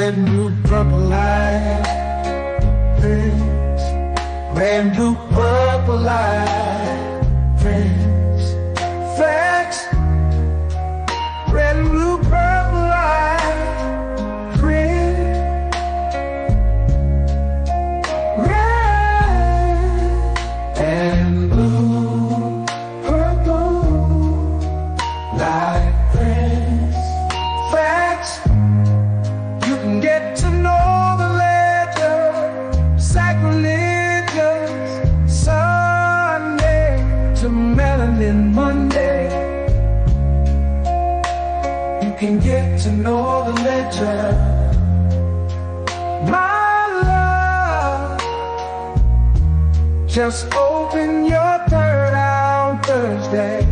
red, blue, purple light. Friends, red, blue, purple light. Friends, facts, red, blue, purple light. Friends, red and blue, purple light. Friends, facts, you can get to know the ledger, sacrilegious Sunday to melanin Monday. You can get to know the ledger, my love. Just open your third eye on Thursday.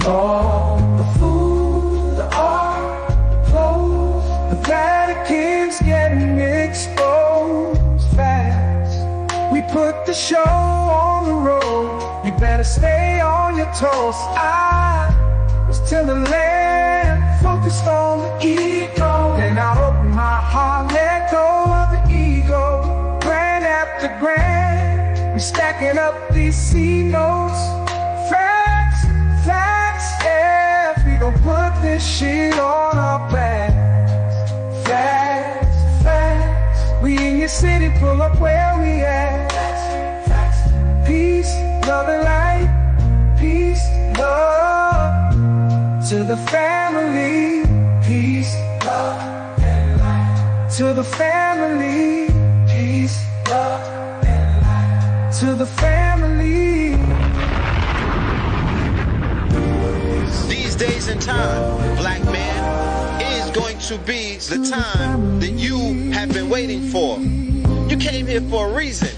Lord, the food, the art, the clothes, the Vatican's getting exposed fast. We put the show on the road, you better stay on your toes. I was till the land, focused on the ego. Then I open my heart, let go of the ego. Grand after grand, we stacking up these C notes. Facts, facts, yeah, we gon' put this shit on our backs. Facts, facts, we in your city, pull up where we at. Facts, facts, peace, love and light. Peace, love to the family. Peace, love and light. To the family. Peace, love and light. To the family. These days and time, black man, is going to be the time that you have been waiting for. You came here for a reason.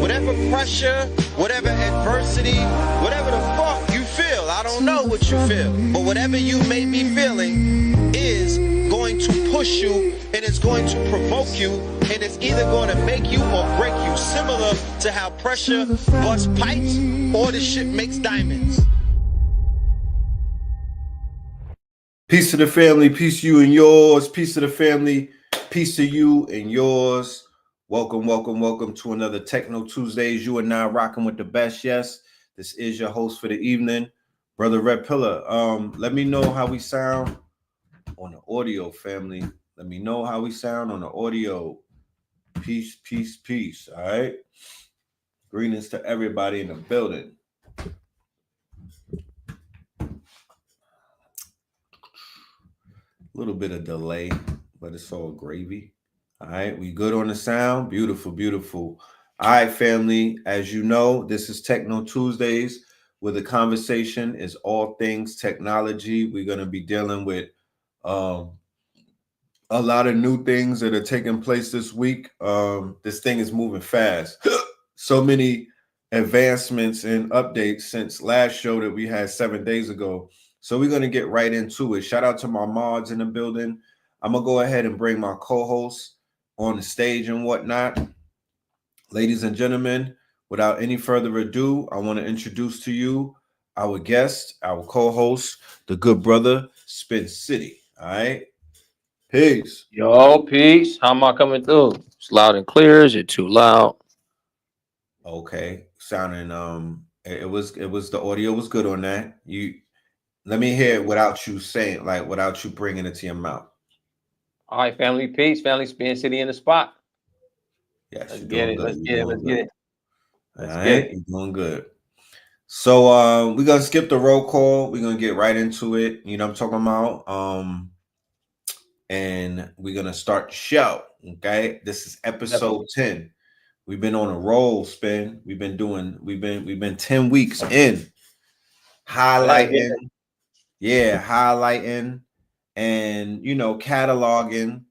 Whatever pressure, whatever adversity, whatever the fuck you feel, I don't know what you feel, but whatever you may be feeling is going to push you, and it's going to provoke you, and it's either going to make you or break you, similar to how pressure busts pipes or the shit makes diamonds. Peace to the family, peace to you and yours, peace to the family, peace to you and yours. Welcome, welcome, welcome to another Techno Tuesdays. You are now rocking with the best. Yes, this is your host for the evening, Brother Red Pillar. Let me know how we sound on the audio, family. Let me know how we sound on the audio. Peace, peace, peace. All right. Greetings to everybody in the building. A little bit of delay, but it's all gravy. All right, we good on the sound? Beautiful, beautiful. All right, family, as you know, this is Techno Tuesdays, where the conversation is all things technology. We're going to be dealing with a lot of new things that are taking place this week. This thing is moving fast. So many advancements and updates since last show that we had 7 days ago. So we're going to get right into it. Shout out to my mods in the building. I'm going to go ahead and bring my co-hosts on the stage and whatnot. Ladies and gentlemen, without any further ado, I want to introduce to you our guest, our co-host, the good brother, Spin City. All right. Peace. Yo, peace. How am I coming through? It's loud and clear. Is it too loud? Okay. Sounding it was the audio was good on that. Let me hear it without you saying, like without you bringing it to your mouth. All right, family, peace. Family, Spin City in the spot. Yes, Let's get it. Let's get it. Let's get it. All right, you're doing good. So we're gonna skip the roll call. We're gonna get right into it. You know what I'm talking about. And we're gonna start the show. Okay, this is episode 10. We've been on a roll, Spin. We've been 10 weeks in, highlighting and cataloging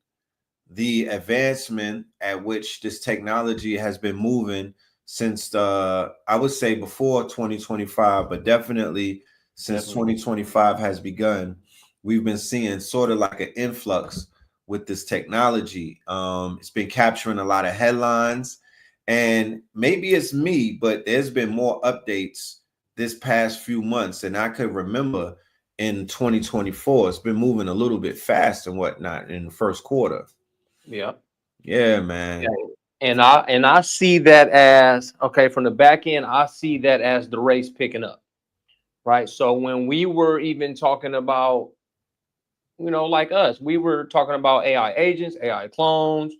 the advancement at which this technology has been moving since I would say before 2025, but definitely since 2025 has begun. We've been seeing sort of like an influx with this technology. It's been capturing a lot of headlines, and maybe it's me, but there's been more updates this past few months than I could remember in 2024. It's been moving a little bit fast and whatnot in the first quarter. Yeah. Yeah, man. Yeah. And I see that as, okay, from the back end, I see that as the race picking up. Right. So when we were even talking about, like us, we were talking about AI agents, AI clones,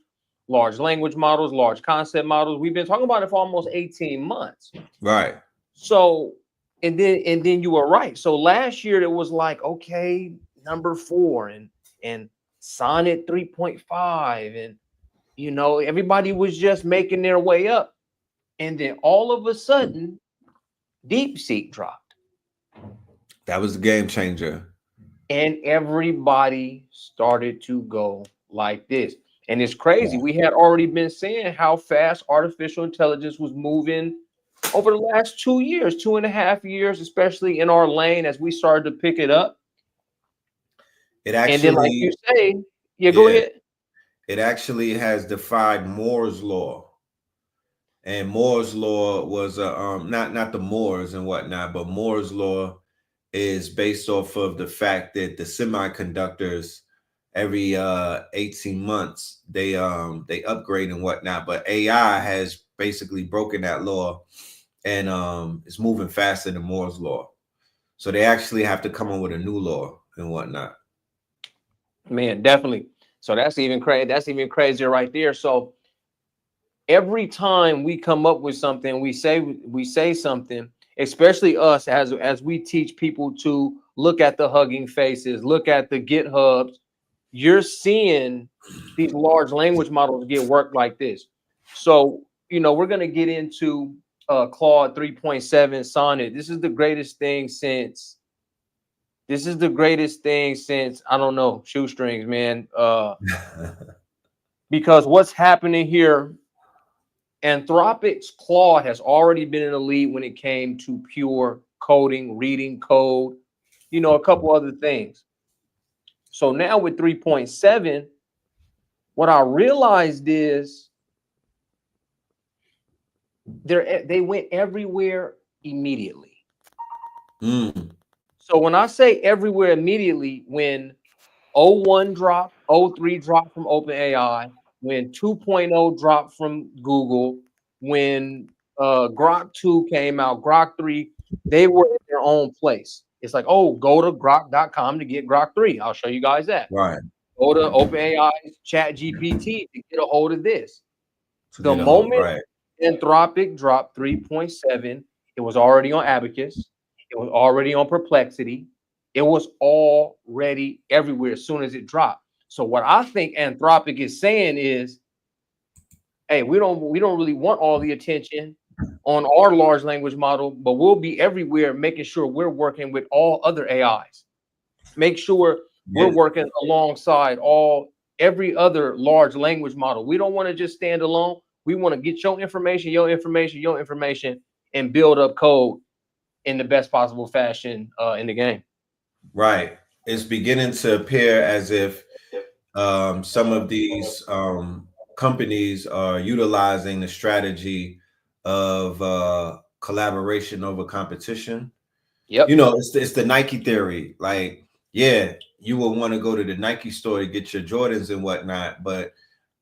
large language models, large concept models. We've been talking about it for almost 18 months. Right. So, and then you were right. So last year it was like, okay, number 4 and Sonnet 3.5, and everybody was just making their way up. And then all of a sudden, DeepSeek dropped. That was the game changer. And everybody started to go like this. And it's crazy. Yeah. We had already been saying how fast artificial intelligence was moving over the last 2 years, 2.5 years, especially in our lane as we started to pick it up. It And then, like you actually, say, go ahead. it actually has defied Moore's law. And Moore's law was not the Moors and whatnot, but Moore's law is based off of the fact that the semiconductors every 18 months they upgrade and whatnot, but AI has basically broken that law, and it's moving faster than Moore's law. So they actually have to come up with a new law and whatnot. Man, definitely. So that's even crazy. That's even crazier right there. So every time we come up with something, we say something, especially us as we teach people to look at the Hugging Faces, look at the GitHubs, you're seeing these large language models get worked like this. So, we're going to get into Claude 3.7 Sonnet. This is the greatest thing since I don't know, shoestrings, man. Because what's happening here, Anthropic's Claude has already been in the lead when it came to pure coding, reading code, a couple other things. So now with 3.7, what I realized is they went everywhere immediately. So when I say everywhere immediately, when 01 dropped, 03 dropped from OpenAI, when 2.0 dropped from Google, when Grok 2 came out, Grok 3, they were in their own place. It's like, oh, go to grok.com to get Grok 3. I'll show you guys that. Right. Go to OpenAI's ChatGPT to get a hold of this. The moment Anthropic dropped 3.7, it was already on Abacus. It was already on Perplexity. It was already everywhere as soon as it dropped. So what I think Anthropic is saying is, hey, we don't really want all the attention on our large language model, but we'll be everywhere making sure we're working with all other AIs. Make sure we're working alongside every other large language model. We don't want to just stand alone. We want to get your information, and build up code in the best possible fashion in the game. Right. It's beginning to appear as if some of these companies are utilizing the strategy of collaboration over competition. Yep. It's the Nike theory. Like, yeah, you will want to go to the Nike store to get your Jordans and whatnot, but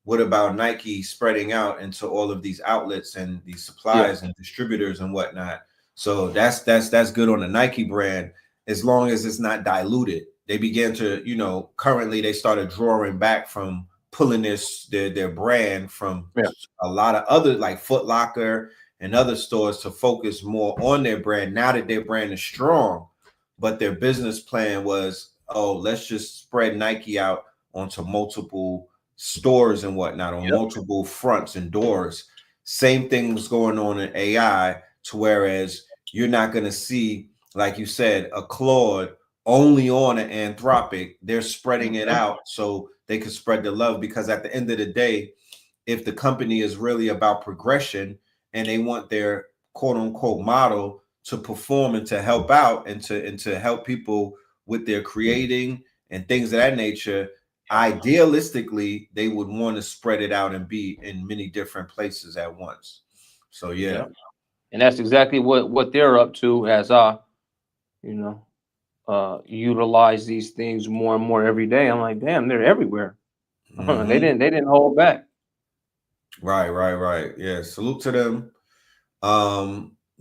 what about Nike spreading out into all of these outlets and these suppliers and distributors and whatnot? So that's good on the Nike brand, as long as it's not diluted. They began to, currently they started drawing back from pulling their brand from a lot of other, like Foot Locker and other stores, to focus more on their brand now that their brand is strong. But their business plan was, oh, let's just spread Nike out onto multiple stores and whatnot, on multiple fronts and doors. Same thing was going on in AI, to whereas you're not going to see, like you said, a Claude only on an Anthropic. They're spreading it out so they can spread the love, because at the end of the day, if the company is really about progression and they want their quote unquote model to perform and to help out and to help people with their creating and things of that nature, idealistically they would want to spread it out and be in many different places at once. So and that's exactly what they're up to, as utilize these things more and more every day. I'm like, damn, they're everywhere. Mhm. They didn't hold back. Right. Yeah, salute to them.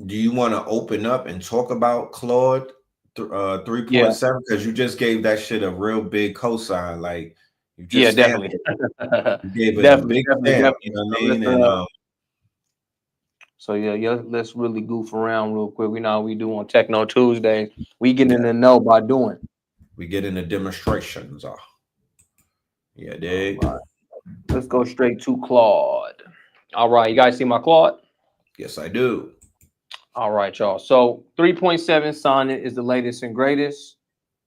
Do you want to open up and talk about Claude 3.7? Because you just gave that shit a real big cosign. Like you just stamped Definitely. it. You gave it a Definitely, big definitely, stamp, definitely. you know what I So mean? let's really goof around real quick. We know how we do on Techno Tuesdays. We get Yeah, in the know by doing. we get into demonstrations. Yeah, All dig. right. Let's go straight to Claude. All right, you guys see my Claude? Yes, I do. All right, y'all. So 3.7 Sonnet is the latest and greatest.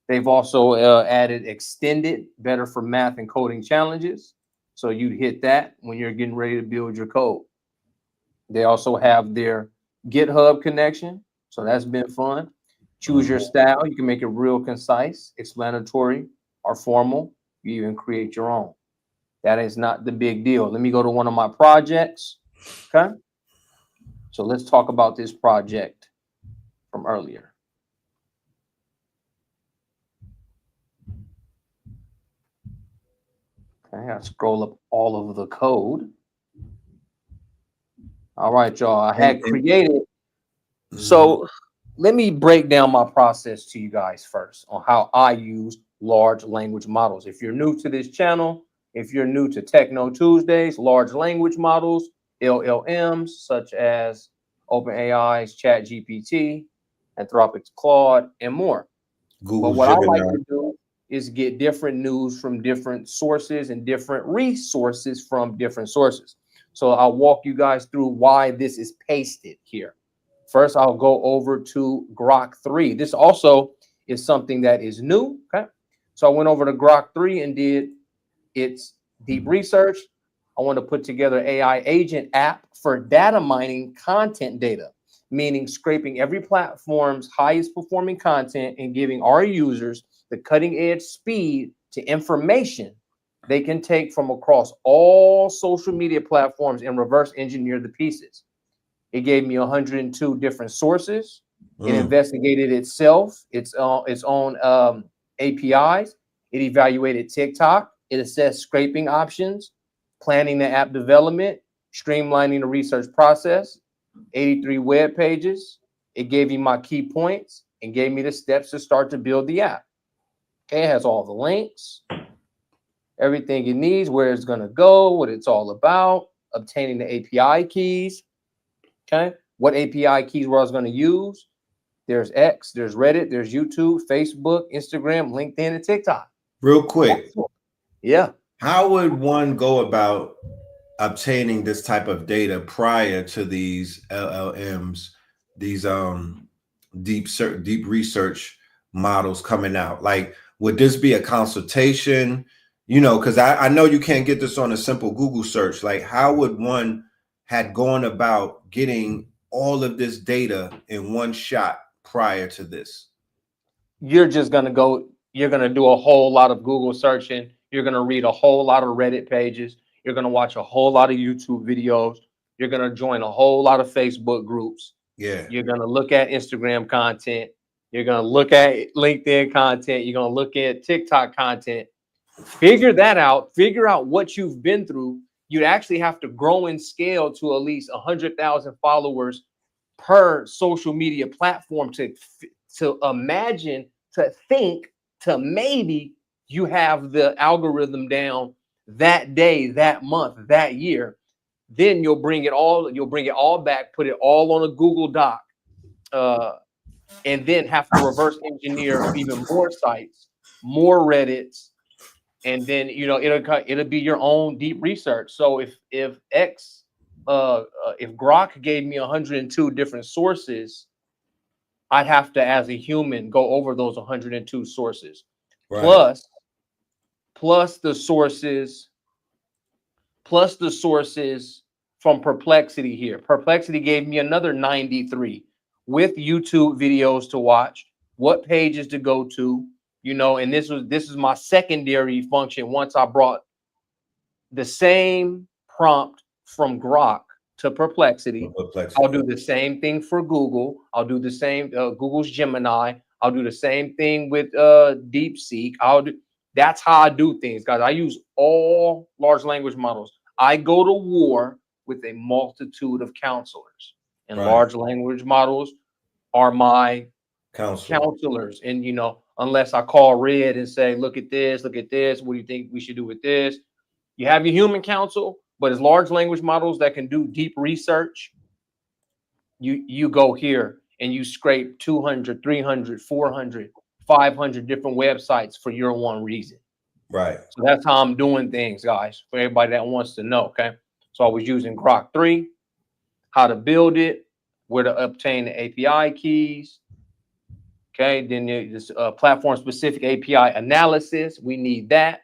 They've also added extended, better for math and coding challenges. So you'd hit that when you're getting ready to build your code. They also have their GitHub connection. So that's been fun. Choose your style. You can make it real concise, explanatory, or formal. You even create your own. That is not the big deal. Let me go to one of my projects. Okay. So let's talk about this project from earlier. Okay, I scroll up all of the code. All right, y'all. I had created. So let me break down my process to you guys first on how I use large language models. If you're new to this channel, if you're new to Techno Tuesdays, large language models, LLMs, such as OpenAI's ChatGPT, Anthropic's Claude, and more. But Google's what I like Gemini. to do is get different news from different sources and different resources from different sources. So I'll walk you guys through why this is pasted here. First, I'll go over to Grok 3. This also is something that is new. Okay. So I went over to Grok 3 and did its deep research. I want to put together AI agent app for data mining content data, meaning scraping every platform's highest performing content and giving our users the cutting edge speed to information they can take from across all social media platforms and reverse engineer the pieces. It gave me 102 different sources. It investigated itself, its own APIs. It evaluated TikTok. It assessed scraping options, planning the app development, streamlining the research process, 83 web pages. It gave me my key points and gave me the steps to start to build the app. Okay, it has all the links, everything it needs, where it's going to go, what it's all about, obtaining the API keys. Okay, what API keys I was going to use. There's X, there's Reddit, there's YouTube, Facebook, Instagram, LinkedIn, and TikTok. Real quick. Yeah. How would one go about obtaining this type of data prior to these LLMs, these deep research models coming out? Like, would this be a consultation? You know, because I know you can't get this on a simple Google search. Like, how would one had gone about getting all of this data in one shot prior to this? You're just going to go, you're going to do a whole lot of Google searching. You're going to read a whole lot of Reddit pages. You're going to watch a whole lot of YouTube videos. You're going to join a whole lot of Facebook groups. Yeah. You're going to look at Instagram content. You're going to look at LinkedIn content. You're going to look at TikTok content. Figure that out. Figure out what you've been through. You'd actually have to grow in scale to at least 100,000 followers per social media platform to imagine, to think, to maybe you have the algorithm down that day, that month, that year. Then you'll bring it all back, put it all on a Google Doc, and then have to reverse engineer even more sites, more Reddits, and then it'll be your own deep research. So if Grok gave me 102 different sources, I'd have to, as a human, go over those 102 sources, Right. plus the sources from Perplexity here. Perplexity gave me another 93 with YouTube videos to watch, what pages to go to, and this is my secondary function. Once I brought the same prompt from Grok to Perplexity, I'll do the same thing for Google. I'll do the same, Google's Gemini. I'll do the same thing with DeepSeek. That's how I do things, guys. I use all large language models. I go to war with a multitude of counselors, and large language models are my counselors. And, you know, unless I call Red and say, look at this, what do you think we should do with this? You have your human counsel, but as large language models that can do deep research, you go here and you scrape 200, 300, 400, 500 different websites for your one reason. Right. So that's how I'm doing things, guys, for everybody that wants to know, okay? So I was using Grok 3, how to build it, where to obtain the API keys, okay? Then there's platform-specific API analysis. We need that,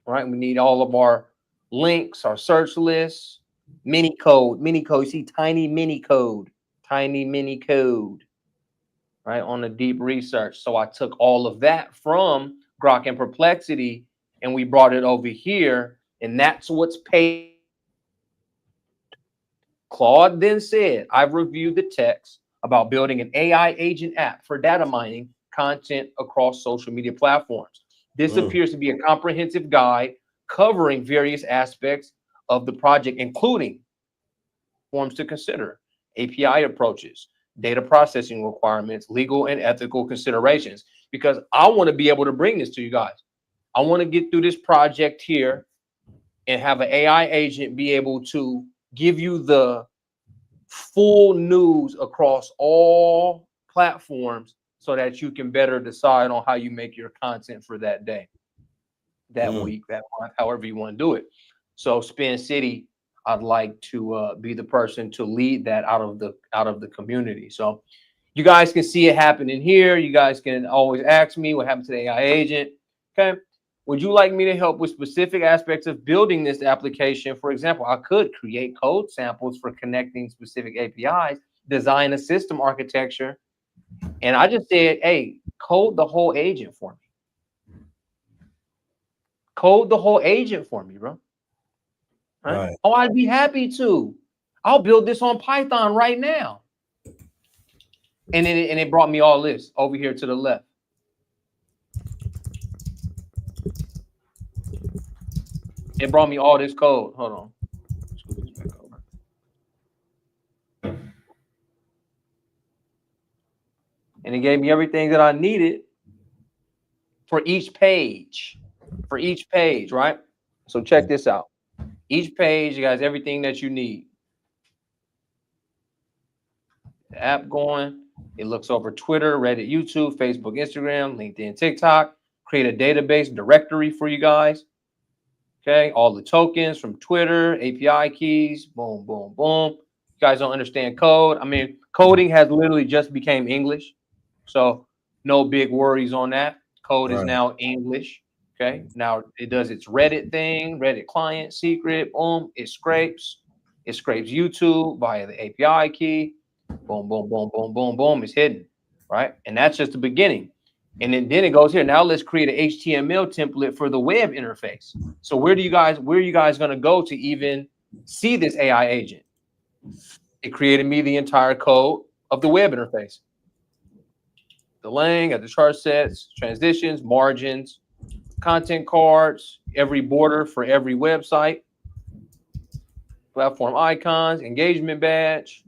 right? We need all of our links, our search lists, mini code. You see tiny mini code, right, on the deep research. So I took all of that from Grok and Perplexity, and we brought it over here, and that's what's paid. Claude then said, I've reviewed the text about building an AI agent app for data mining content across social media platforms. This appears to be a comprehensive guide covering various aspects of the project, including forms to consider, API approaches, data processing requirements, legal and ethical considerations, because I want to be able to bring this to you guys. I want to get through this project here and have an AI agent be able to give you the full news across all platforms so that you can better decide on how you make your content for that day, that week, that month, however you want to do it. So Spin City, I'd like to be the person to lead that out of the community. So you guys can see it happening here. You guys can always ask me what happened to the AI agent. Okay. Would you like me to help with specific aspects of building this application? For example, I could create code samples for connecting specific APIs, design a system architecture. And I just said, hey, code the whole agent for me. Code the whole agent for me, bro. Right? Oh, I'd be happy to. I'll build this on Python right now. And then it brought me all this over here to the left. It brought me all this code. Hold on. Scoot this back over. And it gave me everything that I needed for each page. Right? So check this out. Each page, you guys, everything that you need. The app going. It looks over Twitter, Reddit, YouTube, Facebook, Instagram, LinkedIn, TikTok. Create a database directory for you guys. Okay, all the tokens from Twitter, API keys, boom, boom, boom. You guys don't understand code. I mean, coding has literally just became English. So no big worries on that. Code is now English. Okay, now it does its Reddit thing, Reddit client secret, boom, it scrapes YouTube via the API key, boom, boom, boom, boom, boom, boom, it's hidden, right? And that's just the beginning. And then it goes here. Now let's create an HTML template for the web interface. So where are you guys going to go to even see this AI agent? It created me the entire code of the web interface. The lang, got the chart sets, transitions, margins, content cards, every border for every website, platform icons, engagement badge,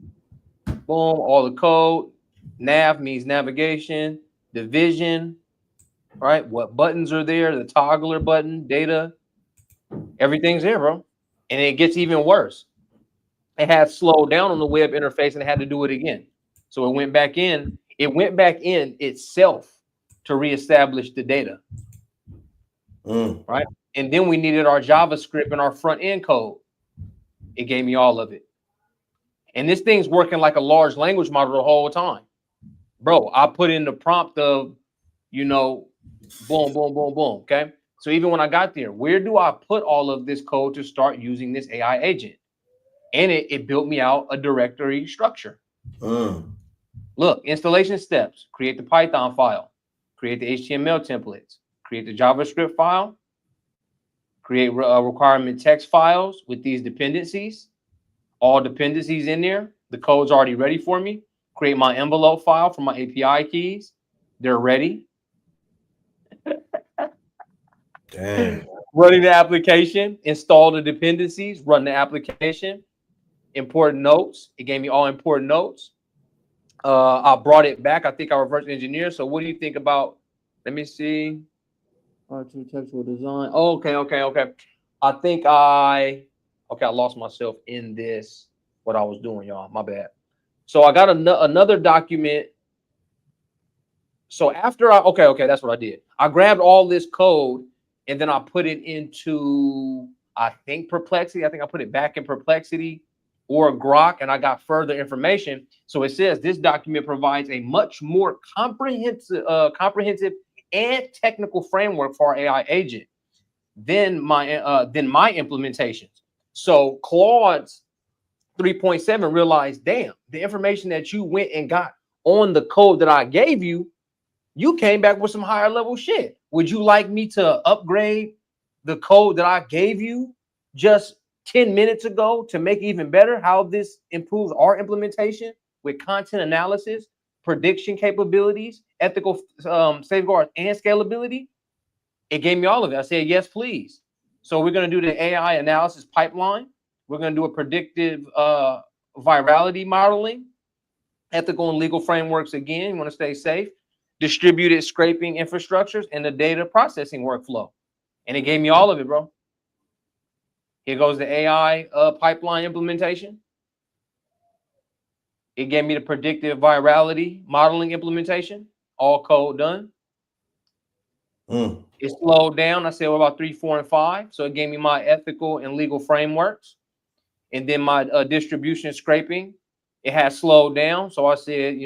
boom, all the code. Nav means navigation. Division, right? What buttons are there? The toggler button, data, everything's there, bro. And it gets even worse. It had slowed down on the web interface and it had to do it again. So it went back in. It went back in itself to reestablish the data, right? And then we needed our JavaScript and our front end code. It gave me all of it. And this thing's working like a large language model the whole time. Bro, I put in the prompt of, you know, boom, boom, boom, boom. Okay. So even when I got there, where do I put all of this code to start using this AI agent? And it built me out a directory structure. Look, installation steps, create the Python file, create the HTML templates, create the JavaScript file, create requirement text files with these dependencies, all dependencies in there. The code's already ready for me. Create my envelope file for my API keys, They're ready. Dang. Running the application, install the dependencies, run the application, important notes. It gave me all important notes. I brought it back. I think I reverse engineered. So what do you think about, let me see. R2 textual design. Oh, okay. I think I lost myself in this, what I was doing, y'all. My bad. So I got another document. So after okay, that's what I did. I grabbed all this code and then I put it into, I think, Perplexity. I think I put it back in Perplexity or Grok, and I got further information. So it says this document provides a much more comprehensive and technical framework for our AI agent than my implementations. So Claude's 3.7 realized, damn, the information that you went and got on the code that I gave you, you came back with some higher level shit. Would you like me to upgrade the code that I gave you just 10 minutes ago to make it even better? How this improves our implementation with content analysis, prediction capabilities, ethical safeguards, and scalability? It gave me all of it. I said, yes, please. So we're going to do the AI analysis pipeline. We're going to do a predictive virality modeling, ethical and legal frameworks. Again, you want to stay safe, distributed scraping infrastructures, and the data processing workflow. And it gave me all of it, bro. Here goes the AI pipeline implementation. It gave me the predictive virality modeling implementation, all code done. It slowed down. I said, what about 3, 4, and 5? So it gave me my ethical and legal frameworks. And then my distribution scraping, it has slowed down. So I said,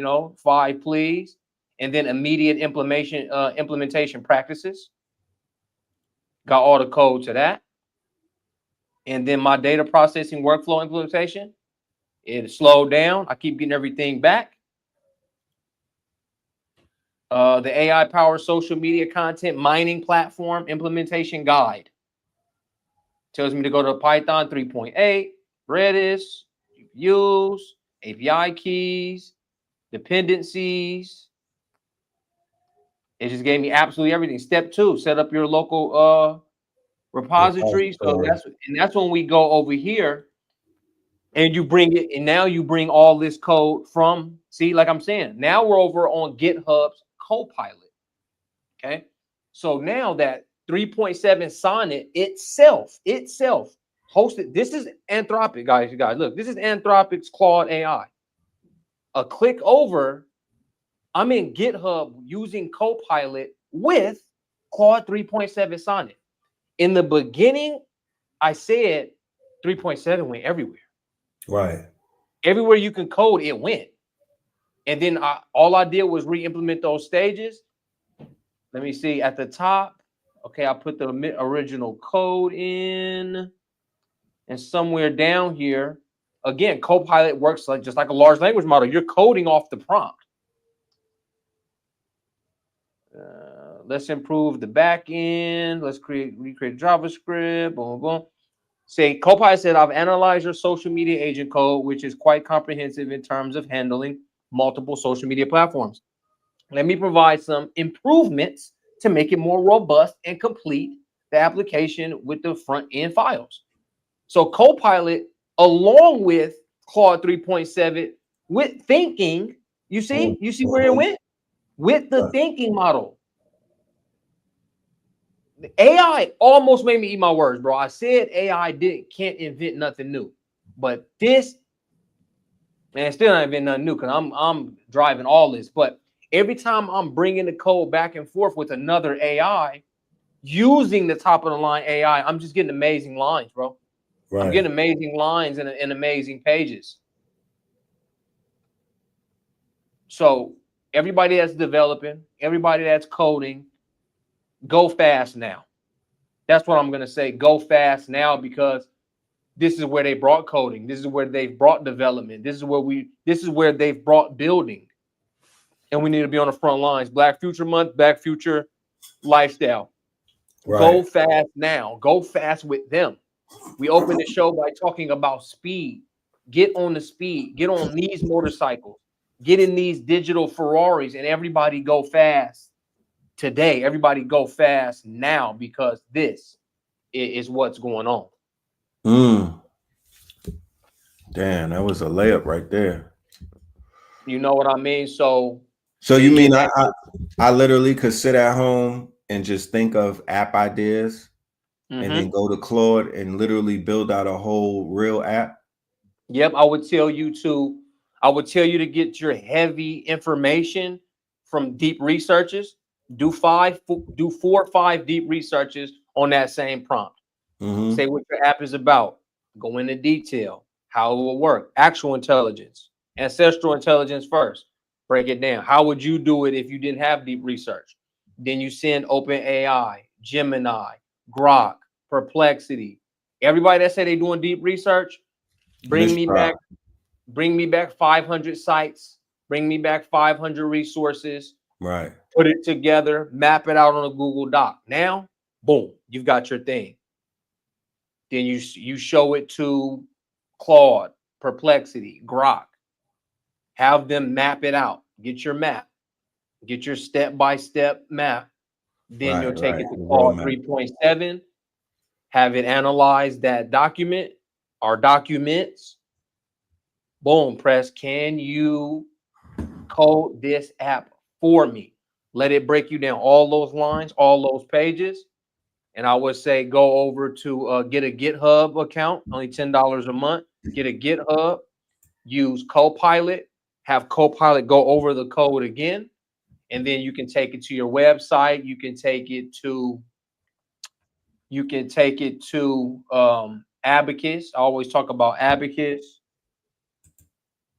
5, please. And then immediate implementation practices. Got all the code to that. And then my data processing workflow implementation, it slowed down. I keep getting everything back. The AI powered social media content mining platform implementation guide tells me to go to Python 3.8, Redis, GPUs, API keys, dependencies. It just gave me absolutely everything. Step 2, set up your local repository. So that's when we go over here and you bring it, and now you bring all this code from, see, like I'm saying, now we're over on GitHub's Copilot. Okay. So now that 3.7 Sonnet itself hosted, this is Anthropic, guys. You guys, look, this is Anthropic's Claude AI. A click over, I'm in GitHub using Copilot with Claude 3.7 Sonnet. In the beginning, I said 3.7 went everywhere. Right. Everywhere you can code, it went. And then all I did was re-implement those stages. Let me see at the top. Okay, I put the original code in. And somewhere down here, again, Copilot works just like a large language model. You're coding off the prompt. Let's improve the back end. Let's recreate JavaScript. Boom, boom. Say, Copilot said, I've analyzed your social media agent code, which is quite comprehensive in terms of handling multiple social media platforms. Let me provide some improvements to make it more robust and complete the application with the front end files. So Copilot, along with Claude 3.7, with thinking, you see where it went? With the thinking model. The AI almost made me eat my words, bro. I said AI can't invent nothing new. But this, man, still not invent nothing new because I'm driving all this. But every time I'm bringing the code back and forth with another AI, using the top of the line AI, I'm just getting amazing lines, bro. Right. I'm getting amazing lines and amazing pages. So everybody that's developing, everybody that's coding, go fast now. That's what I'm going to say. Go fast now, because this is where they brought coding. This is where they've brought development. This is where they've brought building. And we need to be on the front lines. Black Future Month, Black Future Lifestyle. Right. Go fast now. Go fast with them. We opened the show by talking about speed. Get on the speed. Get on these motorcycles. getting these digital Ferraris, and everybody go fast today. Everybody go fast now because this is what's going on. Damn, that was a layup right there. You know what I mean? So you mean I literally could sit at home and just think of app ideas and then go to Claude and literally build out a whole real app? Yep, I would tell you to get your heavy information from deep researches. Do 4 or 5 deep researches on that same prompt. Say what your app is about. Go into detail, how it will work, actual intelligence, ancestral intelligence first. Break it down. How would you do it if you didn't have deep research? Then you send OpenAI, Gemini, Grok, Perplexity. Everybody that say they're doing deep research, bring me back 500 sites, bring me back 500 resources. Right. Put it together, map it out on a Google Doc. Now, boom, you've got your thing. Then you show it to Claude, Perplexity, Grok. Have them map it out. Get your map. Get your step-by-step map. Then you'll take it to Claude 3.7. Have it analyze that document or documents. Boom, press. Can you code this app for me? Let it break you down all those lines, all those pages. And I would say go over to get a GitHub account, only $10 a month. Get a GitHub, use Copilot, have Copilot go over the code again, and then you can take it to your website. You can take it to Abacus. I always talk about Abacus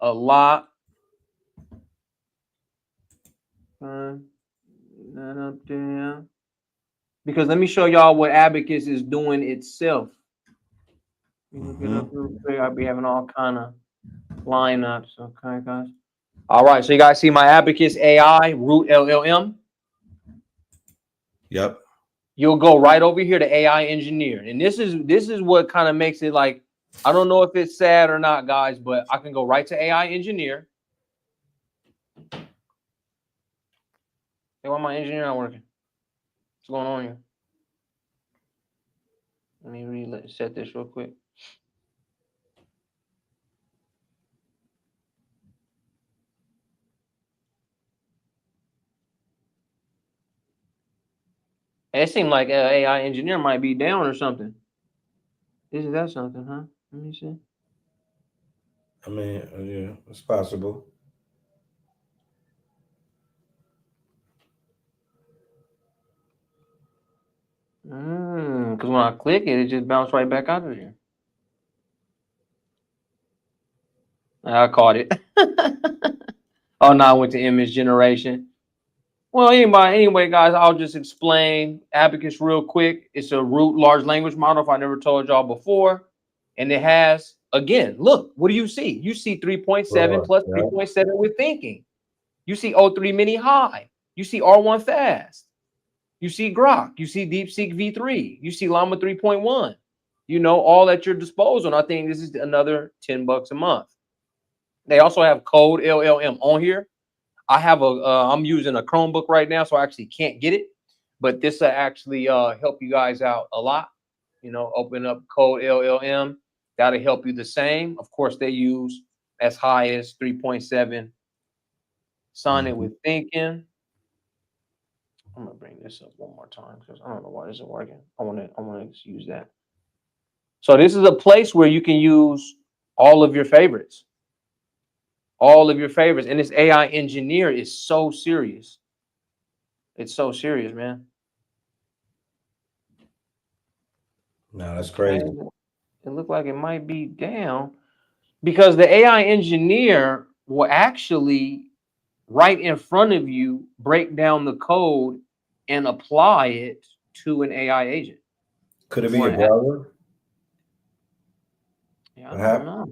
a lot. Not up there. Because let me show y'all what Abacus is doing itself. Look it up real quick. I'll be having all kind of lineups. Okay, guys. All right. So you guys see my Abacus AI root LLM? Yep. You'll go right over here to AI engineer. And this is what kind of makes it like, I don't know if it's sad or not, guys, but I can go right to AI engineer. Hey, why my engineer not working? What's going on here? Let me set this real quick. It seemed like AI engineer might be down or something. Isn't that something, huh? Let me see. I mean, yeah, it's possible. Because when I click it, it just bounced right back out of here. I caught it. Oh, no, I went to image generation. Well, anyway, guys, I'll just explain Abacus real quick. It's a root large language model, if I never told y'all before. And it has, again, look, what do you see? You see 3.7 plus 3.7 with thinking. You see O3 mini high. You see R1 fast. You see Grok. You see DeepSeek V3. You see Llama 3.1. You know, all at your disposal. And I think this is another $10 a month. They also have Code LLM on here. I have I'm using a Chromebook right now, so I actually can't get it. But this will actually help you guys out a lot. You know, open up Code LLM. That'll help you the same. Of course, they use as high as 3.7. Sign it with thinking. I'm gonna bring this up one more time because I don't know why this isn't working. I want to use that. So this is a place where you can use all of your favorites. All of your favorites. And this AI engineer is so serious. It's so serious, man. No, that's crazy. It looked like it might be down because the AI engineer will actually right in front of you break down the code and apply it to an AI agent. Could it be a browser? Yeah, I don't know.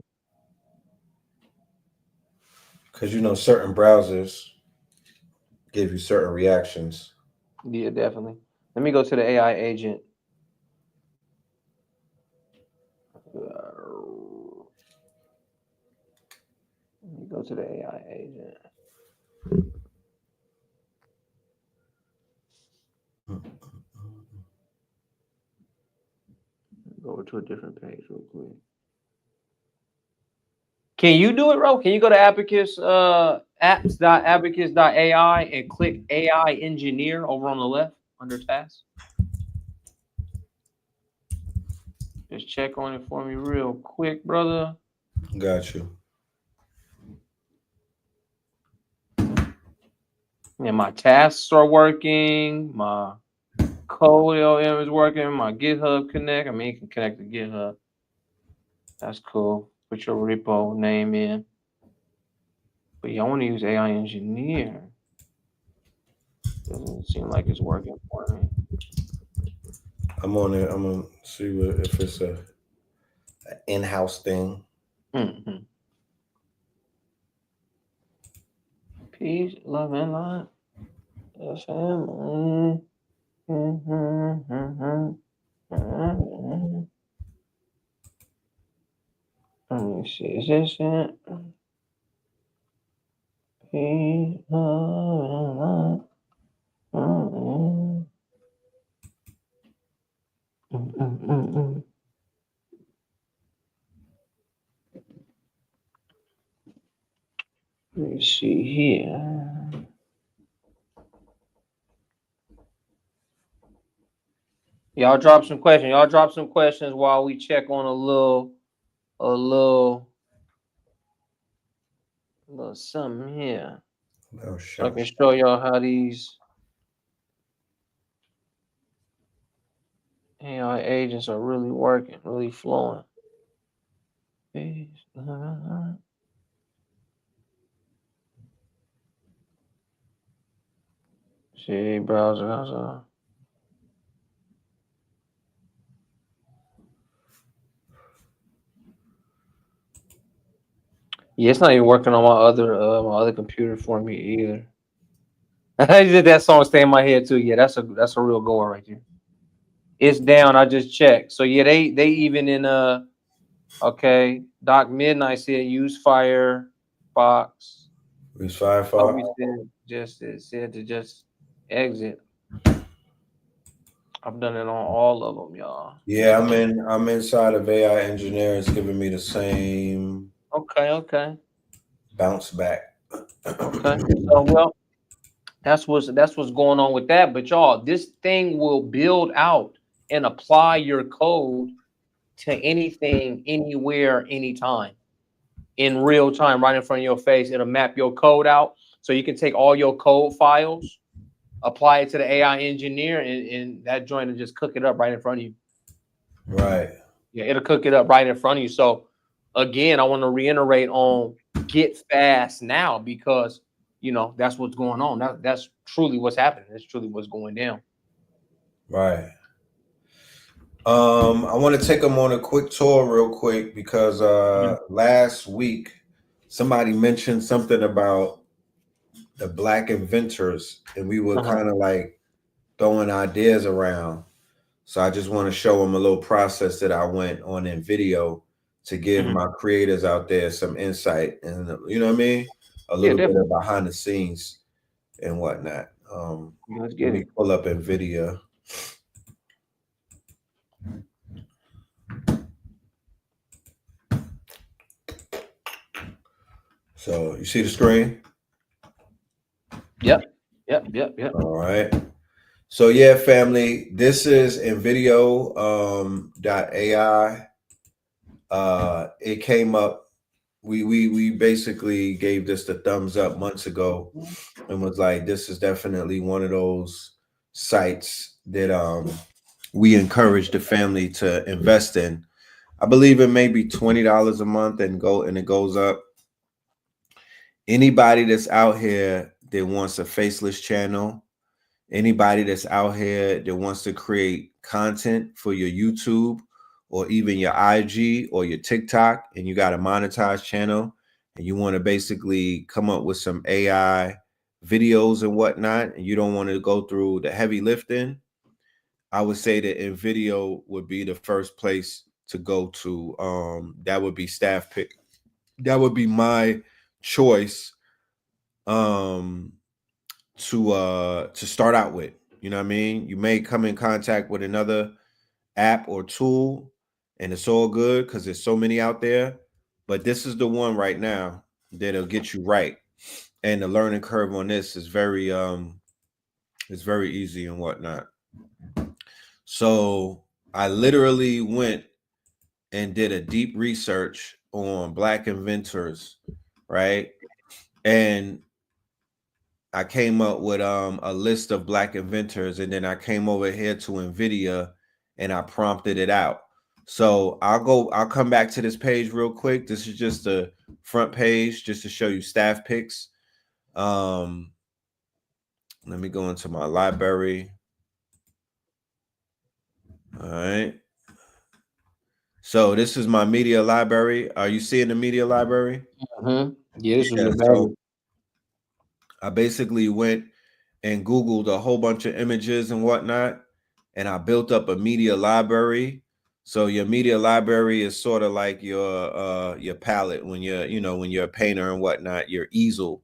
Because, you know, certain browsers give you certain reactions. Yeah, definitely. Let me go to the AI agent. Let me go Go to the AI agent. Go over to a different page real quick. Can you do it, bro? Can you go to Abacus, apps.abacus.ai and click AI engineer over on the left under tasks? Just check on it for me real quick, brother. Got you. And my tasks are working. My Colio is working. My GitHub connect. I mean, you can connect to GitHub. That's cool. Put your repo name in. But yeah, I want to use AI engineer. Doesn't seem like it's working for me. I'm on it. I'm gonna see if it's an in-house thing. Mm-hmm. Peace, love, and light. FM. Let me see. Is this it? Peace, love, and light. Let me see here. Y'all drop some questions. Y'all drop some questions while we check on a little something here. Oh, So I can show y'all how these AI agents are really working, really flowing. See, browser. Yeah, it's not even working on my other computer for me either. I did that song stay in my head too. Yeah, that's a real goer right there. It's down. I just checked. So yeah, they even in okay. Doc Midnight said use Firefox. Use Firefox. Said to just exit. I've done it on all of them, y'all. Yeah, I'm inside of AI engineer. It's giving me the same. Okay. Bounce back. Okay. So well, that's what's going on with that. But y'all, this thing will build out and apply your code to anything, anywhere, anytime, in real time, right in front of your face. It'll map your code out, so you can take all your code files, apply it to the AI engineer, and that joint will just cook it up right in front of you. Right. Yeah, it'll cook it up right in front of you. So again, I want to reiterate on get fast now, because that's what's going on. That's truly what's happening. That's truly what's going down. Right. I want to take them on a quick tour real quick because last week somebody mentioned something about the Black inventors, and we were kind of like throwing ideas around. So I just want to show them a little process that I went on in video to give my creators out there some insight, and you know what I mean, a little bit of behind the scenes and whatnot. Let me pull up NVIDIA. So you see the screen? Yep. All right. So yeah, family, this is NVIDIA .ai. It came up. We basically gave this the thumbs up months ago and was like, this is definitely one of those sites that we encourage the family to invest in. I believe it may be $20 a month and it goes up. Anybody that's out here that wants a faceless channel, anybody that's out here that wants to create content for your YouTube or even your IG or your TikTok, and you got a monetized channel and you want to basically come up with some AI videos and whatnot, and you don't want to go through the heavy lifting, I would say that NVIDIA would be the first place to go to. That would be staff pick. That would be my choice to start out with. You know what I mean? You may come in contact with another app or tool, and it's all good because there's so many out there. But this is the one right now that'll get you right. And the learning curve on this is very easy and whatnot. So I literally went and did a deep research on Black inventors, right? And I came up with a list of Black inventors, and then I came over here to NVIDIA and I prompted it out. So I'll come back to this page real quick. This is just the front page just to show you staff picks. Let me go into my library. All right. So this is my media library. Are you seeing the media library? Mm-hmm. Yeah, this Yeah, is so I basically went and Googled a whole bunch of images and whatnot, and I built up a media library. So your media library is sort of like your palette when you're a painter and whatnot, your easel.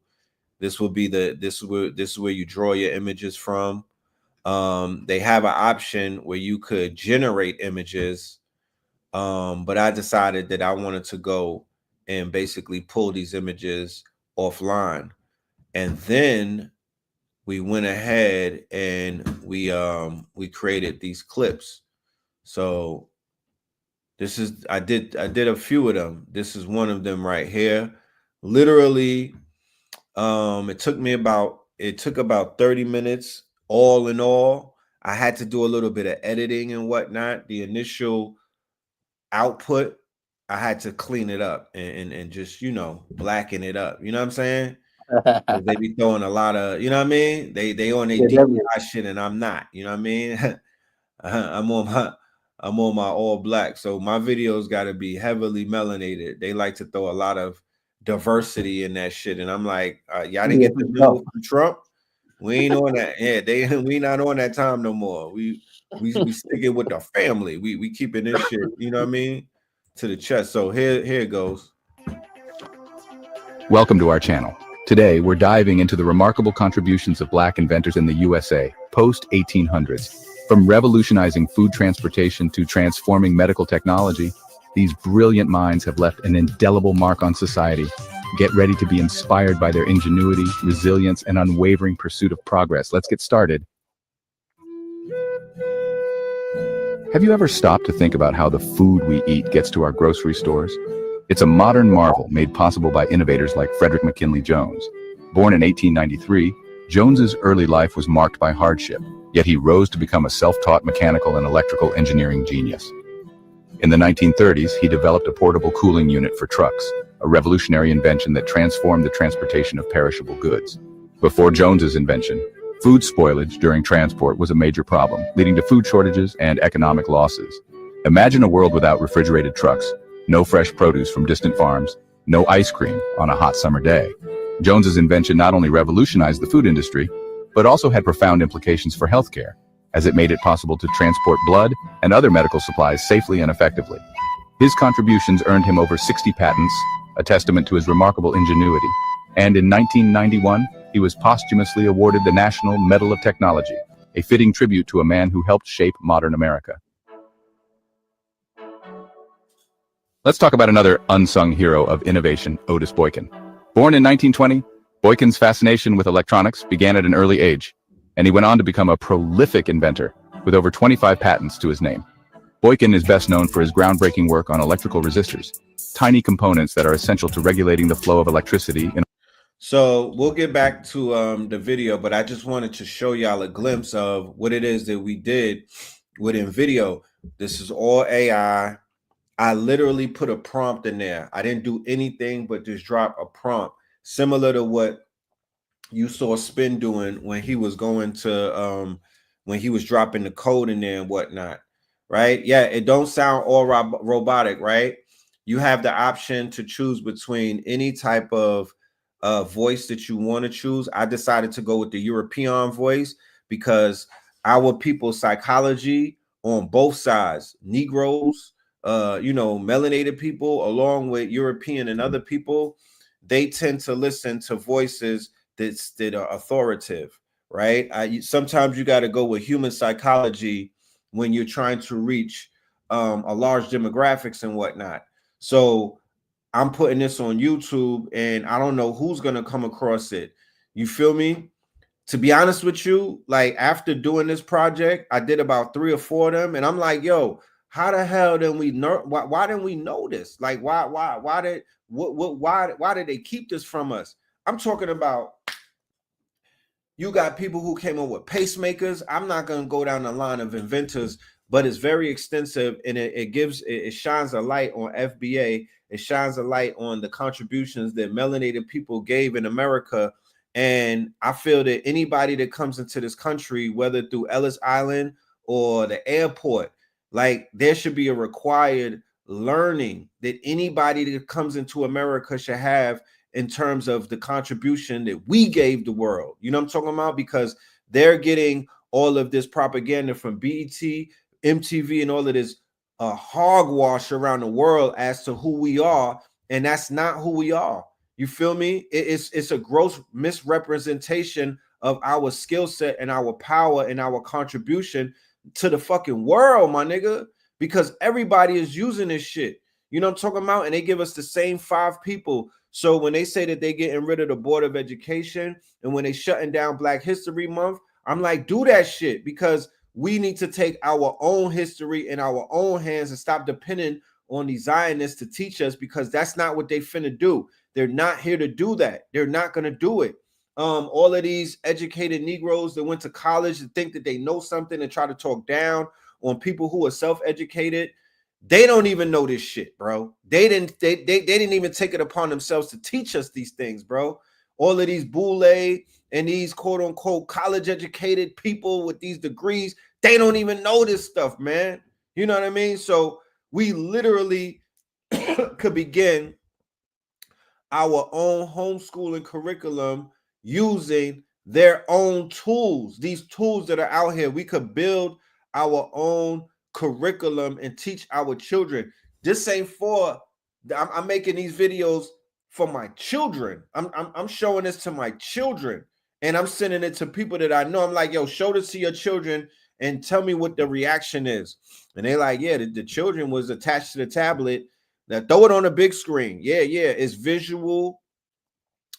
This will be this is where you draw your images from. They have an option where you could generate images, but I decided that I wanted to go and basically pull these images offline. And then we went ahead and we created these clips. So this is I did a few of them. This is one of them right here. Literally, it took about 30 minutes all in all. I had to do a little bit of editing and whatnot. The initial output, I had to clean it up and just, blacken it up. You know what I'm saying? They be throwing a lot of, you know what I mean? They on their DIY shit and I'm not, you know what I mean? I'm on my all black. So my videos got to be heavily melanated. They like to throw a lot of diversity in that shit. And I'm like, y'all didn't get the memo from Trump. We ain't on that. Yeah, we not on that time no more. We sticking with the family. We keeping this shit, you know what I mean, to the chest. So here it goes. Welcome to our channel. Today, we're diving into the remarkable contributions of Black inventors in the USA, post-1800s. From revolutionizing food transportation to transforming medical technology, these brilliant minds have left an indelible mark on society. Get ready to be inspired by their ingenuity, resilience, and unwavering pursuit of progress. Let's get started. Have you ever stopped to think about how the food we eat gets to our grocery stores? It's a modern marvel made possible by innovators like Frederick McKinley Jones. Born in 1893, Jones's early life was marked by hardship, yet he rose to become a self-taught mechanical and electrical engineering genius. In the 1930s, he developed a portable cooling unit for trucks, a revolutionary invention that transformed the transportation of perishable goods. Before Jones's invention, food spoilage during transport was a major problem, leading to food shortages and economic losses. Imagine a world without refrigerated trucks, no fresh produce from distant farms, no ice cream on a hot summer day. Jones's invention not only revolutionized the food industry, but also had profound implications for healthcare, as it made it possible to transport blood and other medical supplies safely and effectively. His contributions earned him over 60 patents, a testament to his remarkable ingenuity. And in 1991, he was posthumously awarded the National Medal of Technology, a fitting tribute to a man who helped shape modern America. Let's talk about another unsung hero of innovation, Otis Boykin. Born in 1920, Boykin's fascination with electronics began at an early age, and he went on to become a prolific inventor with over 25 patents to his name. Boykin is best known for his groundbreaking work on electrical resistors, tiny components that are essential to regulating the flow of electricity. So we'll get back to the video, but I just wanted to show y'all a glimpse of what it is that we did with NVIDIA. This is all AI. I literally put a prompt in there. I didn't do anything but just drop a prompt, similar to what you saw Spin doing when he was going to when he was dropping the code in there and whatnot, right? Yeah, it don't sound all robotic, right? You have the option to choose between any type of voice that you want to choose. I decided to go with the European voice because our people's psychology on both sides, Negroes, melanated people, along with European and other people, they tend to listen to voices that are authoritative, right? Sometimes you got to go with human psychology when you're trying to reach a large demographics and whatnot. So I'm putting this on YouTube, and I don't know who's gonna come across it. You feel me? To be honest with you, like after doing this project, I did about 3 or 4 of them, and I'm like, yo, how the hell didn't we know? Why didn't we know this? Like, why did they keep this from us? I'm talking about, you got people who came up with pacemakers. I'm not going to go down the line of inventors, but it's very extensive, and it shines a light on FBA. It shines a light on the contributions that melanated people gave in America. And I feel that anybody that comes into this country, whether through Ellis Island or the airport, like there should be a required learning that anybody that comes into America should have in terms of the contribution that we gave the world. You know what I'm talking about? Because they're getting all of this propaganda from BET, MTV, and all of this hogwash around the world as to who we are, and that's not who we are. You feel me? It's a gross misrepresentation of our skill set and our power and our contribution to the fucking world, my nigga, because everybody is using this shit. You know what I'm talking about? And they give us the same 5 people. So when they say that they getting rid of the Board of Education and when they shutting down Black History Month, I'm like, do that shit, because we need to take our own history in our own hands and stop depending on these Zionists to teach us, because that's not what they finna do. They're not here to do that. They're not going to do it. All of these educated Negroes that went to college and think that they know something and try to talk down on people who are self-educated, they don't even know this shit, bro. They didn't even take it upon themselves to teach us these things, bro. All of these boule and these quote unquote college educated people with these degrees, they don't even know this stuff, man. You know what I mean? So we literally could begin our own homeschooling curriculum using their own tools, these tools that are out here. We could build our own curriculum and teach our children. This ain't for, I'm making these videos for my children. I'm showing this to my children, and I'm sending it to people that I know. I'm like, yo, show this to your children and tell me what the reaction is. And they're like, yeah, the children was attached to the tablet. Now throw it on a big screen. Yeah, it's visual.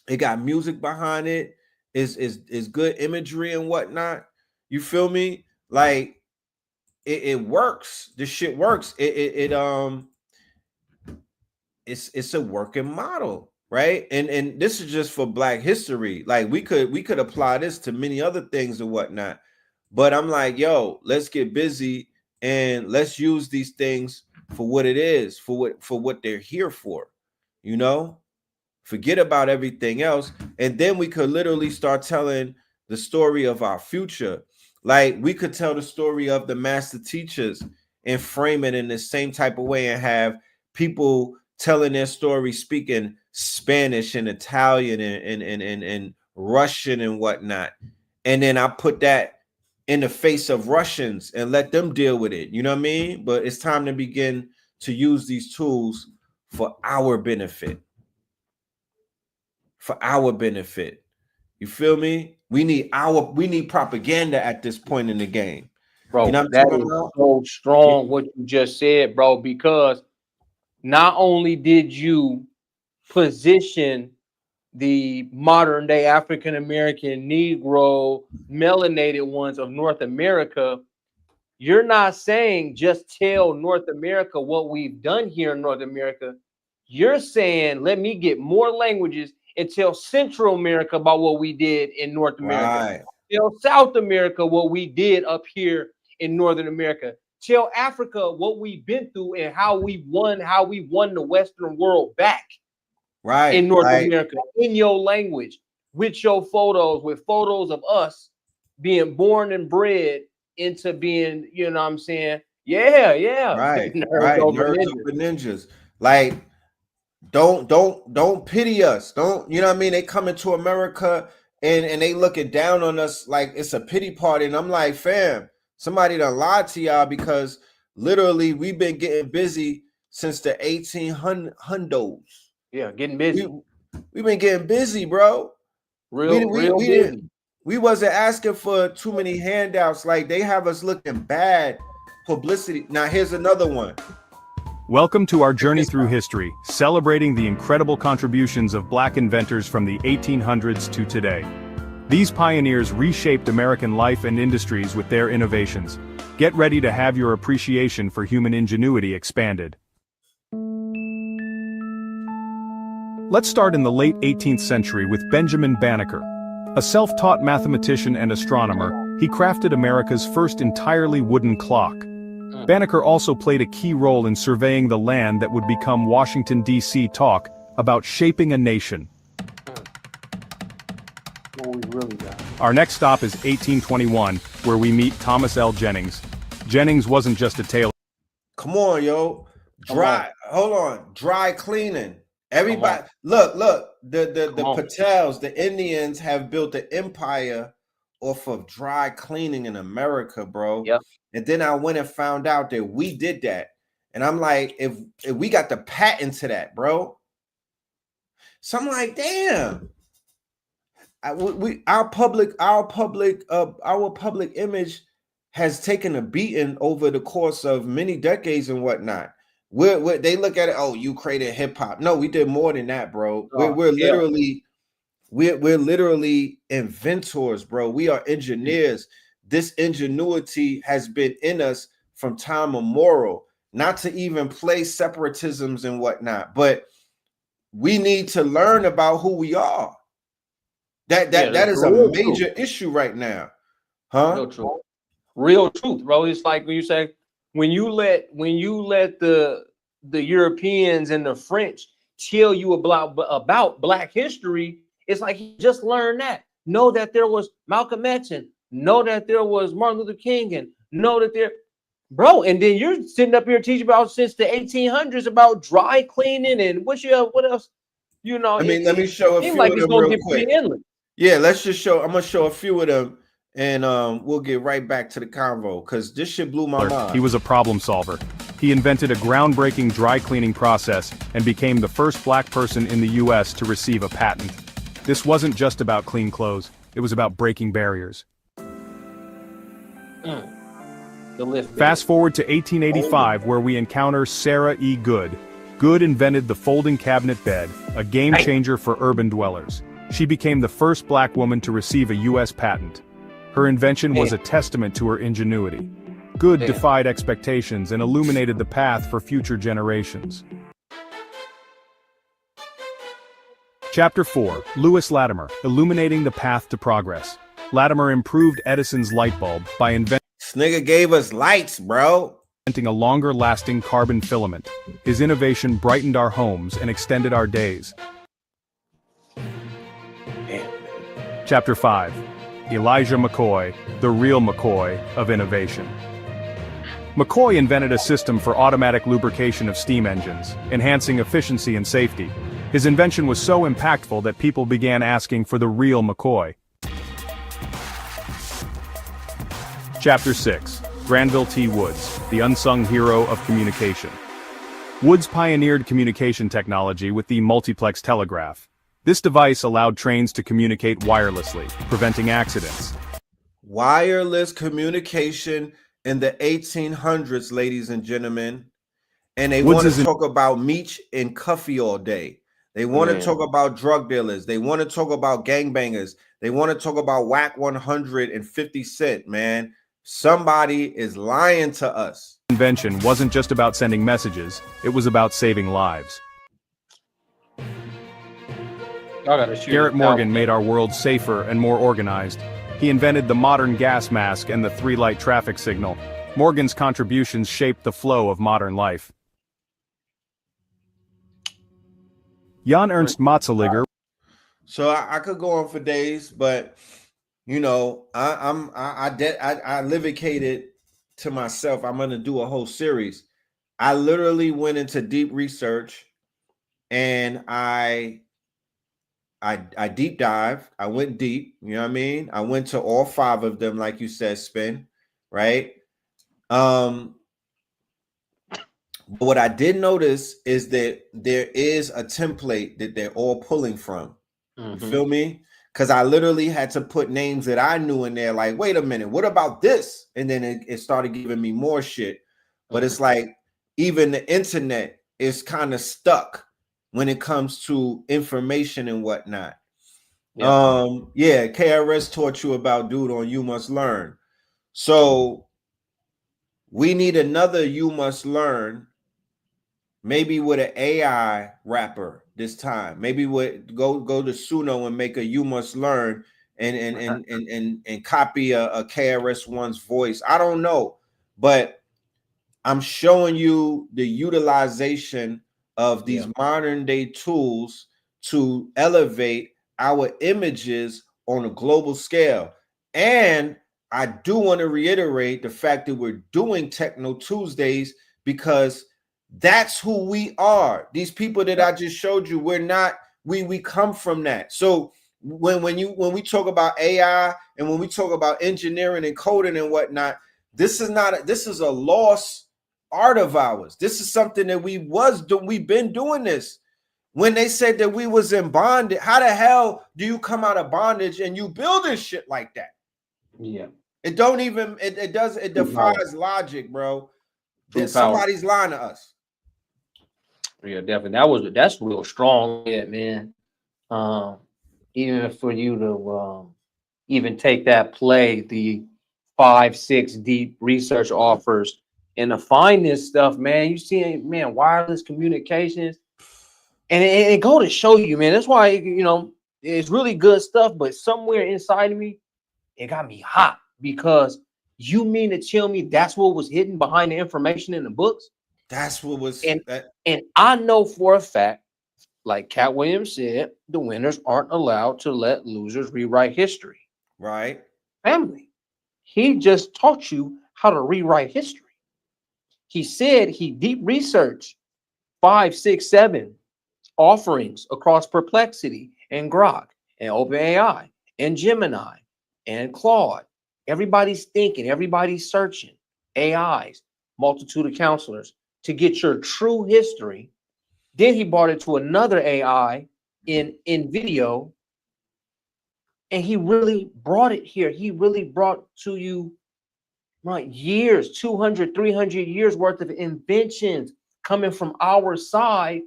It got music behind it. It's good imagery and whatnot. You feel me? Like it works. This shit works. It's a working model, right? And this is just for Black history. Like we could apply this to many other things and whatnot. But I'm like, yo, let's get busy and let's use these things for what it is, for what they're here for, you know. Forget about everything else, and then we could literally start telling the story of our future. Like we could tell the story of the master teachers and frame it in the same type of way, and have people telling their story speaking Spanish and Italian and Russian and whatnot, and then I put that in the face of Russians and let them deal with it. You know what I mean? But it's time to begin to use these tools for our benefit. For our benefit. You feel me? We need propaganda at this point in the game. Bro, you know that is so strong what you just said, bro, because not only did you position the modern day African American, Negro, melanated ones of North America, you're not saying just tell North America what we've done here in North America. You're saying, let me get more languages and tell Central America about what we did in North America. Right. Tell South America what we did up here in Northern America. Tell Africa what we've been through and how we won the Western world back. Right. In North America, in your language, with your photos, with photos of us being born and bred into being, you know what I'm saying? Yeah. Right. Nerds over ninjas. Like, don't pity us. Don't, you know what I mean? They come into America and they looking down on us like it's a pity party. And I'm like, fam, somebody done lied to y'all, because literally we've been getting busy since the 1800s. Yeah, getting busy. We've been getting busy, bro. Real busy. We wasn't asking for too many handouts. Like they have us looking bad publicity. Now here's another one. Welcome to our journey through history, celebrating the incredible contributions of Black inventors from the 1800s to today. These pioneers reshaped American life and industries with their innovations. Get ready to have your appreciation for human ingenuity expanded. Let's start in the late 18th century with Benjamin Banneker. A self-taught mathematician and astronomer, he crafted America's first entirely wooden clock. Banneker also played a key role in surveying the land that would become Washington, D.C. talk about shaping a nation. Our next stop is 1821, where we meet Thomas L. Jennings. Jennings wasn't just a tailor. Come on, yo. Hold on. Dry cleaning. Everybody, look, the Patels, the Indians have built an empire off of dry cleaning in America, bro. Yep. And then I went and found out that we did that. And I'm like, if we got the patent to that, bro. So I'm like, damn. Our public image has taken a beating over the course of many decades and whatnot. They look at it, oh, you created hip hop. No, we did more than that, bro. We're literally inventors, bro. We are engineers. This ingenuity has been in us from time immemorial, not to even play separatisms and whatnot, but we need to learn about who we are. That is a major issue right now. Huh? Real truth, bro. It's like when you say, when you let the Europeans and the French tell you about Black history, it's like you just learned that. Know that there was Malcolm X, and know that there was Martin Luther King, and know that bro. And then you're sitting up here teaching about since the 1800s about dry cleaning and what else? You know, let me show a few like of it's them gonna real get quick. endless. Yeah, let's just show. I'm gonna show a few of them, and we'll get right back to the convo because this shit blew my mind. He was a problem solver. He invented a groundbreaking dry cleaning process and became the first Black person in the U.S. to receive a patent. This wasn't just about clean clothes. It was about breaking barriers. Fast forward to 1885, where we encounter Sarah E. Good. Good invented the folding cabinet bed, a game changer for urban dwellers. She became the first Black woman to receive a U.S. patent. Her invention was a testament to her ingenuity. Good defied expectations and illuminated the path for future generations. Chapter 4, Lewis Latimer, Illuminating the Path to Progress. Latimer improved Edison's light bulb by inventing This nigga gave us lights, bro. A longer-lasting carbon filament. His innovation brightened our homes and extended our days. Chapter 5, Elijah McCoy, the real McCoy of innovation. McCoy invented a system for automatic lubrication of steam engines, enhancing efficiency and safety. His invention was so impactful that people began asking for the real McCoy. Chapter 6, Granville T. Woods, the unsung hero of communication. Woods pioneered communication technology with the multiplex telegraph. This device allowed trains to communicate wirelessly, preventing accidents. Wireless communication in the 1800s, ladies and gentlemen. And they want to talk about Meech and Cuffy all day. They want to talk about drug dealers. They want to talk about gangbangers. They want to talk about Whack 100 and 50 Cent, man. Somebody is lying to us. Invention wasn't just about sending messages, it was about saving lives. Garrett Morgan made our world safer and more organized. He invented the modern gas mask and the three-light traffic signal. Morgan's contributions shaped the flow of modern life. Jan Ernst Matzeliger. So I could go on for days, but you know, I livicated to myself. I'm gonna do a whole series. I literally went into deep research, and I deep dive. I went deep. You know what I mean? I went to all 5 of them, like you said, Spin. Right? But what I did notice is that there is a template that they're all pulling from. You feel me? Because I literally had to put names that I knew in there, like, wait a minute, what about this? And then it started giving me more shit. But it's like, even the internet is kind of stuck when it comes to information and whatnot. Yeah, KRS taught you about dude on You Must Learn. So we need another You Must Learn, maybe with an AI rapper this time. Maybe with go to Suno and make a You Must Learn and copy a KRS-One's voice. I don't know, but I'm showing you the utilization of these modern day tools to elevate our images on a global scale. And I do want to reiterate the fact that we're doing Techno Tuesdays because that's who we are. These people that I just showed you, we're not, we come from that. So when we talk about AI and when we talk about engineering and coding and whatnot, this is a lost art of ours. This is something that we've been doing this. When they said that we was in bondage, how the hell do you come out of bondage and you building shit like that? Yeah. It don't even, it defies logic, bro. That somebody's lying to us. Yeah, definitely. That's real strong, man. Even for you to even take that play, the 5-6 deep research offers, and to find this stuff, man. You see, man, wireless communications, and it go to show you, man. That's why, you know, it's really good stuff. But somewhere inside of me, it got me hot, because you mean to tell me that's what was hidden behind the information in the books? That's what was, and I know for a fact, like Cat Williams said, the winners aren't allowed to let losers rewrite history. Right. Family. He just taught you how to rewrite history. He said he deep researched 5, 6, 7 offerings across Perplexity and Grok and OpenAI and Gemini and Claude. Everybody's thinking, everybody's searching. AIs, multitude of counselors, to get your true history. Then he brought it to another AI in video, and he really brought it here. He really brought to you, right, years, 200, 300 years worth of inventions coming from our side.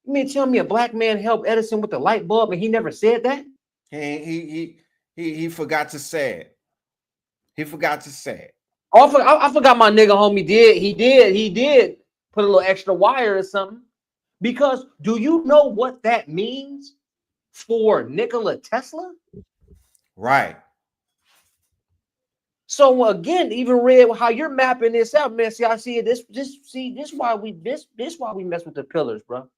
You mean tell me a black man helped Edison with the light bulb and he never said that? He forgot to say it. He forgot to say it. Oh, I forgot my nigga homie did. He did put a little extra wire or something. Because do you know what that means for Nikola Tesla? Right. So again, even read how you're mapping this out, man. See, I see it. This why we mess with the pillars, bro.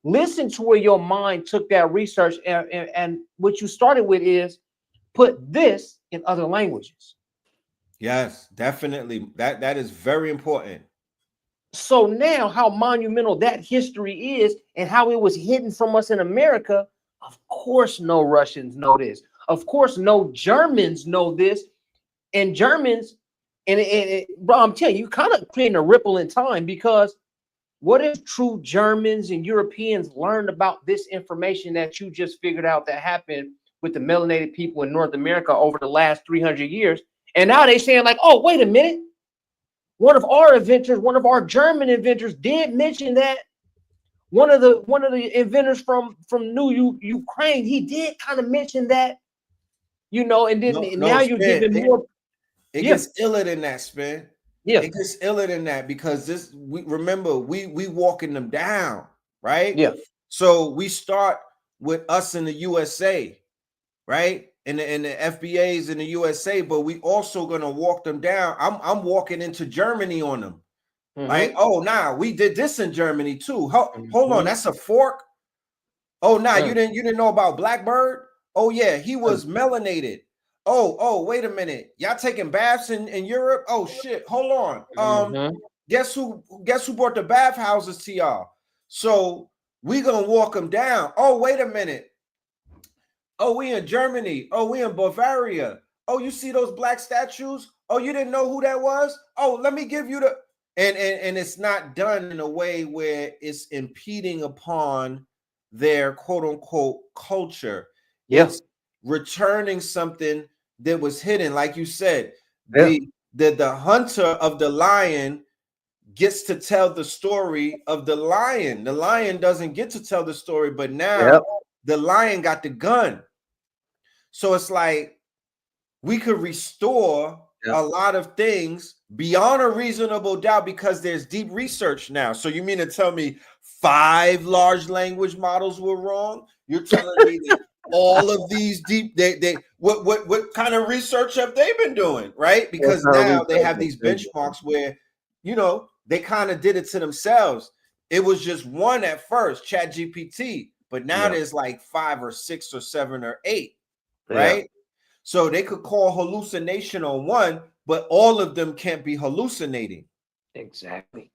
Listen to where your mind took that research, and what you started with is put this in other languages. Yes, definitely. That is very important. So now how monumental that history is and how it was hidden from us in America. Of course, no Russians know this. Of course, no Germans know this. And Germans, bro, I'm telling you, kind of creating a ripple in time, because what if true Germans and Europeans learned about this information that you just figured out that happened with the melanated people in North America over the last 300 years? And now they're saying like, oh, wait a minute. One of our inventors, one of our German inventors did mention that. One of the inventors from New Ukraine, he did kind of mention that, you know, and then now you're giving more. It gets iller than that, Spin. Yeah. It gets iller than that, because we walking them down, right? Yeah. So we start with us in the USA, right? And the FBAs in the USA, but we also gonna walk them down. I'm walking into Germany on them. Like, oh, nah, we did this in Germany too. Hold on, that's a fork. Oh, nah, you didn't know about Blackbird? Oh yeah, he was melanated. Oh, wait a minute. Y'all taking baths in Europe? Oh shit, hold on. Guess who brought the bathhouses to y'all? So we gonna walk them down. Oh, wait a minute. Oh, we in Germany. Oh, we in Bavaria. Oh, you see those black statues? Oh, you didn't know who that was? Oh, let me give you and it's not done in a way where it's impeding upon their quote unquote culture. Yeah. It's returning something that was hidden, like you said. Yeah. The hunter of the lion gets to tell the story of the lion. The lion doesn't get to tell the story, but now the lion got the gun. So it's like we could restore a lot of things beyond a reasonable doubt because there's deep research now. So you mean to tell me 5 large language models were wrong? You're telling me that all of these deep what kind of research have they been doing, right? Because now they have these benchmarks where, you know, they kind of did it to themselves. It was just one at first, ChatGPT, but now there's like 5 or 6 or 7 or 8, right? So they could call hallucination on one, but all of them can't be hallucinating. Exactly.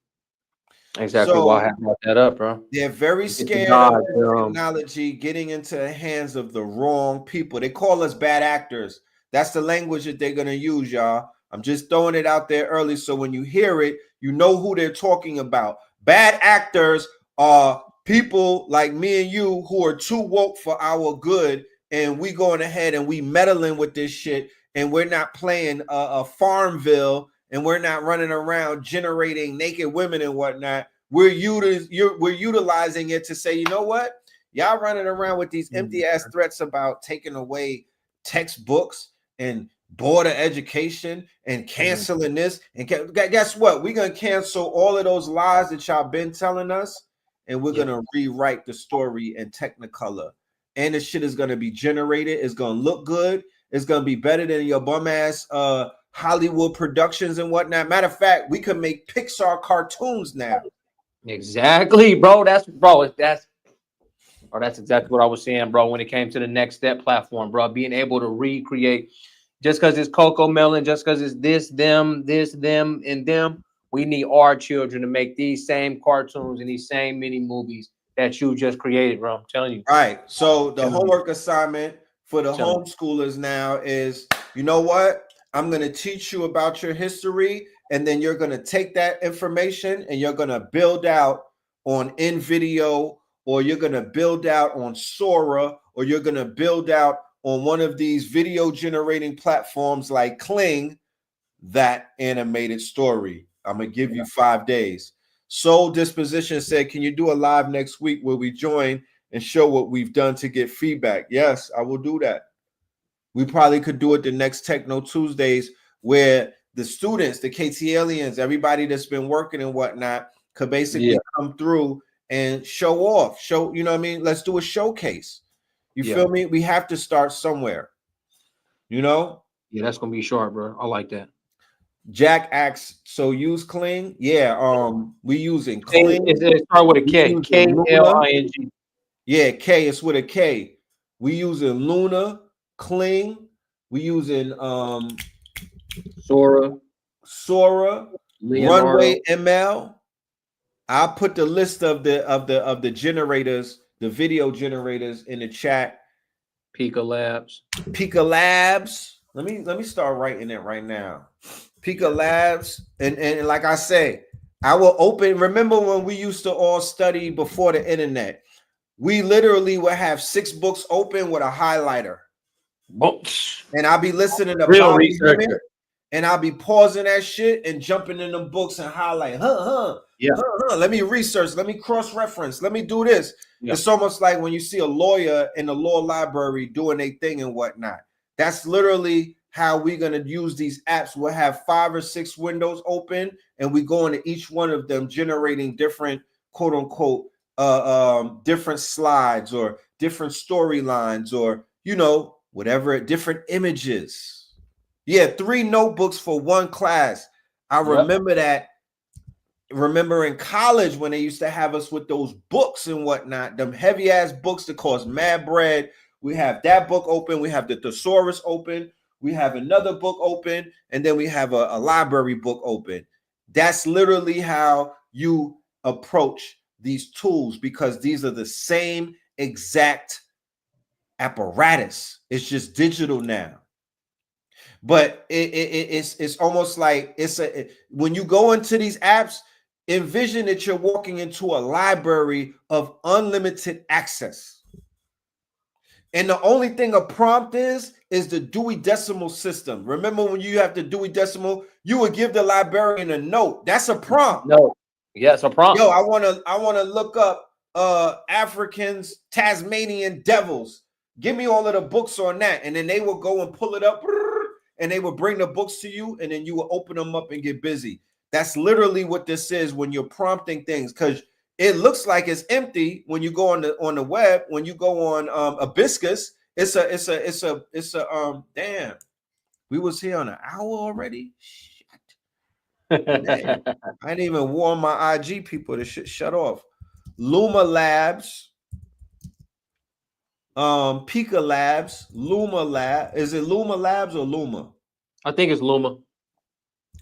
Exactly. So Why have brought that up, bro? they're very scared of technology getting into the hands of the wrong people. They call us bad actors. That's the language that they're going to use, y'all. I'm just throwing it out there early so when you hear it, you know who they're talking about. Bad actors are people like me and you who are too woke for our good, and we going ahead and we meddling with this shit, and we're not playing a Farmville, and we're not running around generating naked women and whatnot. We're utilizing it to say, you know what? Y'all running around with these empty ass threats about taking away textbooks and board of education and canceling this. And guess what? We're going to cancel all of those lies that y'all been telling us, and we're going to rewrite the story in Technicolor. And the shit is going to be generated. It's going to look good. It's going to be better than your bum ass Hollywood productions and whatnot. Matter of fact, we could make Pixar cartoons now. Exactly, bro. That's exactly what I was saying, bro. When it came to the next step platform, bro, being able to recreate, just because it's Coco Melon, just because it's this, them, and them, we need our children to make these same cartoons and these same mini movies that you just created, bro. I'm telling you. All right. So the homework assignment for the homeschoolers now is, you know what? I'm going to teach you about your history, and then you're going to take that information and you're going to build out on InVideo, or you're going to build out on Sora, or you're going to build out on one of these video generating platforms like Kling, that animated story. I'm going to give you 5 days. Soul Disposition said, can you do a live next week where we join and show what we've done to get feedback? Yes, I will do that. We probably could do it the next Techno Tuesdays where the students, the KT aliens, everybody that's been working and whatnot could basically come through and show off. You know what I mean? Let's do a showcase. You feel me? We have to start somewhere. You know? Yeah, that's going to be sharp, bro. I like that. Jack asks, so use Kling? Yeah, we using Kling. It start with a K. K-L-I-N-G. Yeah, K, it's with a K. We using Luna, Kling. We using Sora, Leonardo. Runway ML. I'll put the list of the generators, the video generators in the chat. Pika Labs. Let me start writing it right now. Pika Labs, and like I say, I will open. Remember when we used to all study before the internet? We literally would have 6 books open with a highlighter. And I'll be listening to real researcher, and I'll be pausing that shit and jumping in them books and highlight. Let me research. Let me cross-reference. Let me do this. It's almost like when you see a lawyer in the law library doing a thing and whatnot. That's literally how we're going to use these apps. We'll have 5 or 6 windows open, and we go into each one of them generating different quote unquote different slides or different storylines, or you know, whatever, different images. 3 notebooks for 1 class. I remember that. Remember in college when they used to have us with those books and whatnot, them heavy ass books that cost mad bread. We have that book open. We have the thesaurus open. We have another book open, and then we have a library book open. That's literally how you approach these tools, because these are the same exact apparatus. It's just digital now. But it's almost like when you go into these apps, envision that you're walking into a library of unlimited access. And the only thing a prompt is the Dewey Decimal System. Remember when you have the Dewey Decimal, you would give the librarian a note. That's a prompt. No. Yes, a prompt. Yo, I wanna look up Africans, Tasmanian devils. Give me all of the books on that. And then they will go and pull it up and they will bring the books to you, and then you will open them up and get busy. That's literally what this is when you're prompting things, because it looks like it's empty when you go on the web. When you go on Hibiscus, it's a damn. We was here on an hour already. Shit. Man, I didn't even warn my IG people to shut off. Luma Labs, Pika Labs, Luma Lab. Is it Luma Labs or Luma? I think it's Luma.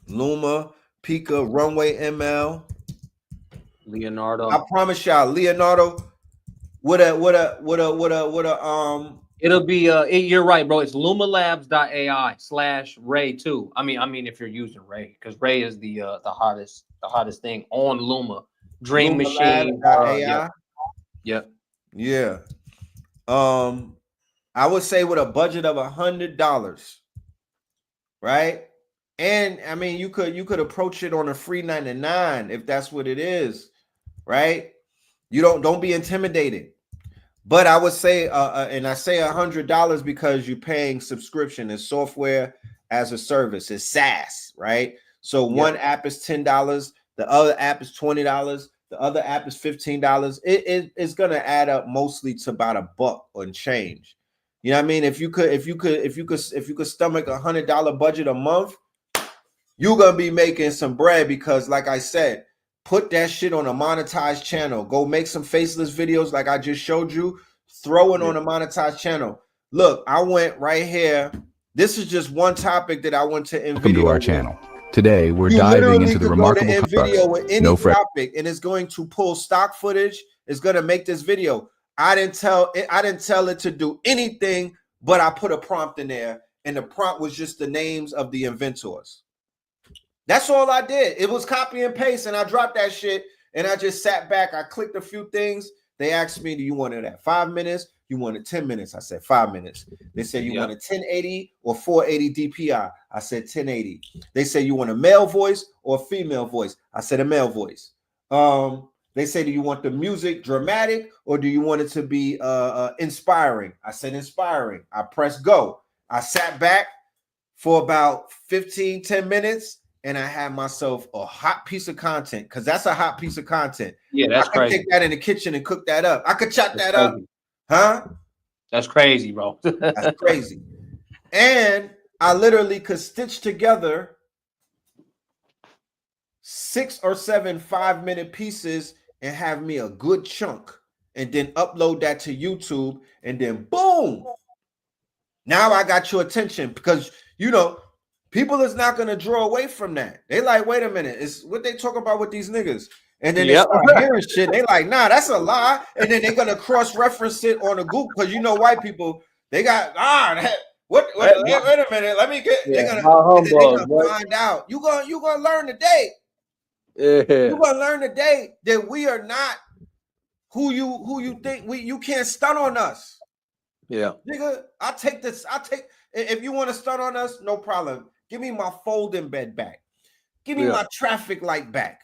Luma, Pika, Runway ML, Leonardo. I promise y'all, Leonardo. It'll be you're right, bro. It's lumalabs.ai/Ray too. I mean, if you're using Ray, because Ray is the hottest thing on Luma. Dream Machine. Yeah. I would say with a budget of $100, right? And I mean, you could approach it on a free 99 if that's what it is, right? You don't be intimidated. But I would say, and I say $100 because you're paying subscription. It's software as a service. It's SaaS, right? So one app is $10, the other app is $20, the other app is $15. It's gonna add up mostly to about $1 and change. You know what I mean? If you could stomach $100 budget a month, you're gonna be making some bread, because like I said, put that shit on a monetized channel. Go make some faceless videos like I just showed you. Throw it on a monetized channel. Look, I went right here. This is just one topic that I went to NVIDIA. Welcome to our channel. Today, we're diving into the remarkable video with any no topic, and it's going to pull stock footage. It's going to make this video. I didn't tell it to do anything, but I put a prompt in there, and the prompt was just the names of the inventors. That's all I did. It was copy and paste, and I dropped that shit, and I just sat back. I clicked a few things. They asked me, do you want it at 5 minutes? You wanted 10 minutes? I said 5 minutes. They said you wanted 1080 or 480 DPI? I said 1080. They said you want a male voice or a female voice? I said a male voice. They say, do you want the music dramatic or do you want it to be inspiring? I said inspiring. I pressed go. I sat back for about 10 minutes. And I had myself a hot piece of content, because that's a hot piece of content. Yeah, that's crazy. I could take that in the kitchen and cook that up. I could chop that up. Huh? That's crazy, bro. That's crazy. And I literally could stitch together 6 or 7 5-minute pieces and have me a good chunk, and then upload that to YouTube, and then boom. Now I got your attention, because people is not going to draw away from that. They like, wait a minute, it's what they talk about with these niggas. And then they start hearing shit. They like, nah, that's a lie. And then they're going to cross-reference it on a Google, because white people, they got, wait a minute, let me get, they're going to find out. You're going to learn today. You're going to learn today that we are not who you think you can't stun on us. Yeah. Nigga, I'll take this. If you want to stun on us, no problem. Give me my folding bed back. Give me my traffic light back.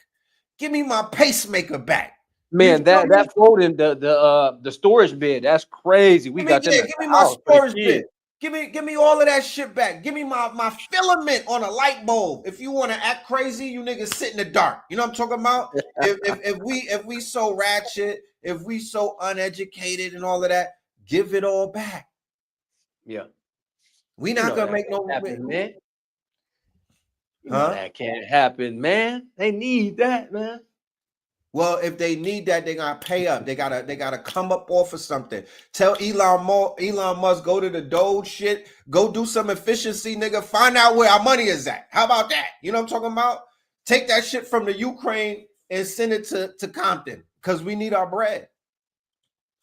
Give me my pacemaker back. Man, that folding the storage bed, that's crazy. Give me my storage bed. Give me all of that shit back. Give me my filament on a light bulb. If you want to act crazy, you niggas sit in the dark. You know what I'm talking about? if we so ratchet, if we so uneducated and all of that, give it all back. Yeah. We not gonna make no happen, man. That can't happen, man. They need that, man. Well, if they need that, they gotta pay up. They gotta come up off of something. Tell Elon Musk, go to the Doge shit, go do some efficiency, nigga. Find out where our money is at. How about that? You know what I'm talking about? Take that shit from the Ukraine and send it to Compton, because we need our bread.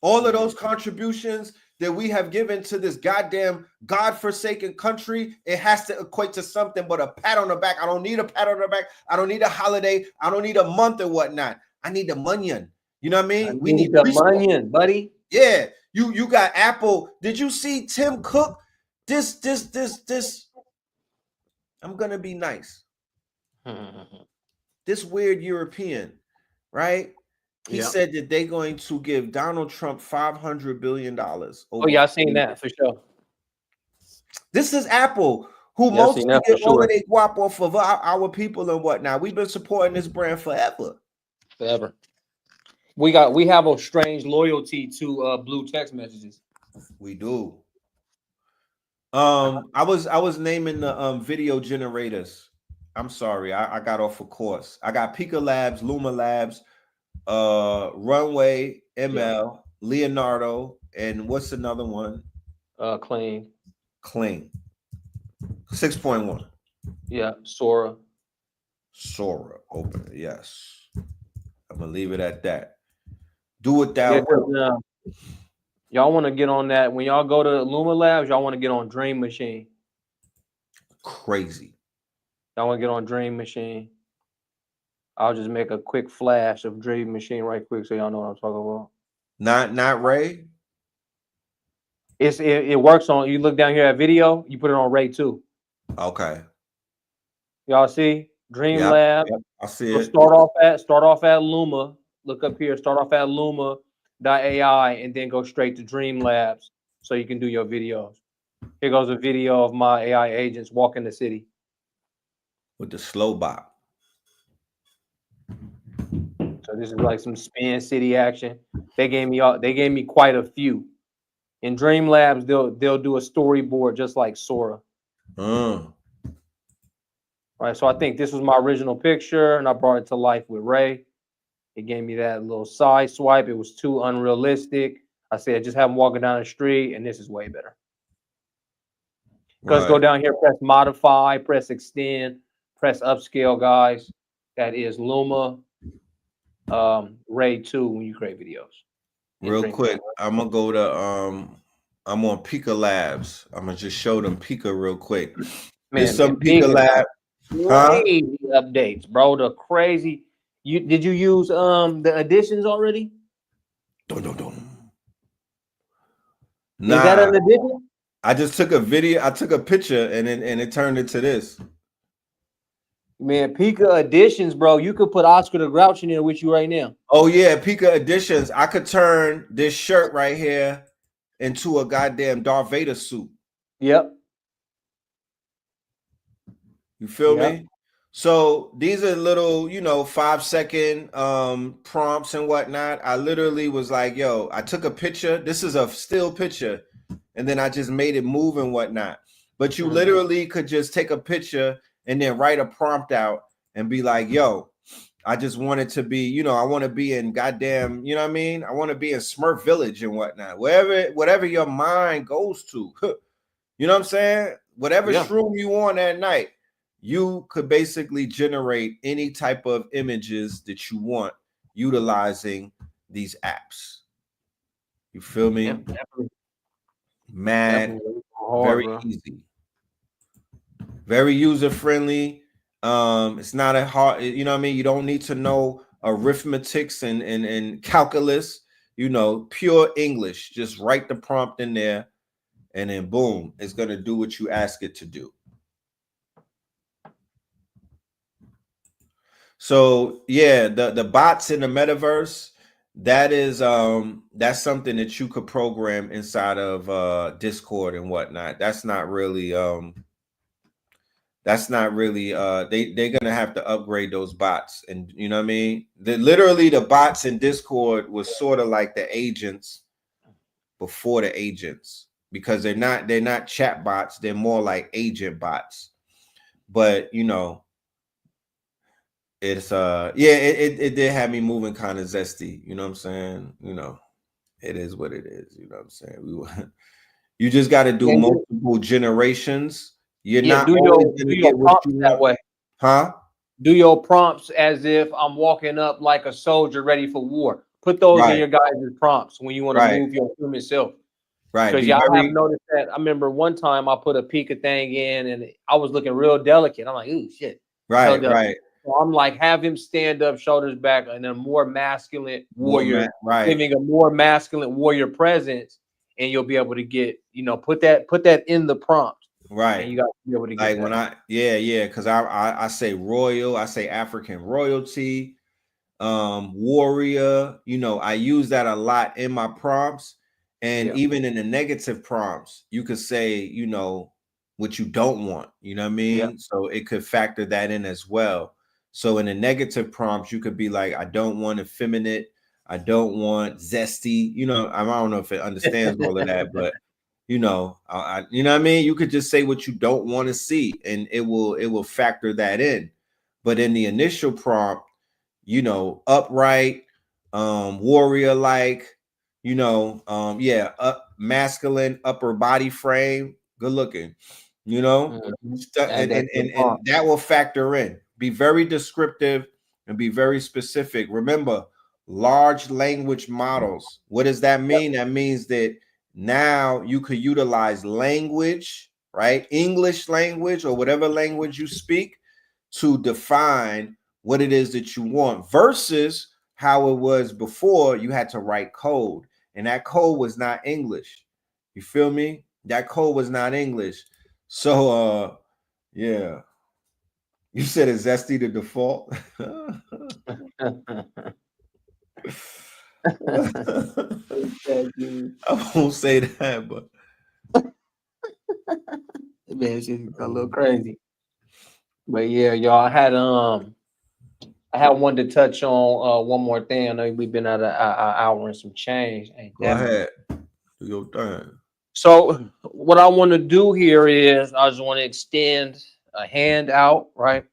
All of those contributions that we have given to this goddamn godforsaken country, it has to equate to something but a pat on the back. I don't need a pat on the back. I don't need a holiday. I don't need a month or whatnot. I need the money. You know what I mean? We need the money, buddy. Yeah, you got Apple. Did you see Tim Cook? This. I'm gonna be nice. This weird European, right? He said that they're going to give Donald Trump $500 billion. Oh yeah, I seen that for sure. This is Apple, who mostly get all of their guap off of our people and whatnot. We've been supporting this brand forever. We have a strange loyalty to blue text messages. We do. I was naming the video generators. I'm sorry, I got off a course. I got Pika Labs, Luma Labs, Runway, ML, Leonardo, and what's another one? Clean 6.1. Yeah, Sora open. Yes, I'm gonna leave it at that. Do it that way. Y'all want to get on that when y'all go to Luma Labs. Y'all want to get on Dream Machine. Crazy. Y'all want to get on Dream Machine. I'll just make a quick flash of Dream Machine right quick so y'all know what I'm talking about. Not Ray. It works on. You look down here at video. You put it on Ray too. Okay. Y'all see Dream Lab. I see so it. Start off at Luma. Look up here. Start off at Luma.ai and then go straight to Dream Labs so you can do your videos. Here goes a video of my AI agents walking the city with the slow bop. So this is like some Spin City action. They gave me quite a few. In Dream Labs, they'll do a storyboard just like Sora. Right. So I think this was my original picture, and I brought it to life with Ray. It gave me that little side swipe. It was too unrealistic. I said, just have him walking down the street, and this is way better. Because go down here, press modify, press extend, press upscale, guys. That is Luma Ray 2 when you create videos. Real quick, I'm gonna go to I'm on Pika Labs. I'm gonna just show them Pika real quick. There's some Pika Lab crazy updates, bro. The crazy. Did you use the additions already? Nah. Is that an addition? I just took a video. I took a picture and it turned into this. Man, Pika Editions, bro. You could put Oscar the Grouch in there with you right now. Oh yeah, Pika Editions. I could turn this shirt right here into a goddamn Darth Vader suit. Yep. You feel me? So these are little, 5-second prompts and whatnot. I literally was like, yo, I took a picture. This is a still picture, and then I just made it move and whatnot. But you literally could just take a picture and then write a prompt out and be like, yo, I just want it to be, I want to be in goddamn, you know what I mean? I want to be in Smurf Village and whatnot. Whatever your mind goes to, you know what I'm saying? Whatever shroom you on that night, you could basically generate any type of images that you want utilizing these apps. You feel me? Yeah, definitely. Mad, very easy. Very user-friendly. It's not a hard, you know what I mean? You don't need to know arithmetics and calculus, pure English. Just write the prompt in there and then boom, it's gonna do what you ask it to do. So yeah, the bots in the metaverse, that is that's something that you could program inside of Discord and whatnot. That's not really they're gonna have to upgrade those bots, and you know what I mean? Literally the bots in Discord was sort of like the agents before the agents, because they're not chat bots, they're more like agent bots. But it's it did have me moving kind of zesty, you know what I'm saying? It is what it is, you know what I'm saying? You just got to do multiple generations. You're not do your prompts that way. Huh? Do your prompts as if I'm walking up like a soldier ready for war. Put those in your guys' prompts when you want to move your human self. Right. Because y'all have noticed that. I remember one time I put a Pika thing in and I was looking real delicate. I'm like, ooh, shit. Right, right. So I'm like, have him stand up, shoulders back, and a more masculine warrior, giving a more masculine warrior presence, and you'll be able to get, you know, put that in the prompt. Right. And you got to be able to get like that. when I because I say royal, I say African royalty, warrior, you know, I use that a lot in my prompts. And even in the negative prompts, you could say, you know, what you don't want, you know what I mean? So it could factor that in as well. So in the negative prompts, you could be like, I don't want effeminate, I don't want zesty, you know, I don't know if it understands all of that, but you know, you know what I mean? You could just say what you don't want to see, and it will factor that in. But in the initial prompt, you know, upright, warrior like, you know, masculine, upper body frame, good looking, you know, and that will factor in. Be very descriptive and be very specific. Remember, large language models. What does that mean? That means that now you could utilize language, right? English language or whatever language you speak to define what it is that you want versus how it was before. You had to write code, and that code was not English. You feel me? That code was not English. So yeah. You said is zesty the default? I won't say that, but man, she's a little crazy. But yeah, y'all, I had wanted to touch on one more thing. I know we've been at an hour and some change. Go ahead. Do your thing. So what I want to do here is I just want to extend a hand out, right?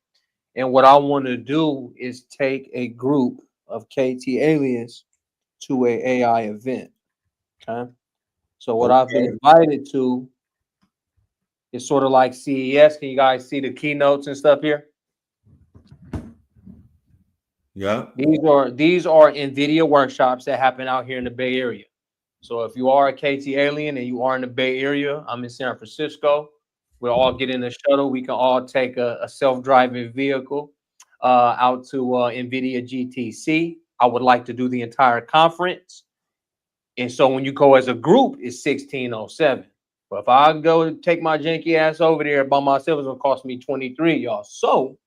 And what I want to do is take a group of KT aliens to a AI event. Okay. So what I've been invited to is sort of like CES. Can you guys see the keynotes and stuff here? Yeah. These are NVIDIA workshops that happen out here in the Bay Area. So if you are a KT alien and you are in the Bay Area, I'm in San Francisco. We'll all get in a shuttle. We can all take a self-driving vehicle out to NVIDIA GTC. I would like to do the entire conference. And so when you go as a group, it's 1607. But if I go to take my janky ass over there by myself, it's gonna cost me 23, y'all. So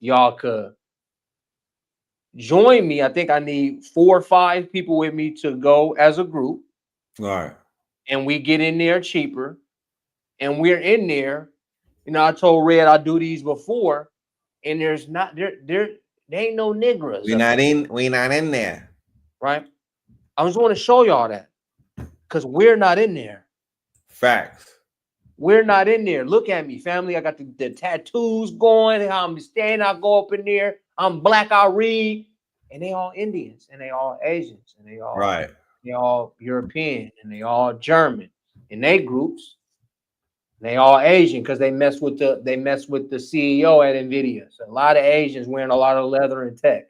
y'all could join me. I think I need 4 or 5 people with me to go as a group. All right. And we get in there cheaper. And we're in there. You know, I told Red I do these before, and there's not there ain't no niggas. We not in there. Right? I just want to show y'all that. Because we're not in there. Facts. We're not in there. Look at me, family. I got the tattoos going. I'm standing. I go up in there. I'm black. I read. And they all Indians. And they all Asians. And they all They all European. And they all German. And they groups. They all Asian because they mess with the CEO at NVIDIA. So a lot of Asians wearing a lot of leather and tech.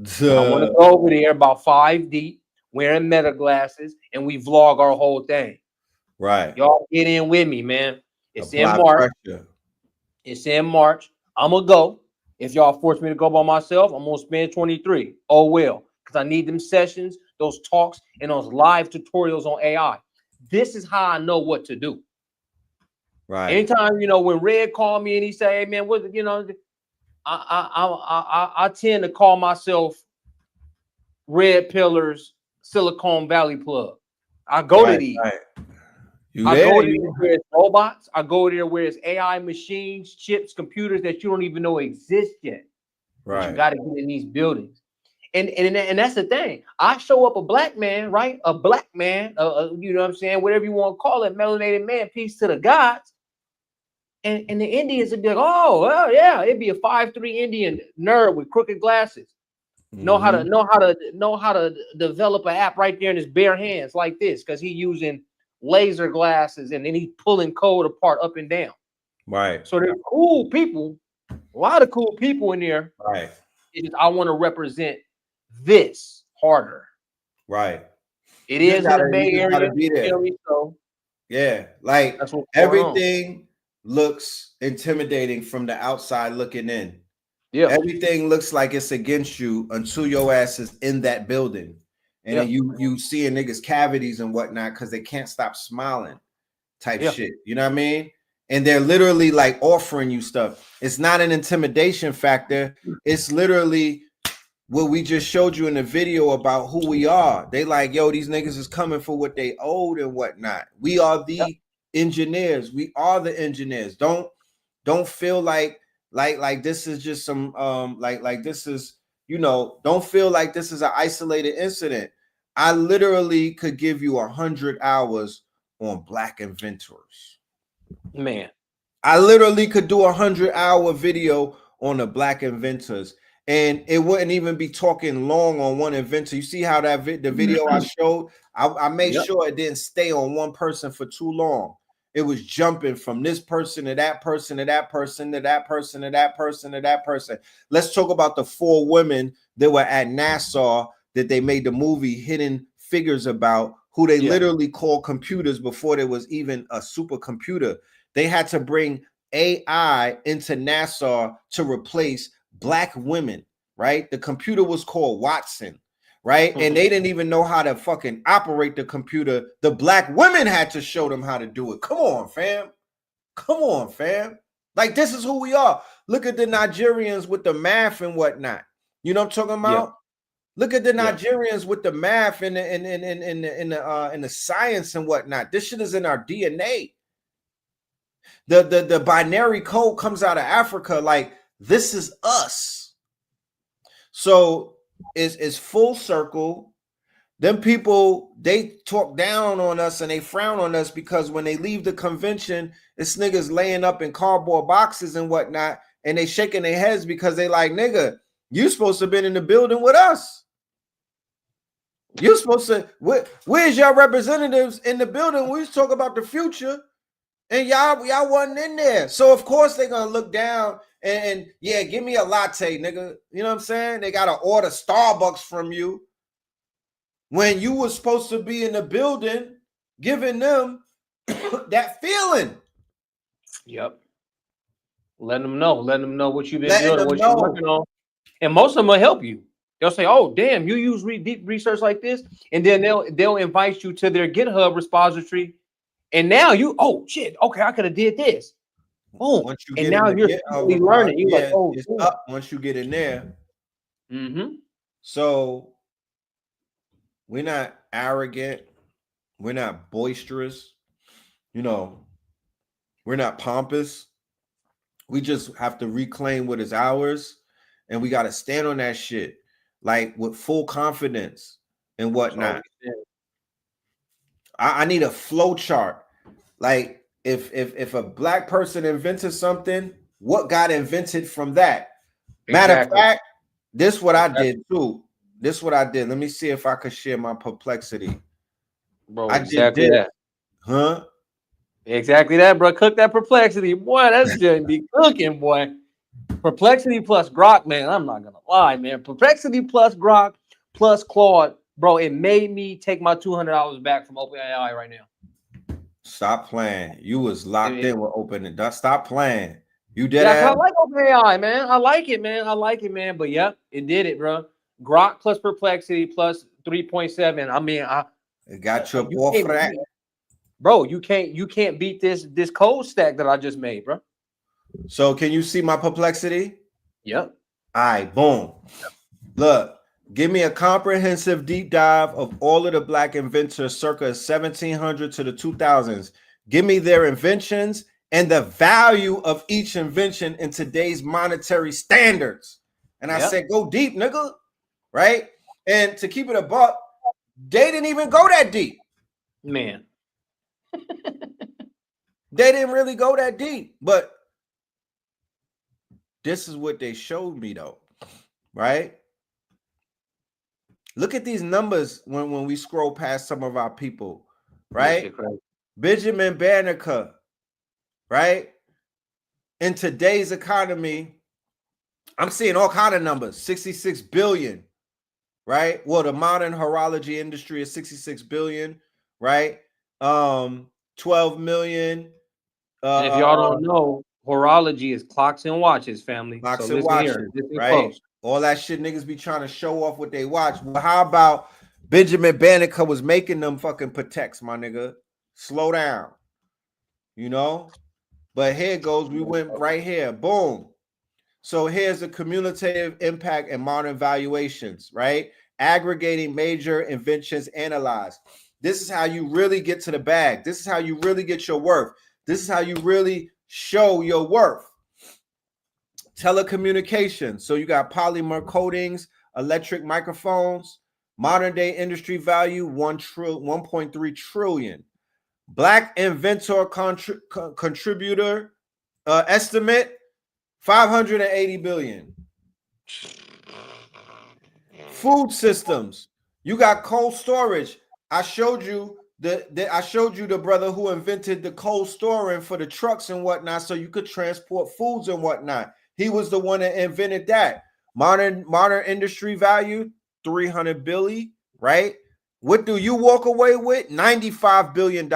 I want to go over there about 5 deep, wearing meta glasses, and we vlog our whole thing. Right. Y'all get in with me, man. It's in March. It's in March. I'm gonna go. If y'all force me to go by myself, I'm gonna spend 23. Oh well, because I need them sessions, those talks, and those live tutorials on AI. This is how I know what to do. Right. Anytime, you know, when Red called me and he say, "Hey man, what you know," I tend to call myself Red Pillars Silicon Valley Plug. I go to these. Right. I go there where it's robots. I go there where it's AI machines, chips, computers that you don't even know exist yet. Right. But you got to get in these buildings. And that's the thing. I show up a black man, right? A black man, you know what I'm saying? Whatever you want to call it, melanated man, peace to the gods. And the Indians would be like, oh, well, yeah, it'd be a 5'3" Indian nerd with crooked glasses. Know how to develop an app right there in his bare hands like this, because he's using laser glasses and then he's pulling code apart up and down. Right. So there's cool people, a lot of cool people in there. Right. I want to represent this harder. Right. It is in the Bay You gotta Area. be there. So Yeah, like that's what's going on. everything looks intimidating from the outside looking in. Yeah. Everything looks like it's against you until your ass is in that building. And then you see niggas cavities and whatnot because they can't stop smiling type shit. You know what I mean? And they're literally like offering you stuff. It's not an intimidation factor. It's literally what we just showed you in the video about who we are. They like, yo, these niggas is coming for what they owed and whatnot. We are the engineers. We are the engineers. Don't feel like this is just some like this is, you know, don't feel like this is an isolated incident. I literally could give you 100 hours on Black inventors. Man, I literally could do 100-hour video on the Black inventors, and it wouldn't even be talking long on one inventor. You see how that the video I showed, I made sure it didn't stay on one person for too long. It was jumping from this person to that person to that person to that person to that person to that person. Let's talk about the 4 women that were at NASA that they made the movie Hidden Figures about, who they literally called computers before there was even a supercomputer. They had to bring AI into NASA to replace Black women, right? The computer was called Watson, right? And they didn't even know how to fucking operate the computer. The Black women had to show them how to do it. Come on, fam. Come on, fam. Like, this is who we are. Look at the Nigerians with the math and whatnot. You know what I'm talking about? Look at the Nigerians with the math and the science and whatnot. This shit is in our DNA. The binary code comes out of Africa. Like, this is us. So it's full circle. Them people, they talk down on us and they frown on us because when they leave the convention, it's niggas laying up in cardboard boxes and whatnot, and they shaking their heads because they like, nigga, you supposed to have been in the building with us. You're supposed to, where's your representatives in the building? We talk about the future, and y'all wasn't in there. So of course they're gonna look down and yeah, give me a latte, nigga. You know what I'm saying? They gotta order Starbucks from you when you were supposed to be in the building, giving them that feeling. Yep. Letting them know what you've been doing, what you're working on, and most of them will help you. They'll say, "Oh, damn, you use deep research like this," and then they'll invite you to their GitHub repository, and now you, oh shit, okay, I could have did this. Boom, Once you and get now in you're learning. You're like, oh, it's up once you get in there. Mm-hmm. So we're not arrogant, we're not boisterous, you know, we're not pompous. We just have to reclaim what is ours, and we got to stand on that shit like with full confidence and whatnot. I need a flow chart. Like if a Black person invented something, what got invented from that? Matter of fact, this is what I did too. This is what I did. Let me see if I could share my perplexity. Bro, I exactly did that. Huh? Exactly that, bro. Cook that perplexity, boy. That's just be cooking, boy. Perplexity plus Grok, man. I'm not gonna lie, man. Perplexity plus Grok plus Claude, bro. It made me take my $200 back from OpenAI right now. Stop playing. You was locked in with open. Stop playing. You did. Yeah, I like OpenAI, man. I like it, man. But yeah, it did it, bro. Grok plus Perplexity plus 3.7. I mean, it got you off that. Bro, you can't beat this code stack that I just made, bro. So can you see my perplexity? Yep. All right, boom. Look, give me a comprehensive deep dive of all of the Black inventors circa 1700 to the 2000s. Give me their inventions and the value of each invention in today's monetary standards. And I said, go deep, nigga. Right? And to keep it a buck, they didn't even go that deep. Man. They didn't really go that deep, but this is what they showed me though, right? Look at these numbers when we scroll past some of our people, right? Benjamin Banneker, right? In today's economy, I'm seeing all kind of numbers, 66 billion. right? Well, the modern horology industry is 66 billion, right? 12 million. And if y'all don't know, horology is clocks and watches, family. Clocks So and listen here, watches, listen right? close. All that shit niggas be trying to show off what they watch. Well, how about Benjamin Banneker was making them fucking Pateks, my nigga? Slow down, you know? But here it goes. We went right here. Boom. So here's the cumulative impact and modern valuations, right? Aggregating major inventions analyzed. This is how you really get to the bag. This is how you really get your worth. This is how you really show your worth. Telecommunications. So you got polymer coatings, electric microphones, modern day industry value 1.3 trillion. Black inventor contributor estimate 580 billion. Food systems. You got cold storage. I showed you the brother who invented the cold storing for the trucks and whatnot, so you could transport foods and whatnot. He was the one that invented that. Modern industry value 300 billion, right? What do you walk away with? $95 billion.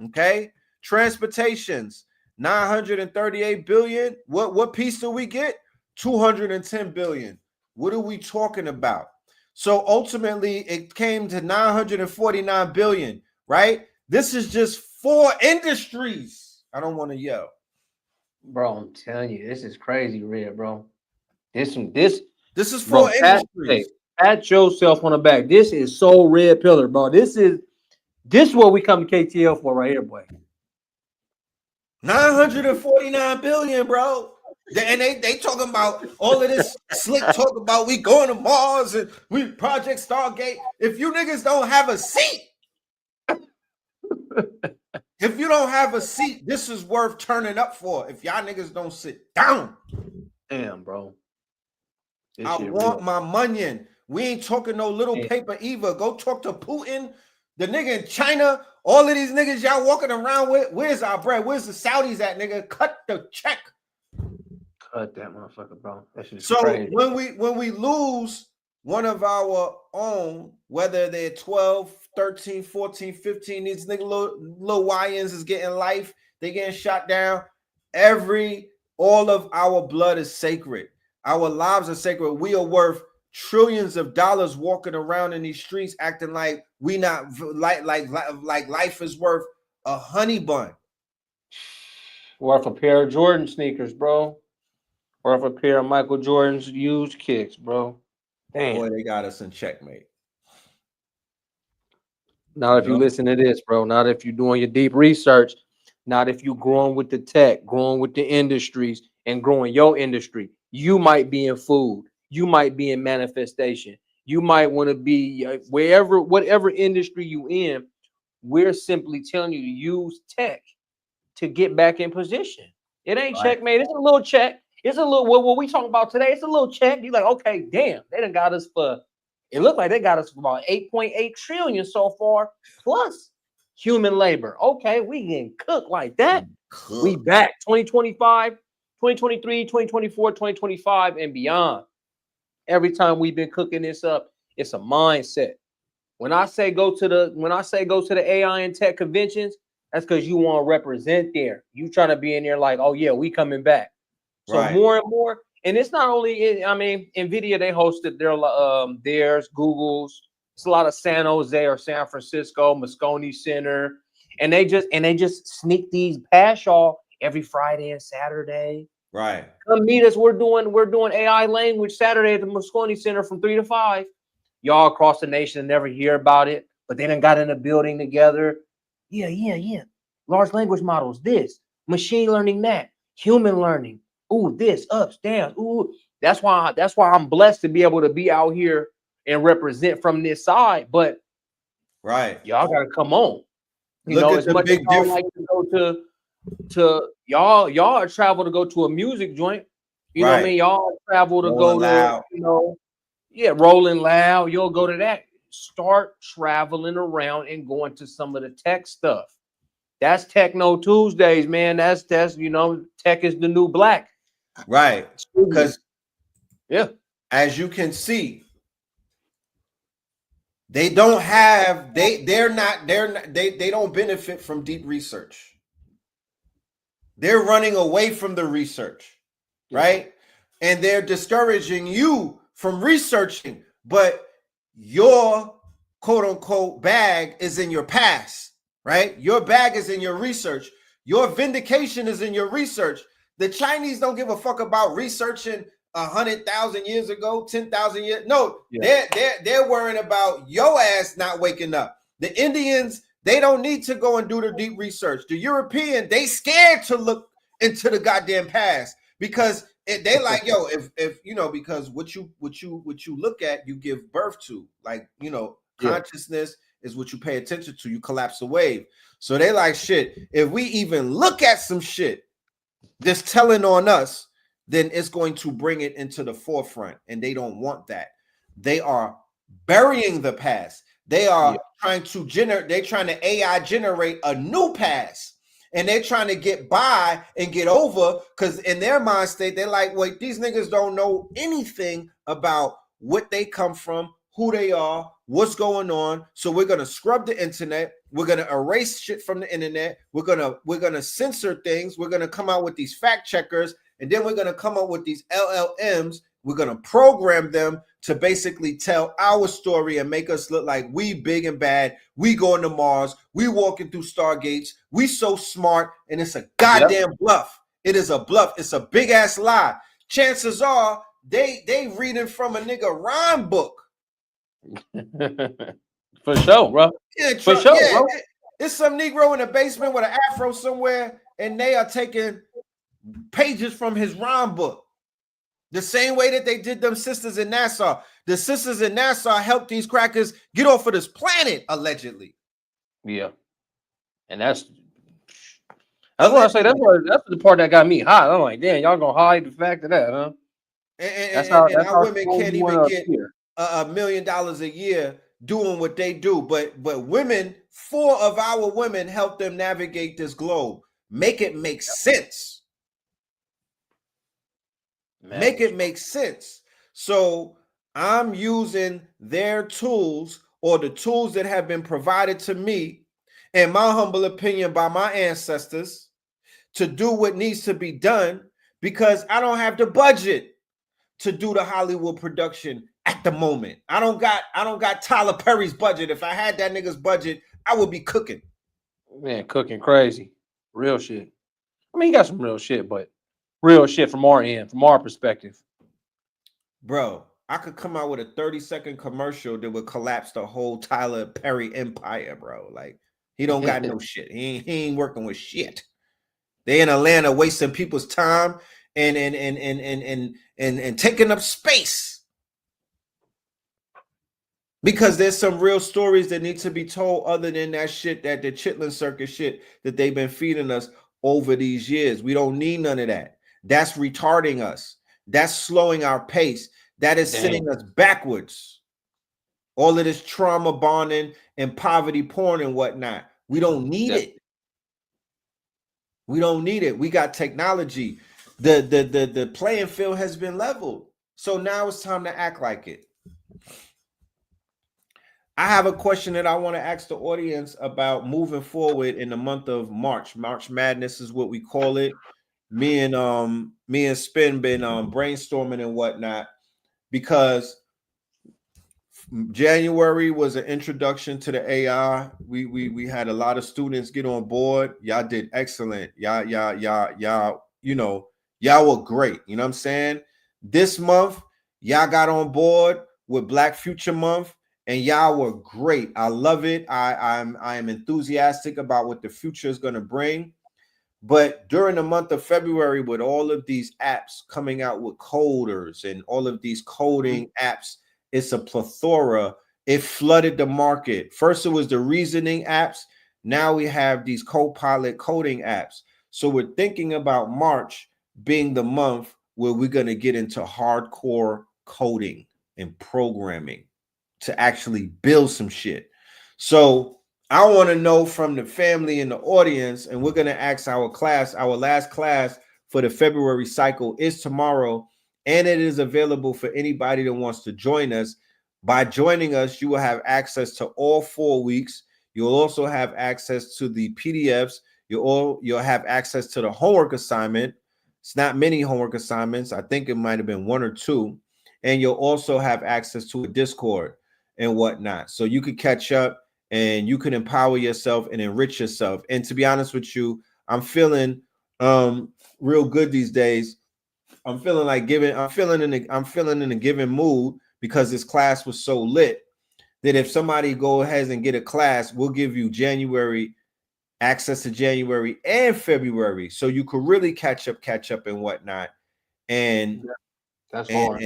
Okay. Transportations, 938 billion. What piece do we get? 210 billion. What are we talking about? So ultimately it came to 949 billion, right? This is just 4 industries. I don't want to yell. Bro, I'm telling you, this is crazy, Red, bro. This is 4 industries. Pat yourself on the back. This is so red pillar, bro. This is what we come to KTL for right here, boy. 949 billion, bro. And they talking about all of this slick talk about we going to Mars and we Project Stargate. If you niggas don't have a seat, if you don't have a seat, this is worth turning up for. If y'all niggas don't sit down. Damn, bro. I want my money. We ain't talking no little paper either. Go talk to Putin, the nigga in China, all of these niggas y'all walking around with. Where's our bread? Where's the Saudis at, nigga? Cut the check. Cut that motherfucker, bro. That shit's so crazy. when we lose one of our own, whether they're 12, 13, 14, 15, these nigga little YNs is getting life, they getting shot down. All of our blood is sacred. Our lives are sacred. We are worth trillions of dollars walking around in these streets acting like we not like life is worth a honey bun. Worth a pair of Jordan sneakers, bro. Worth a pair of Michael Jordan's used kicks, bro. Damn. Boy, they got us in checkmate. Not if you listen to this, bro. Not if you're doing your deep research. Not if you're growing with the tech, growing with the industries, and growing your industry. You might be in food. You might be in manifestation. You might want to be whatever industry you in. We're simply telling you to use tech to get back in position. It ain't checkmate. It's a little check. It's a little what we talking about today. It's a little check. You're like, okay, damn, they done got us for. It looked like they got us for about 8.8 trillion so far, plus human labor. Okay, we getting cooked like that. We back 2025, 2023, 2024, 2025, and beyond. Every time we've been cooking this up, it's a mindset. When I say go to the AI and tech conventions, that's because you want to represent there. You trying to be in there like, oh yeah, we coming back. So more and more, and it's not only NVIDIA, they hosted theirs, Google's. It's a lot of San Jose or San Francisco, Moscone Center, and they just sneak these past y'all every Friday and Saturday. Right. Come meet us. We're doing AI language Saturday at the Moscone Center from 3 to 5. Y'all across the nation never hear about it, but they done got in a building together. Yeah. Large language models, this, machine learning, that, human learning. Ooh, this, ups, downs. Ooh, that's why I'm blessed to be able to be out here and represent from this side. But y'all gotta come on. You know, as much as y'all like to go to y'all travel to go to a music joint. You know what I mean? Y'all travel to go to, Rolling Loud. You'll go to that. Start traveling around and going to some of the tech stuff. That's Techno Tuesdays, man. That's tech is the new black. Right. Because as you can see, they don't have, they don't benefit from deep research. They're running away from the research, right? And they're discouraging you from researching, but your quote unquote bag is in your past, right? Your bag is in your research. Your vindication is in your research. The Chinese don't give a fuck about researching 100,000 years ago, 10,000 years. No, they're worrying about your ass not waking up. The Indians, they don't need to go and do the deep research. The European, they scared to look into the goddamn past because they like, yo, if you know, because what you look at, you give birth to. Like, you know, consciousness is what you pay attention to. You collapse the wave. So they like, shit, if we even look at some shit that's telling on us, then it's going to bring it into the forefront. And they don't want that. They are burying the past. They are trying to generate, they're trying to AI generate a new past. And they're trying to get by and get over, because in their mind state, they're like, wait, these niggas don't know anything about what they come from, who they are, what's going on. So we're gonna scrub the internet. We're gonna erase shit from the internet. We're gonna censor things. We're gonna come out with these fact checkers, and then we're gonna come up with these LLMs. We're gonna program them to basically tell our story and make us look like we big and bad. We going to Mars. We walking through stargates. We so smart, and it's a goddamn bluff. It is a bluff. It's a big ass lie. Chances are they reading from a nigga rhyme book. For sure, bro. Yeah, for sure, bro. It's some Negro in the basement with an afro somewhere, and they are taking pages from his rhyme book. The same way that they did them sisters in Nassau. The sisters in Nassau helped these crackers get off of this planet, allegedly. Yeah. And that's what I say. That's the part that got me hot. I'm like, damn, y'all gonna hide the fact of that, huh? And our women can't even get $1 million a year doing what they do. But women, 4 of our women help them navigate this globe. Make it make sense. Make it make sense. So I'm using their tools, or the tools that have been provided to me, in my humble opinion, by my ancestors, to do what needs to be done, because I don't have the budget to do the Hollywood production at the moment. I don't got Tyler Perry's budget. If I had that nigga's budget, I would be cooking. Man, cooking crazy. Real shit. I mean, he got some real shit, but real shit from our end, from our perspective. Bro, I could come out with a 30-second commercial that would collapse the whole Tyler Perry empire, bro. Like, he don't got no shit. He ain't working with shit. They in Atlanta wasting people's time and taking up space. Because there's some real stories that need to be told other than that shit, that the Chitlin Circus shit that they've been feeding us over these years. We don't need none of that. That's retarding us. That's slowing our pace. That is sending us backwards. All of this trauma bonding and poverty porn and whatnot. We don't need it. We don't need it. We got technology. The playing field has been leveled. So now it's time to act like it. I have a question that I want to ask the audience about moving forward in the month of March. March Madness is what we call it. Me and Spin been brainstorming and whatnot, because January was an introduction to the AI. We had a lot of students get on board. Y'all did excellent. Y'all, you know, y'all were great. You know what I'm saying? This month, y'all got on board with Black Future Month, and y'all were great. I love it. I am enthusiastic about what the future is going to bring. But during the month of February, with all of these apps coming out with coders and all of these coding apps, it's a plethora. It flooded the market. First, it was the reasoning apps. Now we have these Copilot coding apps. So we're thinking about March being the month where we're going to get into hardcore coding and programming to actually build some shit. So I want to know from the family and the audience, and we're going to ask our class, our last class for the February cycle is tomorrow. and it is available for anybody that wants to join us. By joining us, you will have access to all 4 weeks. You'll also have access to the PDFs. You'll have access to the homework assignment. It's not many homework assignments. I think it might have been 1 or 2. And you'll also have access to a Discord and whatnot. So you could catch up and you can empower yourself and enrich yourself. And to be honest with you, I'm feeling real good these days. I'm feeling like I'm feeling in a giving mood because this class was so lit that if somebody go ahead and get a class, we'll give you access to January and February, so you could really catch up and whatnot. And that's hard.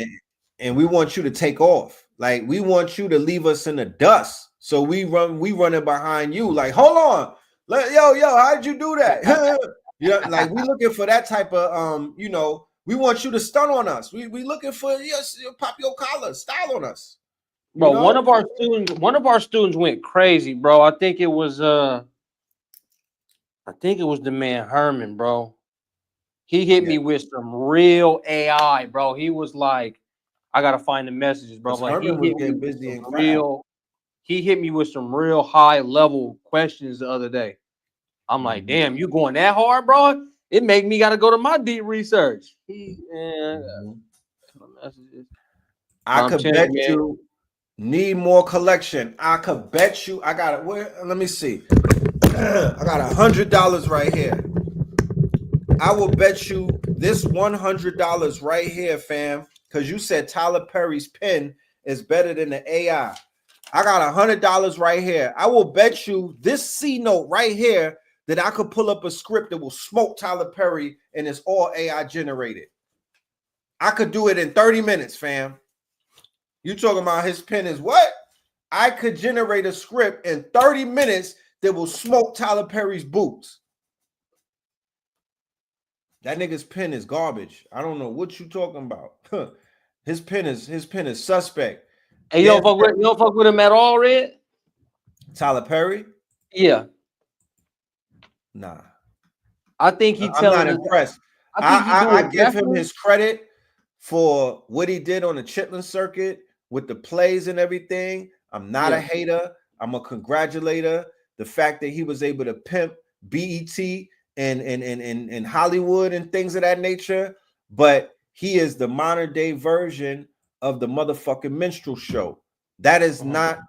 And we want you to take off. Like, we want you to leave us in the dust. So we running behind you. Like, hold on, yo, how'd you do that? You know, like, we looking for that type of you know. We want you to stun on us. We looking for pop your collar, style on us. Bro, you know? one of our students went crazy, bro. I think it was the man Herman, bro. He hit me with some real AI, bro. He was like, I gotta find the messages, bro. Like, Herman was getting busy and he hit me with some real high level questions the other day. I'm like, damn, you going that hard, bro? It made me gotta go to my deep research. I could bet you need more collection. I could bet you. I got it. Where? Let me see. I got $100 right here. I will bet you this $100 right here, fam, because you said Tyler Perry's pen is better than the AI. I got $100 right here. I will bet you this C note right here that I could pull up a script that will smoke Tyler Perry, and it's all AI generated. I could do it in 30 minutes, fam. You talking about his pen is what? I could generate a script in 30 minutes that will smoke Tyler Perry's boots. That nigga's pen is garbage. I don't know what you talking about. His pen is suspect. Hey, you don't fuck with him at all, Red? Tyler Perry? Yeah. Nah. I think I'm not impressed. I give him his credit for what he did on the Chitlin circuit with the plays and everything. I'm not a hater. I'm a congratulator. The fact that he was able to pimp BET and Hollywood and things of that nature, but he is the modern day version of the motherfucking minstrel show. That is not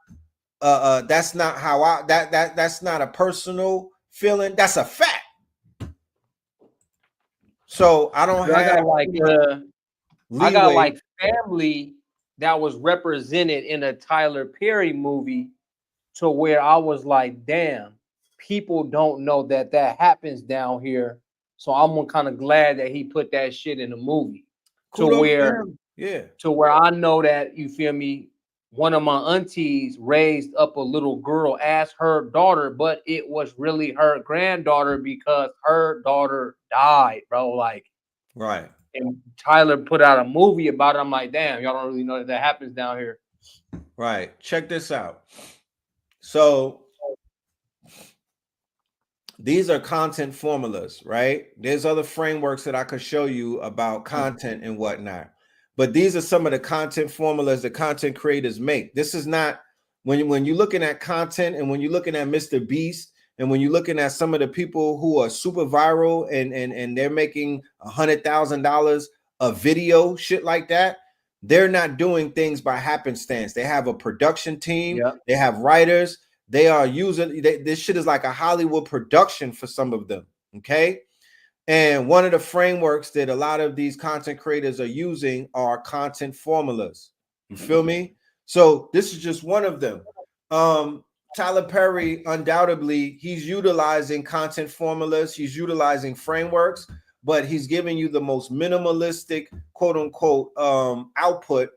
that's not how that's not a personal feeling. That's a fact. So I don't have I got like family that was represented in a Tyler Perry movie to where I was like, damn, people don't know that happens down here. So I'm kind of glad that he put that shit in the movie to where I know that, you feel me, one of my aunties raised up a little girl as her daughter, but it was really her granddaughter because her daughter died, bro. Like, right. And Tyler put out a movie about it. I'm like, damn, y'all don't really know that happens down here. Right. Check this out. So these are content formulas, right? There's other frameworks that I could show you about content and whatnot. But these are some of the content formulas that content creators make. This is not when you're looking at content and when you're looking at Mr. Beast and when you're looking at some of the people who are super viral and they're making $100,000 a video, shit like that, they're not doing things by happenstance. They have a production team. They have writers. They are using this shit is like a Hollywood production for some of them. Okay. And one of the frameworks that a lot of these content creators are using are content formulas. You feel me? So this is just one of them. Tyler Perry, undoubtedly, he's utilizing content formulas. He's utilizing frameworks, but he's giving you the most minimalistic, quote unquote, output.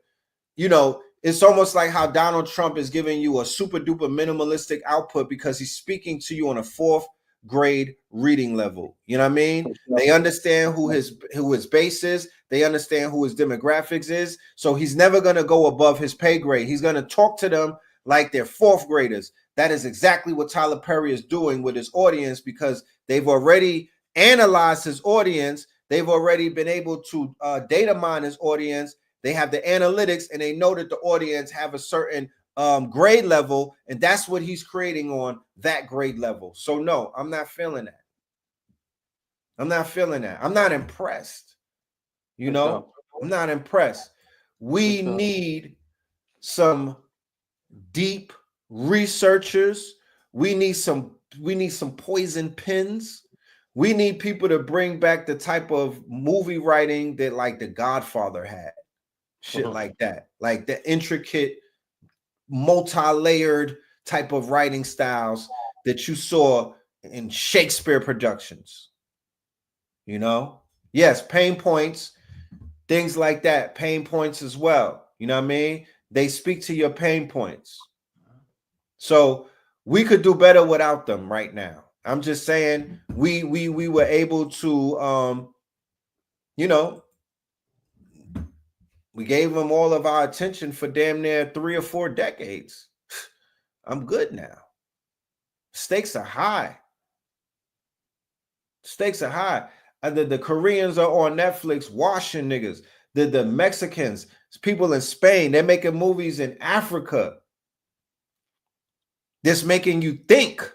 You know, it's almost like how Donald Trump is giving you a super duper minimalistic output because he's speaking to you on a 4th grade reading level. You know what I mean? They understand who his base is. They understand who his demographics is. So he's never going to go above his pay grade. He's going to talk to them like they're 4th graders. That is exactly what Tyler Perry is doing with his audience because they've already analyzed his audience. they've already been able to data mine his audience. They have the analytics, and they know that the audience have a certain grade level, and that's what he's creating on that grade level. So no, I'm not feeling that. I'm not feeling that. I'm not impressed. You know, I'm not impressed. We need some deep researchers. We need some poison pens. We need people to bring back the type of movie writing that like The Godfather had. Shit like that. Like the intricate, multi-layered type of writing styles that you saw in Shakespeare productions. You know? Yes, pain points, things like that, pain points as well. You know what I mean? They speak to your pain points. So we could do better without them right now. I'm just saying we were able to you know, we gave them all of our attention for damn near 3 or 4 decades. I'm good now. Stakes are high. Stakes are high. The Koreans are on Netflix washing niggas. The Mexicans, people in Spain, they're making movies in Africa. That's making you think.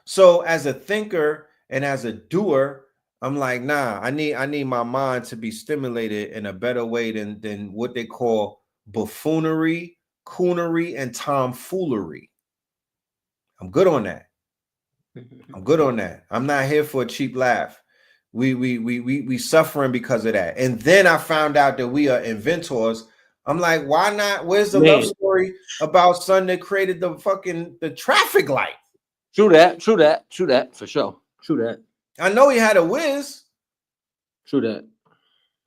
So as a thinker and as a doer, I'm like, nah, I need my mind to be stimulated in a better way than what they call buffoonery, coonery, and tomfoolery. I'm good on that. I'm good on that. I'm not here for a cheap laugh. We suffering because of that. And then I found out that we are inventors. I'm like, why not? Where's the love story about son that created the traffic light? True that, for sure. True that. I know he had a whiz. True that.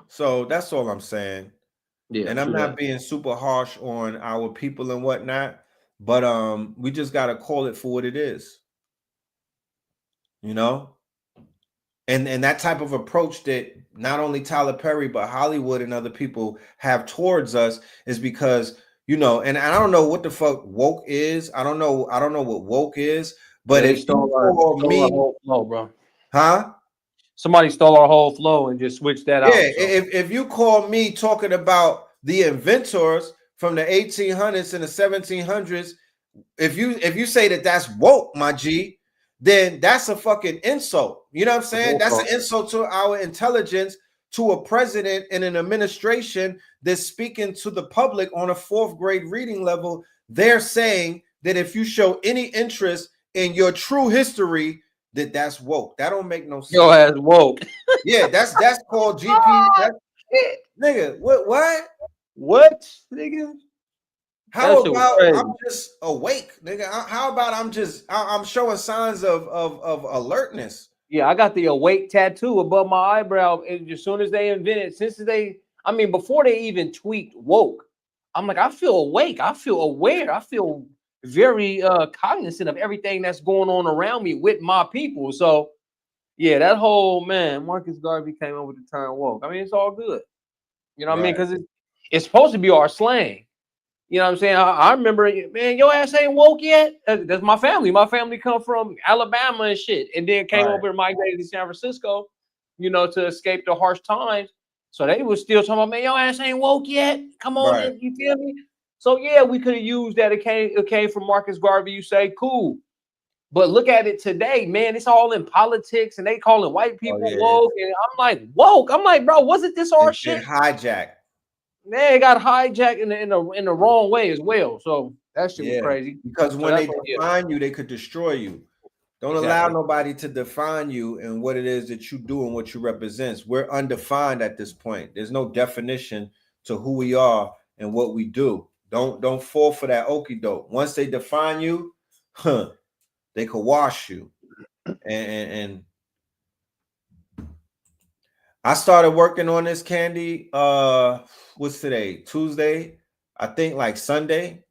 So that's all I'm saying. Yeah, and I'm not being super harsh on our people and whatnot, but we just gotta call it for what it is. You know? And that type of approach that not only Tyler Perry but Hollywood and other people have towards us is because, you know, and I don't know what the fuck woke is. I don't know what woke is, but if stole our whole flow, bro. Huh? Somebody stole our whole flow and just switched that out. Yeah, so. If you call me talking about the inventors from the 1800s and the 1700s, if you say that that's woke, my G, then that's a fucking insult. You know what I'm saying? That's an insult to our intelligence, to a president and an administration that's speaking to the public on a 4th grade reading level. They're saying that if you show any interest in your true history, that's woke. That don't make no sense. Yo ass woke. Yeah, that's called GP. Nigga, what, nigga? How about I'm just awake, nigga? How about I'm showing signs of alertness? Yeah, I got the awake tattoo above my eyebrow. And as soon as they invented, before they even tweaked woke, I'm like, I feel awake. I feel aware. I feel very cognizant of everything that's going on around me with my people. So yeah, that whole Marcus Garvey came up with the term woke. I mean, it's all good. You know what I mean? Because it's supposed to be our slang. You know what I'm saying? I remember, man, your ass ain't woke yet. That's my family. My family come from Alabama and shit, and then came over and migrated to San Francisco, you know, to escape the harsh times. So they was still talking about, man, your ass ain't woke yet. Come on, in, you feel me? So yeah, we could have used that. It came from Marcus Garvey. You say cool, but look at it today, man. It's all in politics, and they calling white people woke. And I'm like, woke. I'm like, bro, wasn't this our shit? Hijacked. Man, it got hijacked in the wrong way as well. So that shit was crazy. Because when they define you, they could destroy you. Don't allow nobody to define you and what it is that you do and what you represent. We're undefined at this point. There's no definition to who we are and what we do. Don't fall for that okie doke. Once they define you, they could wash you. And I started working on this, Candy. What's today? Tuesday, I think, like Sunday.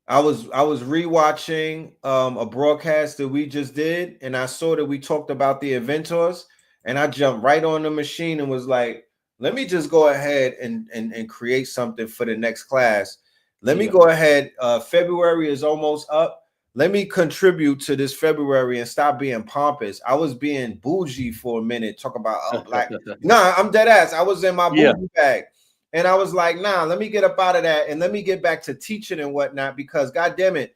I was rewatching a broadcast that we just did, and I saw that we talked about the inventors, and I jumped right on the machine and was like, let me just go ahead and create something for the next class. Let me go ahead. February is almost up. let me contribute to this February and stop being pompous. I was being bougie for a minute, talk about black. Nah, I'm dead ass. I was in my bougie bag. And I was like, nah, let me get up out of that and let me get back to teaching and whatnot, because God damn it,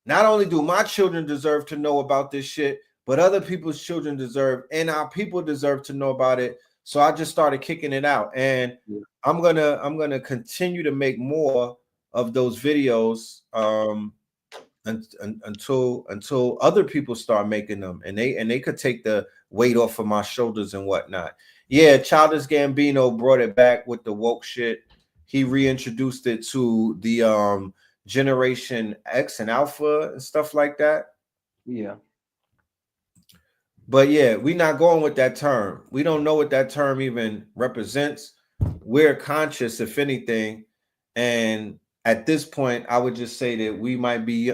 not only do my children deserve to know about this shit, but other people's children deserve, and our people deserve to know about it. So I just started kicking it out, and I'm gonna continue to make more of those videos until other people start making them, and they could take the weight off of my shoulders and whatnot. Yeah, Childish Gambino brought it back with the woke shit. He reintroduced it to the Generation X and Alpha and stuff like that. Yeah. But yeah, we're not going with that term. We don't know what that term even represents. We're conscious, if anything. And at this point, I would just say that we might be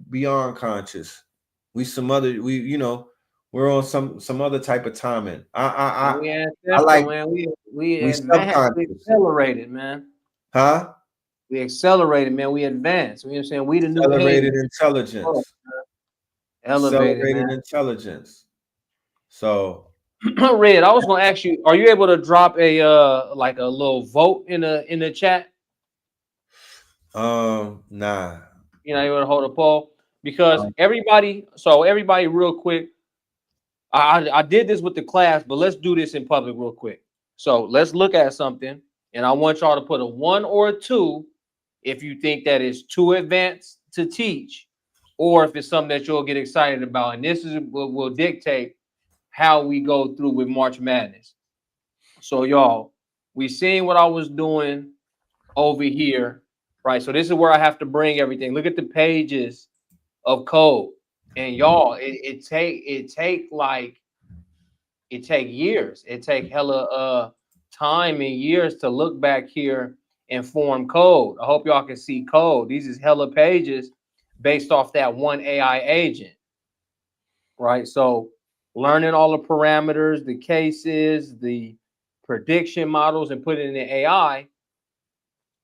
beyond conscious. We're on some other type of timing. I like, man. We accelerated, man. Huh? We accelerated, man. We advanced. You know what I'm saying? We the new accelerated intelligence. Elevated intelligence. So Red, I was gonna ask you, are you able to drop a like a little vote in the chat? Nah. You're not able to hold a poll? Because everybody real quick. I did this with the class, but let's do this in public real quick. So let's look at something, and I want y'all to put a 1 or a 2 if you think that is too advanced to teach, or if it's something that you'll get excited about. And this is what will dictate how we go through with March Madness. So y'all, we seen what I was doing over here, right? So this is where I have to bring everything. Look at the pages of code. And y'all, it take years. It take hella time and years to look back here and form code. I hope y'all can see code. These is hella pages based off that one AI agent, right? So learning all the parameters, the cases, the prediction models, and put it in the AI.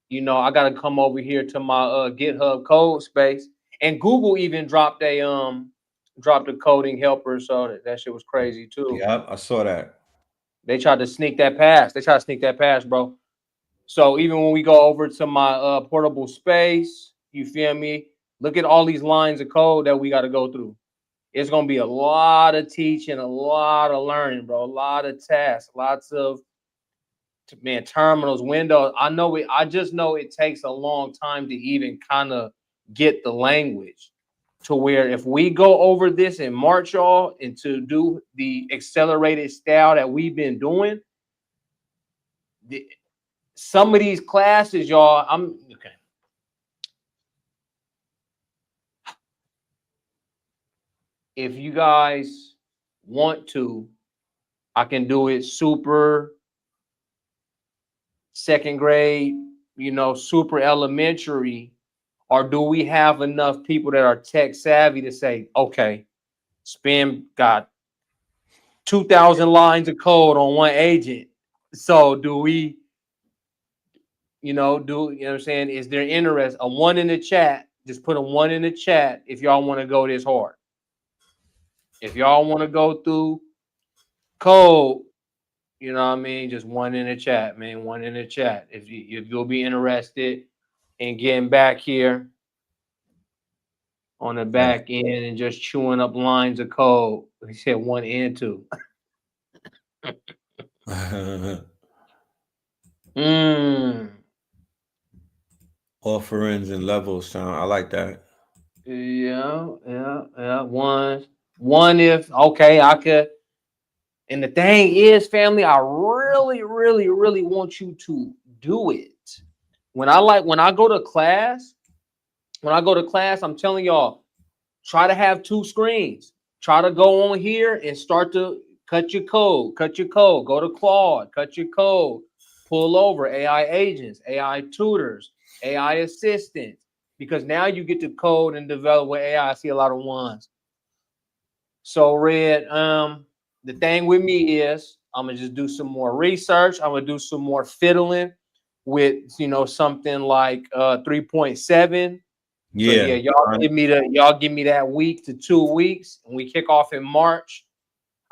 You know, I got to come over here to my GitHub code space. And Google even dropped a coding helper, so that shit was crazy too. Yeah, I saw that. They tried to sneak that past. Bro. So even when we go over to my portable space, you feel me? Look at all these lines of code that we got to go through. It's gonna be a lot of teaching, a lot of learning, bro. A lot of tasks, lots of terminals, windows. I just know it takes a long time to even kind of get the language to where if we go over this in March, y'all, and to do the accelerated style that we've been doing, some of these classes, y'all, I'm okay. If you guys want to, I can do it super second grade, super elementary. Or do we have enough people that are tech savvy to say, okay, got 2,000 lines of code on one agent. So do we, you know what I'm saying? Is there interest? A 1 in the chat. Just put a 1 in the chat if y'all want to go this hard. If y'all want to go through code, you know what I mean? Just 1 in the chat, man. 1 in the chat. If you'll be interested in getting back here on the back end and just chewing up lines of code. He said 1 and 2. Offerings and levels sound. I like that. Yeah. One if okay, I could. And the thing is, family, I really, really, really want you to do it. When I go to class, I'm telling y'all, try to have 2 screens. Try to go on here and start to cut your code. Go to Claude, cut your code. Pull over AI agents, AI tutors, AI assistants. Because now you get to code and develop with AI. I see a lot of 1s. So Red, the thing with me is I'm gonna just do some more research. I'm gonna do some more fiddling with something like 3.7 So yeah, y'all give me that week to 2 weeks, and we kick off in March.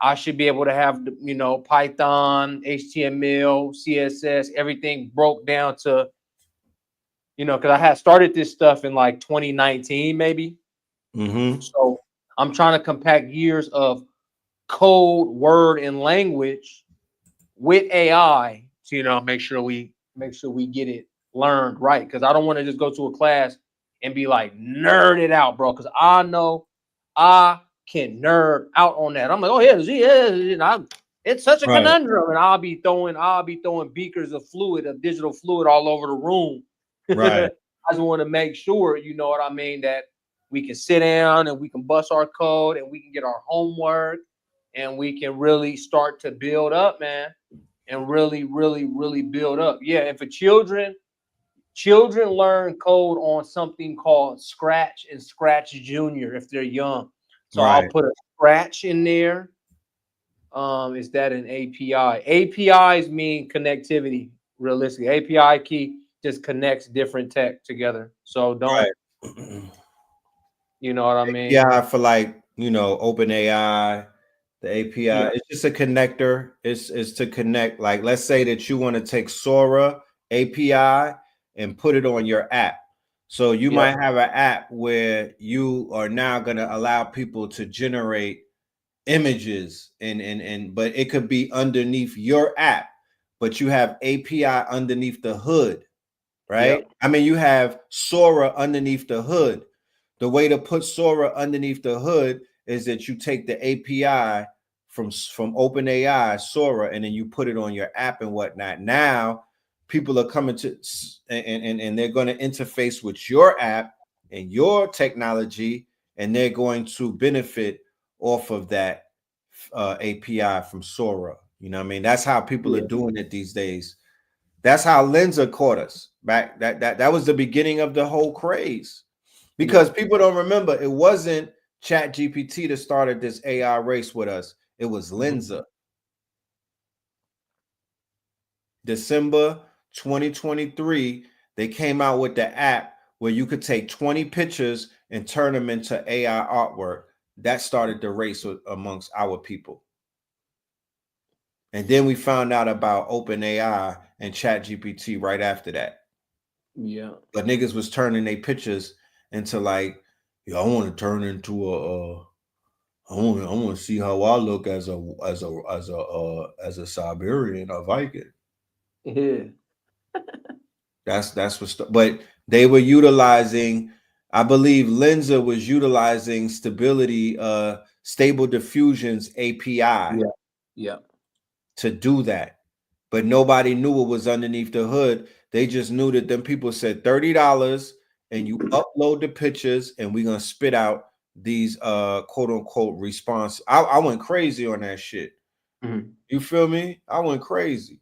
I should be able to have, you know, Python, HTML, CSS, everything broke down to, you know, because I had started this stuff in like 2019, maybe. So I'm trying to compact years of code, word, and language with AI to, you know, make sure we get it learned right. Because I don't want to just go to a class and be like nerded out, bro. Because I know I can nerd out on that. I'm like, oh yeah, it's such a conundrum, and I'll be throwing beakers of fluid, of digital fluid, all over the room. Right. I just want to make sure, you know what I mean, that we can sit down and we can bust our code and we can get our homework and we can really start to build up, man, and really, really, really build up. Yeah, and for children learn code on something called Scratch and Scratch Junior if they're young. So I'll put a Scratch in there. Is that an API? APIs mean connectivity. Realistically, API key just connects different tech together. So don't, you know what I mean? Yeah, for like, you know, OpenAI, the API. Yeah. It's just a connector. It's to connect. Like, let's say that you want to take Sora API and put it on your app. So you might have an app where you are now going to allow people to generate images and but it could be underneath your app, but you have API underneath the hood, right? I mean, you have Sora underneath the hood. The way to put Sora underneath the hood is that you take the API from OpenAI, Sora, and then you put it on your app and whatnot. Now people are coming to and they're going to interface with your app and your technology, and they're going to benefit off of that API from Sora. You know what I mean? That's how people are doing it these days. That's how Lenza caught us back. That was the beginning of the whole craze. Because people don't remember, it wasn't ChatGPT that started this AI race with us. It was Lenza. December 2023, they came out with the app where you could take 20 pictures and turn them into AI artwork. That started the race amongst our people. And then we found out about OpenAI and ChatGPT right after that. Yeah. But niggas was turning their pictures into like, yeah, I want to turn into I want to see how I look as a Siberian, a Viking. Yeah. That's what. But they were utilizing, I believe, Lenza was utilizing Stable Diffusion's API. Yeah. To do that, but nobody knew what was underneath the hood. They just knew that them people said $30 and you upload the pictures and we're gonna spit out these quote unquote response. I went crazy on that shit. You feel me? I went crazy.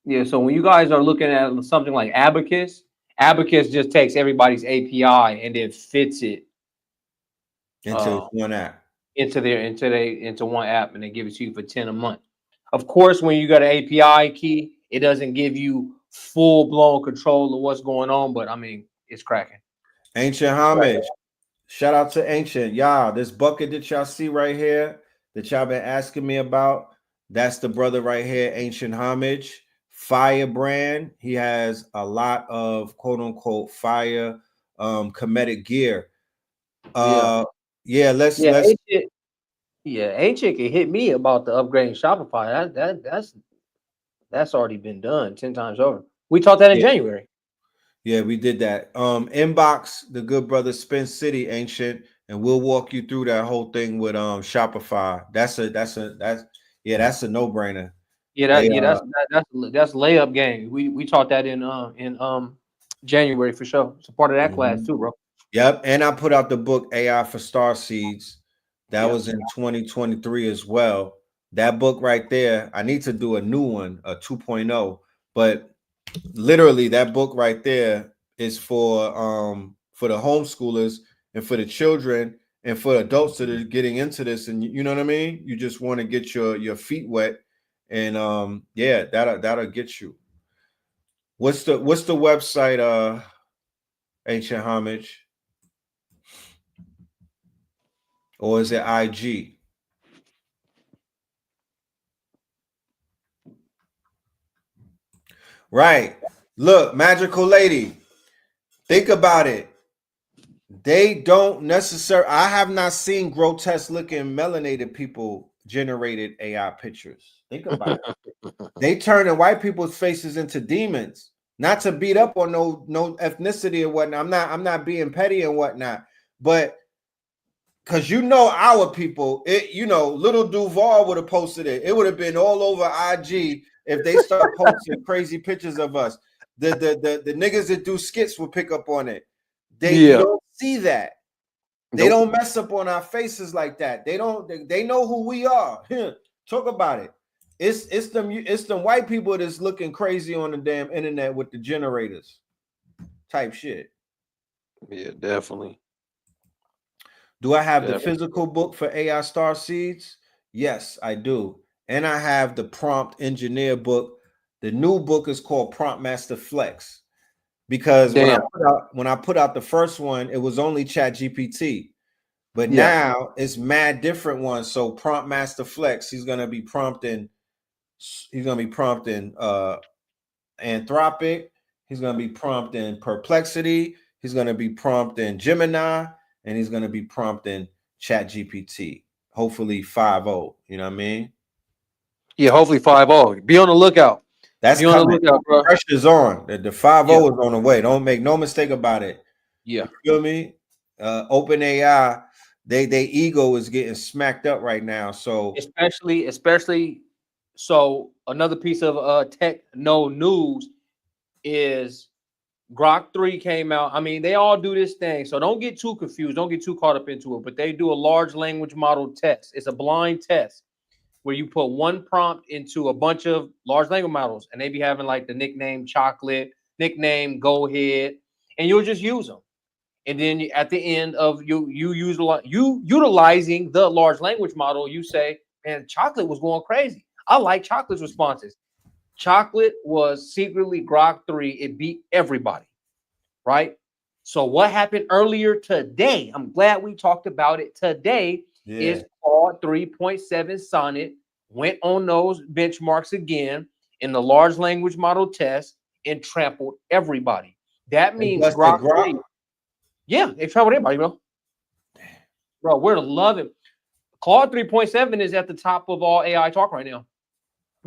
Yeah, so when you guys are looking at something like Abacus just takes everybody's API and then fits it into one app. Into one app, and they give it to you for 10 a month. Of course, when you got an API key, it doesn't give you full-blown control of what's going on, but I mean, it's cracking. Ancient homage. Shout out to Ancient. Y'all, this bucket that y'all see right here that y'all been asking me about, that's the brother right here, Ancient Homage. Firebrand. He has a lot of quote unquote fire comedic gear. Ancient can hit me about the upgrading Shopify. That's already been done 10 times over. We taught that in January. Yeah, we did that. Inbox the good brother Spin City, Ancient, and we'll walk you through that whole thing with Shopify. That's a no-brainer. That's layup game. We taught that in January for sure. It's a part of that class too, bro. Yep, and I put out the book AI for Star Seeds. That was in 2023 as well. That book right there, I need to do a new one, a 2.0, but literally that book right there is for the homeschoolers and for the children and for adults that are getting into this, and you know what I mean? You just want to get your feet wet, and that'll get you. What's the website Ancient Homage? Or is it IG? Right. Look, Magical Lady, think about it. They don't necessarily, I have not seen grotesque looking melanated people generated AI pictures. Think about it. They turning white people's faces into demons. Not to beat up on no ethnicity or whatnot. I'm not being petty and whatnot, but because our people, little Duval would have posted it. It would have been all over IG if they start posting crazy pictures of us. The niggas that do skits will pick up on it. You don't see that. They don't mess up on our faces like that. They know who we are. Talk about it. It's them white people that's looking crazy on the damn internet with the generators type shit. Yeah, definitely. Do I have the physical book for AI Star Seeds? Yes, I do. And I have the Prompt Engineer book. The new book is called Prompt Master Flex. Because when I put out the first one, it was only Chat GPT. But now it's mad different ones. So Prompt Master Flex, he's gonna be prompting Anthropic, he's gonna be prompting Perplexity, he's gonna be prompting Gemini, and he's gonna be prompting Chat GPT. Hopefully 5.0. You know what I mean? Yeah, hopefully 5.0. Be on the lookout. That's coming. On the lookout, bro. Pressure's on. The 5.0 is on the way. Don't make no mistake about it. Yeah. You feel me? OpenAI, they ego is getting smacked up right now. So especially so another piece of Techno news is Grok 3 came out. I mean, they all do this thing. So don't get too confused. Don't get too caught up into it. But they do a large language model test. It's a blind test where you put one prompt into a bunch of large language models, and they be having like the nickname Chocolate, nickname Go Ahead, and you'll just use them. And then at the end of you utilizing the large language model, you say, man, Chocolate was going crazy. I like Chocolate's responses. Chocolate was secretly Grok 3. It beat everybody, right? So what happened earlier today, I'm glad we talked about it today, is Claude 3.7 Sonnet went on those benchmarks again in the large language model test and trampled everybody. That means Grok 3. Yeah, they trampled everybody, bro. Bro, we're loving. Claude 3.7 is at the top of all AI talk right now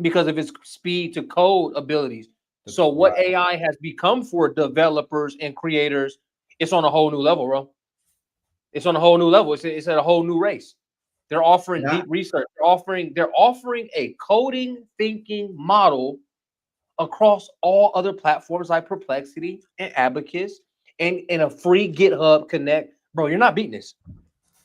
because of its speed to code abilities. So what AI has become for developers and creators, it's on a whole new level, bro. It's on a whole new level. It's at a whole new race. They're offering deep research. They're offering a coding thinking model across all other platforms like Perplexity and Abacus and a free GitHub Connect. Bro, you're not beating this.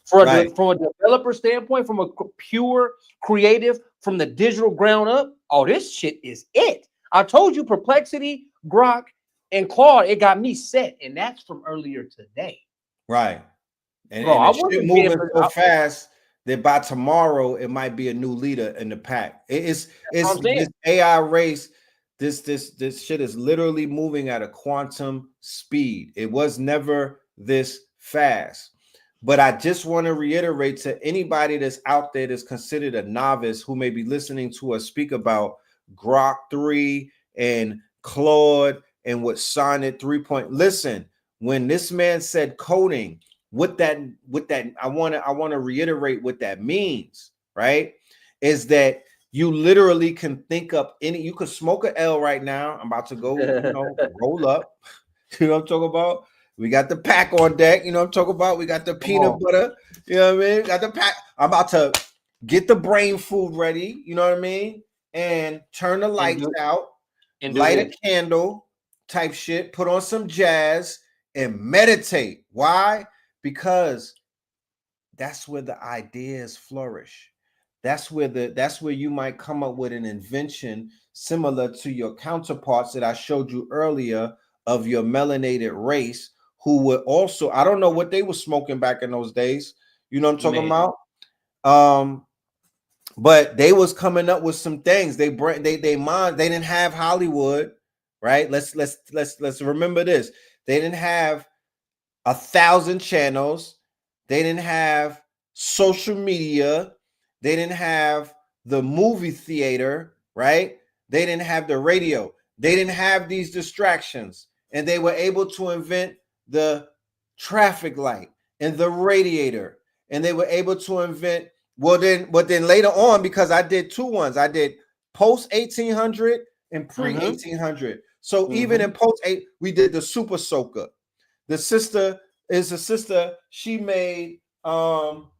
From a developer standpoint, from a pure creative, from the digital ground up, oh, this shit is it. I told you Perplexity, Grok, and Claude, it got me set. And that's from earlier today. Right. And, bro, and shit moving so fast that by tomorrow it might be a new leader in the pack. It's this AI race. This shit is literally moving at a quantum speed. It was never this fast. But I just want to reiterate to anybody that's out there that's considered a novice who may be listening to us speak about Grok 3 and Claude and what Sonnet 3. Listen, when this man said coding, what that I want to reiterate what that means, right? Is that you literally can think up you could smoke an L right now. I'm about to go, roll up. You know what I'm talking about? We got the pack on deck. You know what I'm talking about? We got the peanut butter. You know what I mean? Got the pack. I'm about to get the brain food ready. You know what I mean? And turn the lights out, and light a candle type shit, put on some jazz and meditate. Why? Because that's where the ideas flourish. That's where you might come up with an invention similar to your counterparts that I showed you earlier of your melanated race, who were also, I don't know what they were smoking back in those days. You know what I'm talking about? But they was coming up with some things. They didn't have Hollywood, right? Let's remember this. They didn't have 1,000 channels. They didn't have social media. They didn't have the movie theater, right? They didn't have the radio. They didn't have these distractions. And they were able to invent the traffic light and the radiator. And they were able to invent, but then later on, because I did two ones, I did post 1800 and pre 1800. So even in post 8, we did the super soaker. The sister is a sister. She made Dr.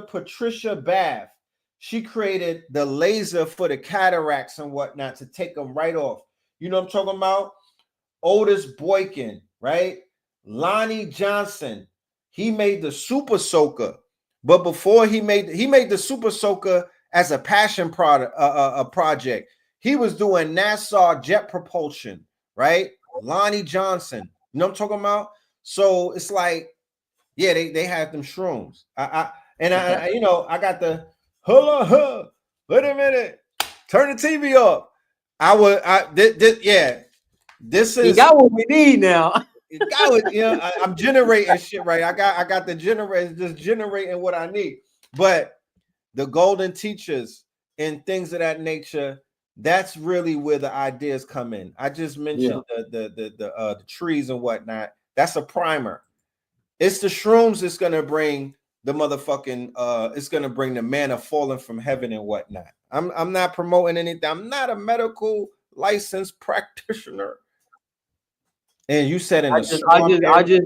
Patricia Bath. She created the laser for the cataracts and whatnot to take them right off. You know what I'm talking about? Otis Boykin, right? Lonnie Johnson. He made the super soaker, but before he made the super soaker as a passion product, a project. He was doing NASA jet propulsion, right? Lonnie Johnson. You know what I'm talking about? So it's like, yeah, they had them shrooms. I you know, I got the wait a minute, turn the TV off. This is, you got what we need now. I'm generating shit, right? I got the generator just generating what I need. But the golden teachers and things of that nature, that's really where the ideas come in. I just mentioned the trees and whatnot. That's a primer. It's the shrooms that's gonna bring the motherfucking it's gonna bring the manna falling from heaven and whatnot. I'm not promoting anything. I'm not a medical licensed practitioner. And you said in I just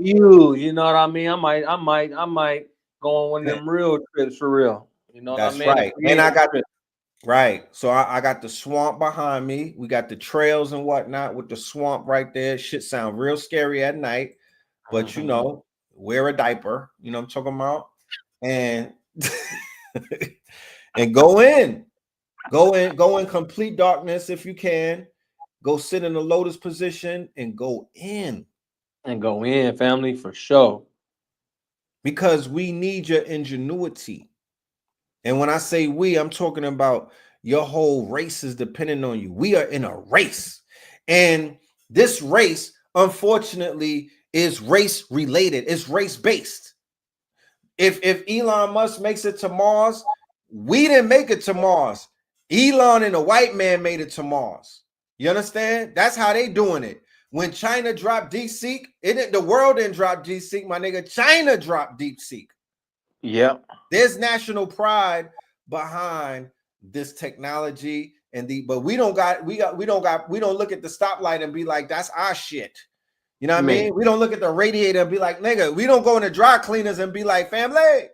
use, you know what I mean? I might go on one of them real trips for real. You know what I mean? Right. And I got right. So I got the swamp behind me. We got the trails and whatnot with the swamp right there. Shit sound real scary at night, but you know, wear a diaper. You know what I'm talking about? And and go in complete darkness if you can. Go sit in the lotus position and go in. And go in, family, for sure. Because we need your ingenuity. And when I say we, I'm talking about your whole race is dependent on you. We are in a race. And this race, unfortunately, is race related. It's race based. If Elon Musk makes it to Mars, we didn't make it to Mars. Elon and a white man made it to Mars. You understand? That's how they doing it. When China dropped DeepSeek, the world didn't drop DeepSeek, my nigga. China dropped DeepSeek. Yep. There's national pride behind this technology, but we don't look at the stoplight and be like, that's our shit. You know what I mean? We don't look at the radiator and be like, nigga, we don't go into dry cleaners and be like, family.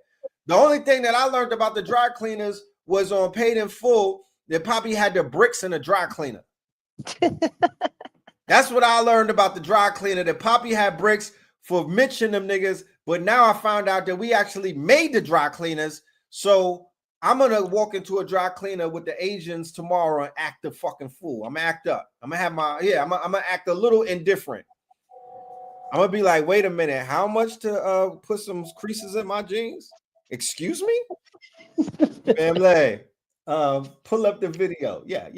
The only thing that I learned about the dry cleaners was on Paid in Full that Poppy had the bricks in the dry cleaner. That's what I learned about the dry cleaner, that Poppy had bricks for Mitch and them niggas. But now I found out that we actually made the dry cleaners. So I'm gonna walk into a dry cleaner with the Asians tomorrow and act the fucking fool. I'm gonna act up. I'm gonna have I'm gonna act a little indifferent. I'm gonna be like, wait a minute, how much to put some creases in my jeans? Excuse me? Family. Pull up the video. Yeah.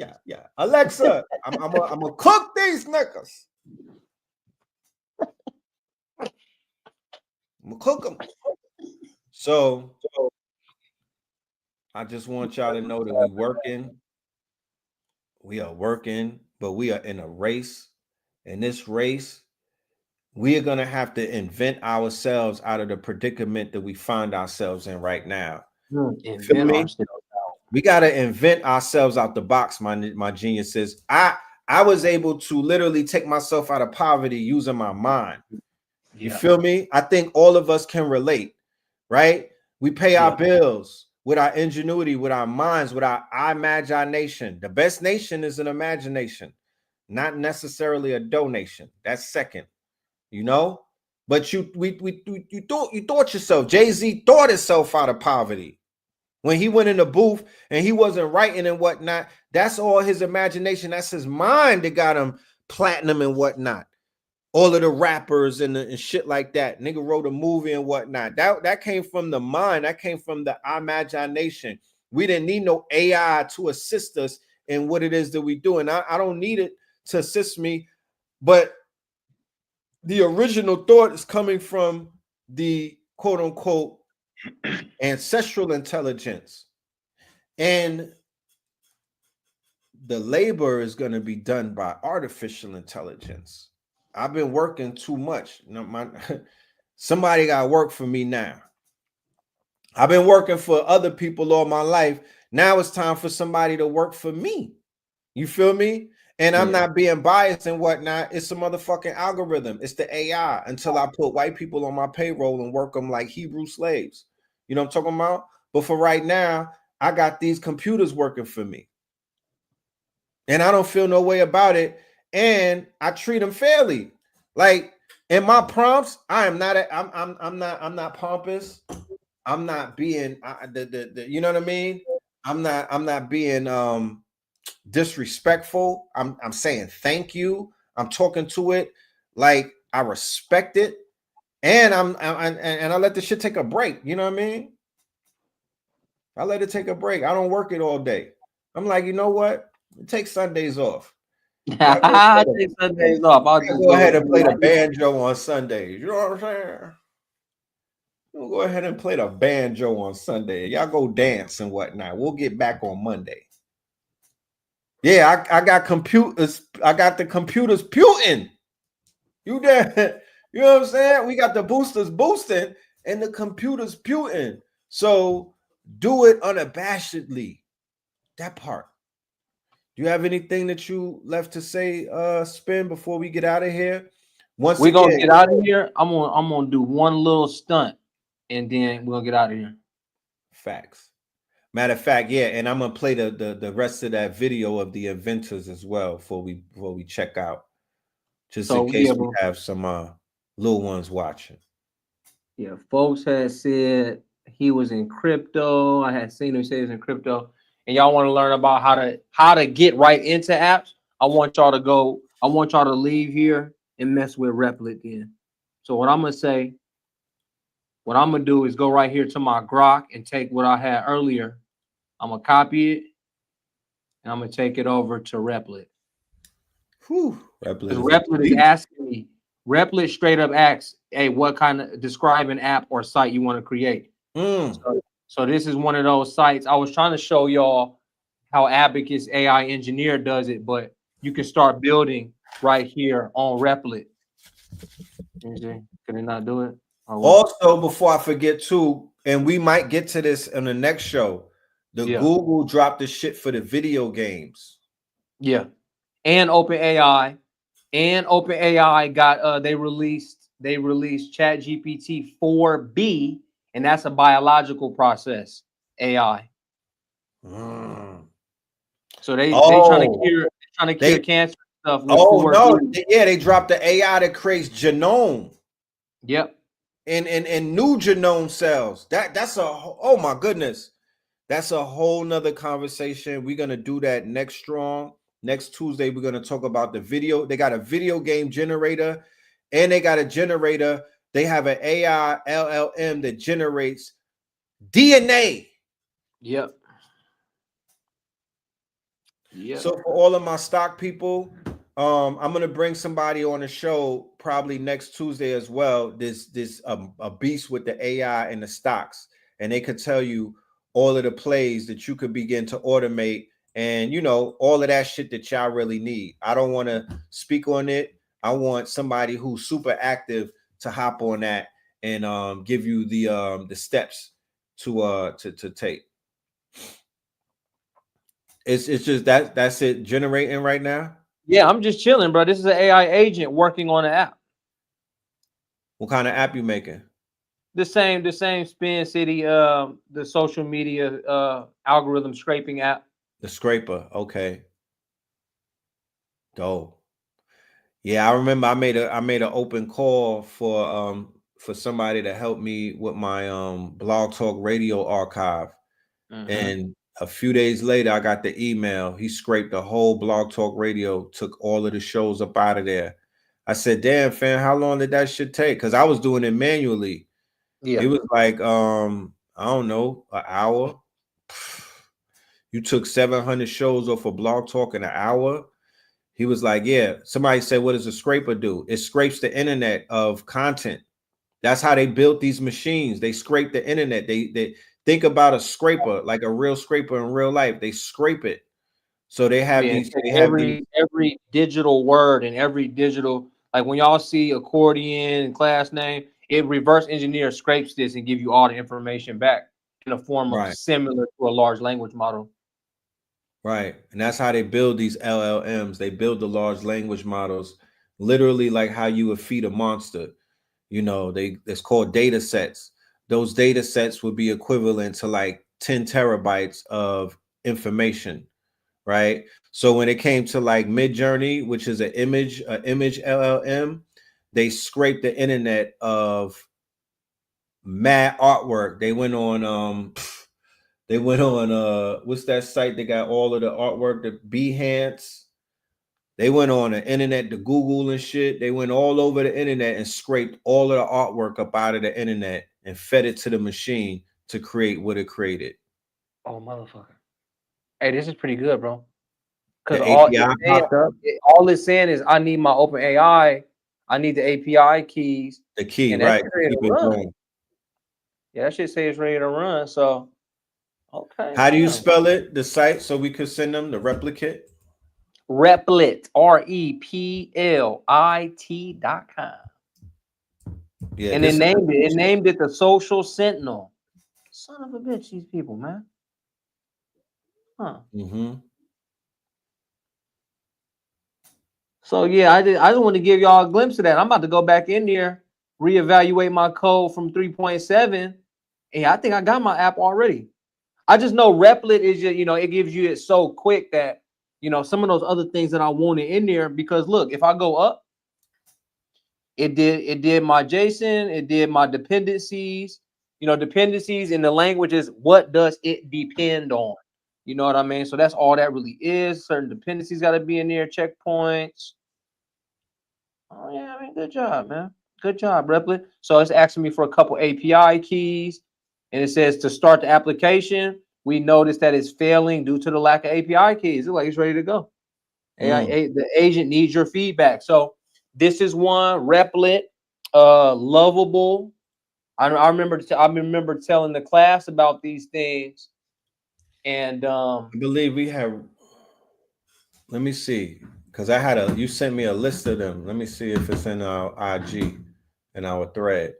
Alexa, I'm gonna cook these niggas. I'm gonna cook them. So I just want y'all to know that we are working, but we are in a race. In this race, we are gonna have to invent ourselves out of the predicament that we find ourselves in right now. Feel me? We got to invent ourselves out the box, my geniuses. I was able to literally take myself out of poverty using my mind. You feel me? I think all of us can relate, right? We pay our bills with our ingenuity, with our minds, with our imagination. The best nation is an imagination, not necessarily a donation. That's second, you know? But you thought yourself, Jay-Z thought himself out of poverty. When he went in the booth and he wasn't writing and whatnot, that's all his imagination. That's his mind that got him platinum and whatnot. All of the rappers and shit like that. Nigga wrote a movie and whatnot. That came from the mind. That came from the imagination. We didn't need no AI to assist us in what it is that we do. And I don't need it to assist me. But the original thought is coming from the quote unquote ancestral intelligence, and the labor is going to be done by artificial intelligence. I've been working too much. You know, somebody got to work for me now. I've been working for other people all my life. Now it's time for somebody to work for me. You feel me? And I'm not being biased and whatnot. It's a motherfucking algorithm. It's the AI until I put white people on my payroll and work them like Hebrew slaves. You know what I'm talking about? But for right now, I got these computers working for me. And I don't feel no way about it. And I treat them fairly. Like in my prompts, I'm not pompous. I'm not being you know what I mean? I'm not being disrespectful. I'm saying thank you. I'm talking to it like I respect it, and I let the shit take a break. You know what I mean? I let it take a break. I don't work it all day. I'm like, you know what? Take Sundays off. I take Sundays off. I'll just go ahead and play the banjo on Sundays. You know what I'm saying? We'll go ahead and play the banjo on Sunday. Y'all go dance and whatnot. We'll get back on Monday. Yeah, I got computers. I got the computers puting. You there? You know what I'm saying? We got the boosters boosting and the computers puting. So do it unabashedly. That part. Do you have anything that you left to say, Spin, before we get out of here? Once we're gonna get out of here, I'm gonna do one little stunt, and then we're gonna get out of here. Facts. Matter of fact, yeah, and I'm gonna play the rest of that video of the inventors as well before we check out, just in case we have some little ones watching. Yeah, folks had said he was in crypto. I had seen him say he was in crypto, and y'all want to learn about how to get right into apps. I want y'all to leave here and mess with Replit then. So what I'm gonna say, what I'm gonna do is go right here to my Grok and take what I had earlier. I'm gonna copy it, and I'm gonna take it over to Replit. Replit is asking me. Replit straight up asks, "Hey, what kind of describe an app or site you want to create?" So this is one of those sites. I was trying to show y'all how Abacus AI Engineer does it, but you can start building right here on Replit. Can it not do it? Also, before I forget too, and we might get to this in the next show, Google dropped the shit for the video games. Yeah, and OpenAI got they released ChatGPT 4B, and that's a biological process AI. So they trying to cure cancer stuff. They dropped the AI that creates genome. Yep. And new genome cells. That's oh my goodness. That's a whole nother conversation. We're gonna do that next Tuesday. We're gonna talk about the video. They got a video game generator, and they got a generator. They have an AI LLM that generates DNA. Yep. So for all of my stock people, I'm gonna bring somebody on the show probably next Tuesday as well. This a beast with the AI and the stocks, and they could tell you all of the plays that you could begin to automate, and all of that shit that y'all really need. I don't want to speak on it. I want somebody who's super active to hop on that and give you the steps to take. It's just that's it generating right now. Yeah, I'm just chilling, bro. This is an AI agent working on an app. What kind of app you making? The same Spin City, the social media algorithm scraping app. The scraper, okay. Dope. Yeah, I remember I made an open call for somebody to help me with my Blog Talk Radio archive. And a few days later, I got the email. He scraped the whole Blog Talk Radio, took all of the shows up out of there. I said, damn, fam, how long did that shit take? Because I was doing it manually. Yeah. It was like, I don't know, an hour. You took 700 shows off of Blog Talk in an hour. He was like, yeah, somebody said, what does a scraper do? It scrapes the internet of content. That's how they built these machines. They scrape the internet. They think about a scraper, like a real scraper in real life. They scrape it. So they have every digital word and every digital, like when y'all see accordion and class name, it reverse engineer scrapes this and give you all the information back in a form of similar to a large language model. Right. And that's how they build these LLMs. They build the large language models, literally like how you would feed a monster. You know, it's called data sets. Those data sets would be equivalent to like 10 terabytes of information. Right. So when it came to like Midjourney, which is an image LLM, they scraped the internet of mad artwork. They went on what's that site that got all of the artwork, the Behance. They went on the internet, the Google and shit. They went all over the internet and scraped all of the artwork up out of the internet and fed it to the machine to create what it created. Oh, motherfucker. Hey, this is pretty good, bro. Because all it's saying is I need my open AI. I need the API keys. The key, right? Yeah, that shit say it's ready to run. So, okay. How do you spell it? The site, so we could send them the replicate. Replit, REPLIT.com. Yeah, and it named it the Social Sentinel. Son of a bitch, these people, man. Huh. Mm-hmm. So yeah, I just want to give y'all a glimpse of that. I'm about to go back in there, reevaluate my code from 3.7. And I think I got my app already. I just know Replit is just, it gives you it so quick that, some of those other things that I wanted in there, because look, if I go up, it did my JSON, it did my dependencies, dependencies in the languages. What does it depend on? You know what I mean? So that's all that really is. Certain dependencies got to be in there, checkpoints. Oh yeah, I mean, good job, man. Good job, Replit. So it's asking me for a couple API keys, and it says to start the application. We notice that it's failing due to the lack of API keys. It's like it's ready to go. The agent needs your feedback. So this is one, Replit, Lovable. I remember telling the class about these things, and I believe we have. Let me see, because you sent me a list of them. Let me see if it's in our IG in our thread.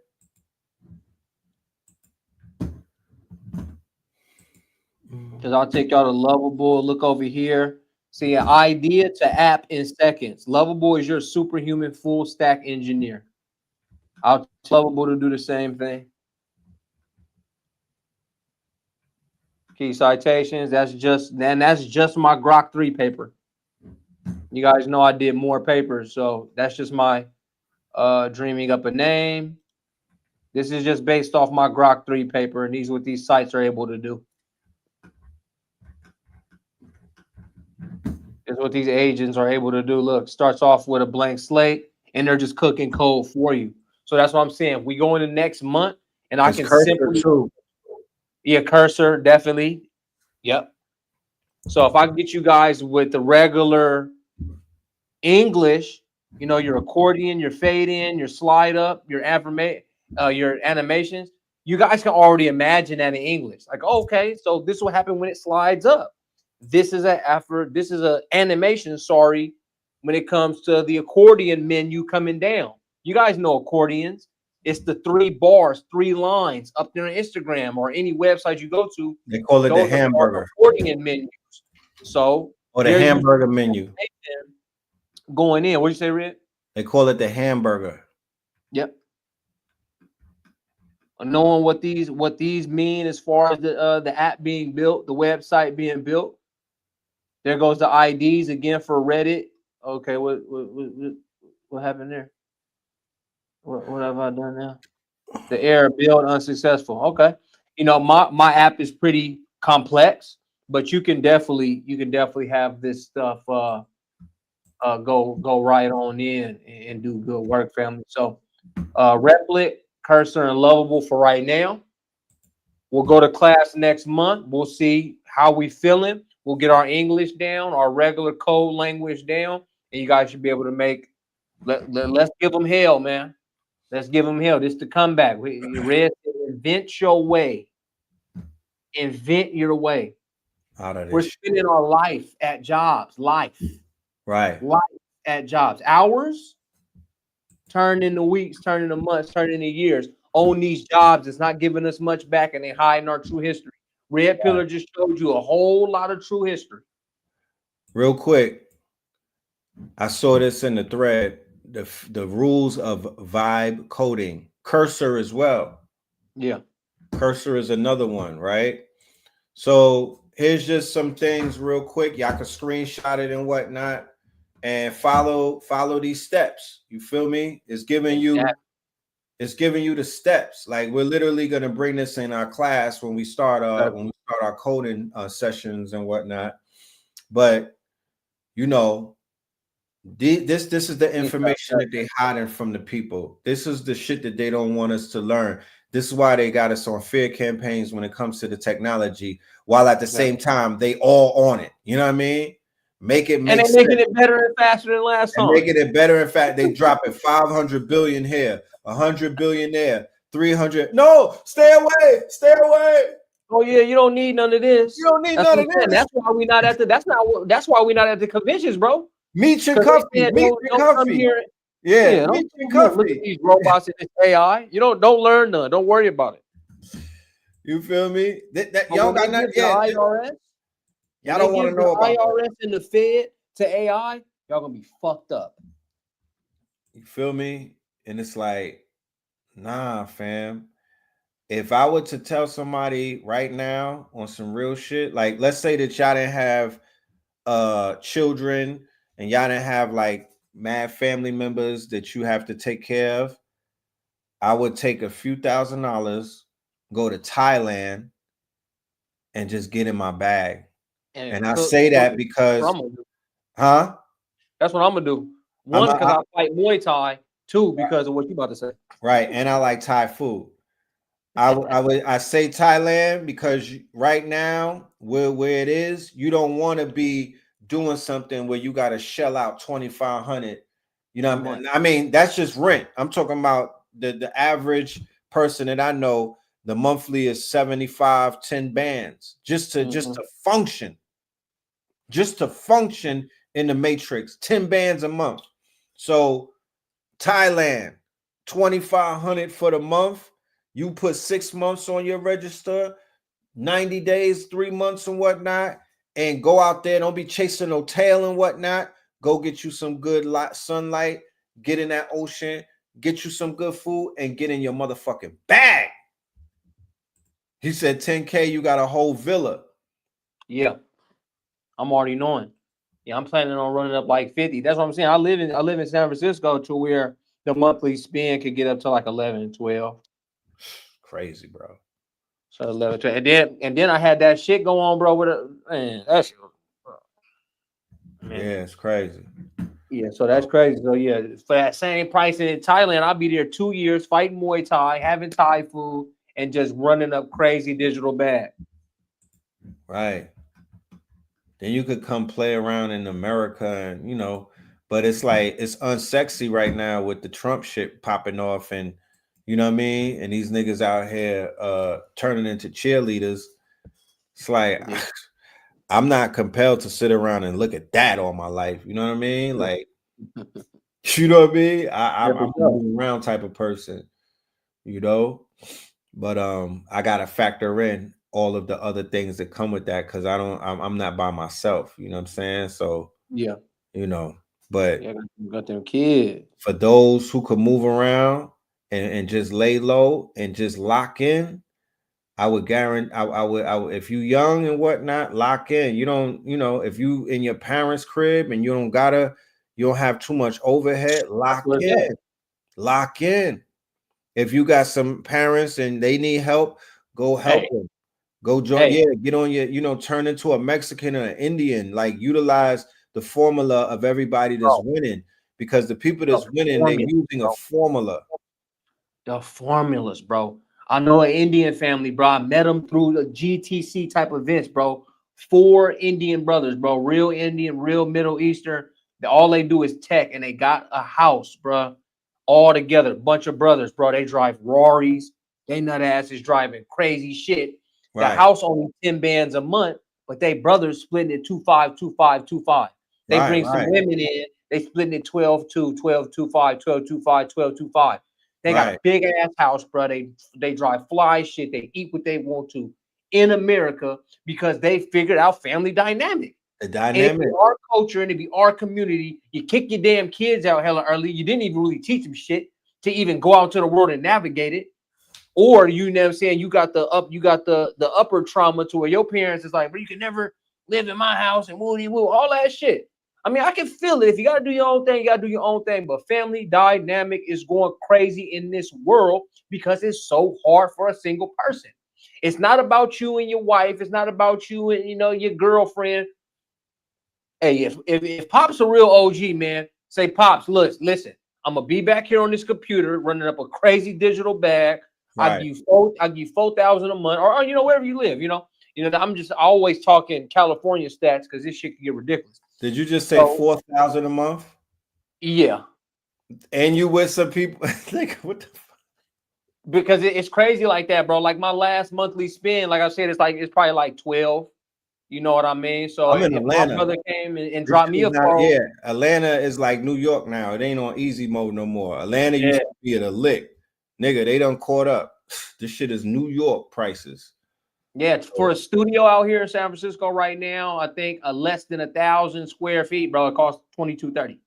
Because I'll take y'all to Lovable. Look over here. See, an idea to app in seconds. Lovable is your superhuman full stack engineer. I'll tell Lovable to do the same thing. Key citations. That's just my Grok 3 paper. You guys know I did more papers, so that's just my dreaming up a name. This is just based off my Grok 3 paper, and these are what these sites are able to do. Is what these agents are able to do. Look, starts off with a blank slate, and they're just cooking code for you. So that's what I'm saying. We go into next month, and I can simply, Cursor, definitely. Yep. So if I get you guys with the regular English, your accordion, your fade in, your slide up, your animations, you guys can already imagine that in English. Like, okay, so this will happen when it slides up. This is an animation, when it comes to the accordion menu coming down. You guys know accordions. It's the 3 bars, 3 lines up there on Instagram or any website you go to. They call it the hamburger. Accordion menus. So, or the hamburger menu. Going in. What'd you say, Red? They call it the hamburger. Yep. Knowing what these mean as far as the app being built, the website being built. There goes the IDs again for Reddit. Okay, what happened there? What have I done now? The error, build unsuccessful. Okay, my app is pretty complex, but you can definitely have this stuff go right on in and do good work, family. So Replit, Cursor, and Lovable for right now. We'll go to class next month. We'll see how we feeling. We'll get our English down, our regular code language down, and you guys should be able to make. Let's give them hell, man. Let's give them hell. This is the comeback. Red, invent your way. Invent your way. Out of this We're spending our life at jobs. Life at jobs. Hours turn into weeks, turn into months, turn into years. On these jobs, it's not giving us much back, and they hiding our true history. Red Pillar just showed you a whole lot of true history. Real quick, I saw this in the thread. The rules of vibe coding. Cursor as well. Yeah. Cursor is another one, right? So here's just some things real quick. Y'all can screenshot it and whatnot and follow these steps. You feel me? It's giving you the steps. Like we're literally gonna bring this in our class when we start our coding sessions and whatnot. But you know, this is the information that they hiding from the people. This is the shit that they don't want us to learn. This is why they got us on fear campaigns when it comes to the technology, while at the same time they all on it. You know what I mean? Making it better and faster than last time. Making it better. In fact, they dropping 500 billion here, 100 billion there, 300. No, stay away, stay away. Oh yeah, you don't need none of this. You don't need none of this. That's why we not at the. That's why we not at the conventions, bro. Meet your comfy. Meet your comfy. Yeah, meet your comfy. Look at these robots and this AI. You don't learn none. Don't worry about it. You feel me? Y'all got nothing yet. IRS. Y'all don't want to know about IRS and the Fed to AI. Y'all gonna be fucked up. You feel me? And it's like, nah, fam. If I were to tell somebody right now on some real shit, like let's say that y'all didn't have children and y'all didn't have like mad family members that you have to take care of, I would take a few $1,000s, go to Thailand, and just get in my bag. And I say that because, That's what I'm gonna do. One, because I fight Muay Thai. Two, because of what you about to say. Right, and I like Thai food. I say Thailand because right now where it is, you don't want to be doing something where you got to shell out 2,500. You know what I mean? That's just rent. I'm talking about the average person that I know. The monthly is 75, 10 bands just to function. Just to function in the matrix, 10 bands a month. So Thailand, 2,500 for the month. You put 6 months on your register, 90 days, 3 months and whatnot, and go out there. Don't be chasing no tail and whatnot. Go get you some good sunlight, get in that ocean, get you some good food, and get in your motherfucking bag. He said 10K, you got a whole villa. Yeah. I'm already knowing. Yeah, I'm planning on running up like 50. That's what I'm saying. I live in San Francisco to where the monthly spend could get up to like 11, 12. Crazy, bro. So 11, 12. And then I had that shit go on, bro. That shit. Man. Yeah, it's crazy. Yeah, so that's crazy. So yeah, for that same price in Thailand, I'll be there 2 years fighting Muay Thai, having Thai food, and just running up crazy digital bag. Right. Then you could come play around in America and, you know, but it's like, it's unsexy right now with the Trump shit popping off and, you know what I mean? And these niggas out here turning into cheerleaders. It's like, I'm not compelled to sit around and look at that all my life. You know what I mean? Like, you know what I mean? I'm a moving around type of person, you know? But I got to factor in all of the other things that come with that because I'm not by myself. You know what I'm saying? So, yeah, you know, but got them kids. For those who could move around and just lay low and just lock in, I would guarantee I would if you young and whatnot, lock in. You don't, you know, if you in your parents' crib and you don't have too much overhead, lock in. Lock in. If you got some parents and they need help, go help them. Go join, get on your, you know, turn into a Mexican or an Indian, like utilize the formula of everybody that's winning, because the people that's winning, they're using a formula. The formulas, bro. I know an Indian family, bro. I met them through the GTC type events, bro. 4 Indian brothers, bro. Real Indian, real Middle Eastern. All they do is tech, and they got a house, bro, all together. Bunch of brothers, bro. They drive Rarries. They nut asses driving crazy shit. The house only 10 bands a month, but they brothers splitting it 2-5, 2-5, 2-5. They bring some women in. They splitting it 12-2, 12-2-5, 12-2-5, 12-2-5. They got a big ass house, bro. They drive fly shit. They eat what they want to in America because they figured out family dynamic. The dynamic. And it'd be our culture and it'd be our community. You kick your damn kids out hella early. You didn't even really teach them shit to even go out to the world and navigate it. Or you know what I'm saying, you got the upper trauma to where your parents is like, bro, you can never live in my house and woo, all that shit. I mean, I can feel it. If you gotta do your own thing, you gotta do your own thing. But family dynamic is going crazy in this world because it's so hard for a single person. It's not about you and your wife. It's not about you and your girlfriend. Hey, if Pop's a real OG, man, say, Pops, listen, I'm gonna be back here on this computer running up a crazy digital bag. I give you 4,000 a month, or wherever you live. I'm just always talking California stats because this shit can get ridiculous. Did you just say 4,000 a month? Yeah. And you with some people? Like, what the fuck? Because it's crazy like that, bro. Like my last monthly spend, like I said, it's probably like 12. You know what I mean? So I'm in Atlanta. My brother came and dropped me a phone. Yeah, Atlanta is like New York now. It ain't on easy mode no more. Atlanta used to be at a lick. Nigga, they done caught up. This shit is New York prices. Yeah, for a studio out here in San Francisco right now, I think less than 1,000 square feet, bro, it costs $2,230.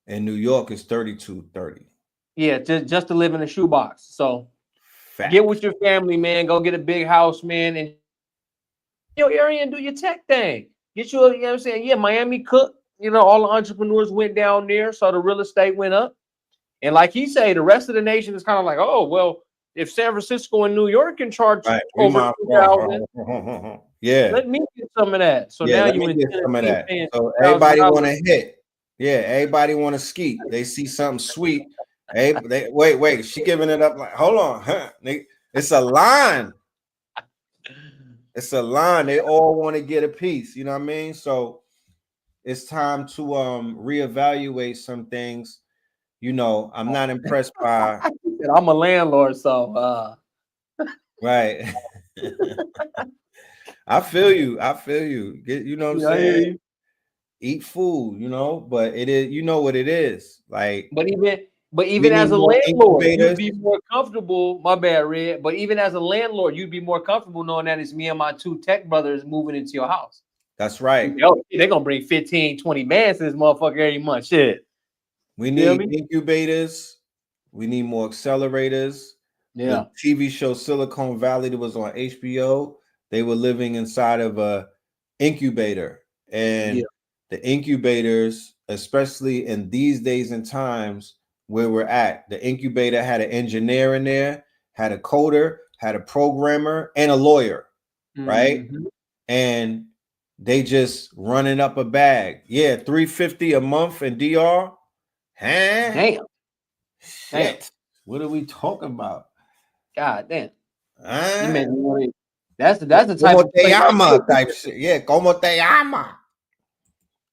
In New York, it's $3,230. Yeah, just to live in a shoebox. So get with your family, man. Go get a big house, man, and your area and do your tech thing. Get you, you know what I'm saying? Yeah, Miami Cook, all the entrepreneurs went down there, so the real estate went up. And like he say, the rest of the nation is kind of like, oh, well, if San Francisco and New York can charge over 2,000, yeah, let me get some of that. So now you get some of that. So everybody want to hit. Yeah, everybody want to ski. They see something sweet. Wait, she giving it up like, hold on, huh? It's a line. It's a line. They all want to get a piece. You know what I mean? So it's time to reevaluate some things. I'm not impressed by. I'm a landlord, so right. I feel you. You know what I'm saying? Eat food, but it is, what it is. Like, but even as a landlord, you'd be more comfortable. My bad, Red. But even as a landlord, you'd be more comfortable knowing that it's me and my two tech brothers moving into your house. That's right. They're gonna bring 15, 20 bands to this motherfucker every month. Shit. We need incubators. We need more accelerators. Yeah. The TV show Silicon Valley that was on HBO, they were living inside of a incubator. And the incubators, especially in these days and times where we're at, the incubator had an engineer in there, had a coder, had a programmer, and a lawyer, right? And they just running up a bag. Yeah, $350 a month in DR. Huh? Damn. Shit. What are we talking about? God damn. That's the type of type shit. Yeah, como te llama.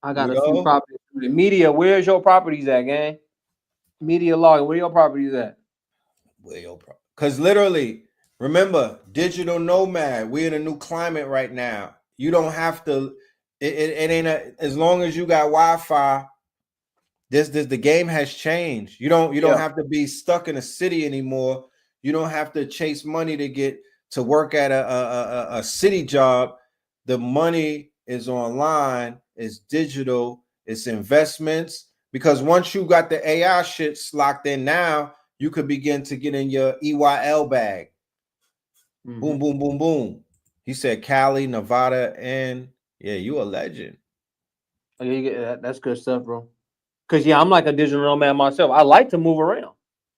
I got a few properties. The media, where's your properties at, gang? Media log, where your properties at? Because literally, remember, digital nomad. We're in a new climate right now. You don't have to. It ain't as long as you got Wi-Fi. The game has changed. You don't have to be stuck in a city anymore. You don't have to chase money to get to work at a city job. The money is online, it's digital, it's investments. Because once you got the AI shits locked in now, you could begin to get in your EYL bag. Boom, boom, boom, boom. He said Cali, Nevada, and yeah, you a legend. Oh, yeah, that's good stuff, bro. Because I'm like a digital nomad myself. I like to move around.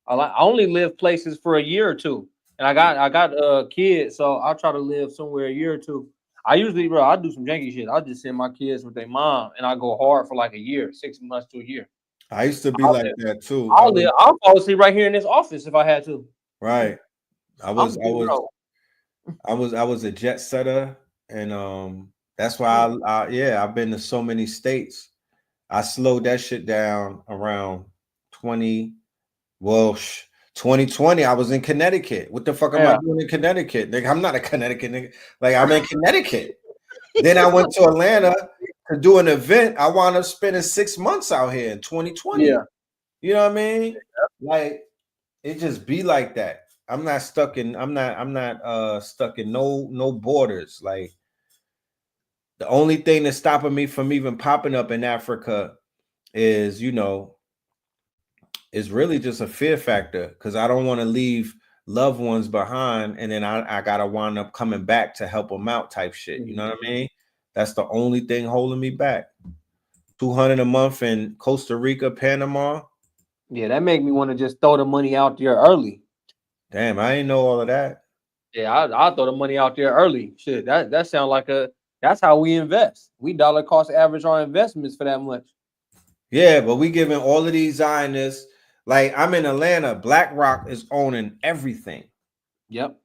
I only live places for a year or two, and I got kids, so I'll try to live somewhere a year or two. I usually, bro, I do some janky shit. I'll just send my kids with their mom, and I go hard for like a year, 6 months to a year. I used to be like that too. I'll fall asleep right here in this office if I had to. Right. I was a jet setter, and that's why I've been to so many states. I slowed that shit down around 2020. I was in Connecticut. What the fuck am I doing in Connecticut? Nigga, I'm not a Connecticut nigga. Like, I'm in Connecticut. Then I went to Atlanta to do an event. I wound up spending 6 months out here in 2020. Yeah. You know what I mean? Like, it just be like that. I'm not stuck in no borders. Like, the only thing that's stopping me from even popping up in Africa is, is really just a fear factor, because I don't want to leave loved ones behind and then I gotta wind up coming back to help them out type shit. You know what I mean? That's the only thing holding me back. $200 a month in Costa Rica, Panama. Yeah, that make me want to just throw the money out there early. Damn, I didn't know all of that. Yeah, I'll throw the money out there early. Shit, that sounds like that's how we invest. We dollar cost average our investments for that much. Yeah, but we giving all of these Zionists, like, I'm in Atlanta, BlackRock is owning everything. Yep,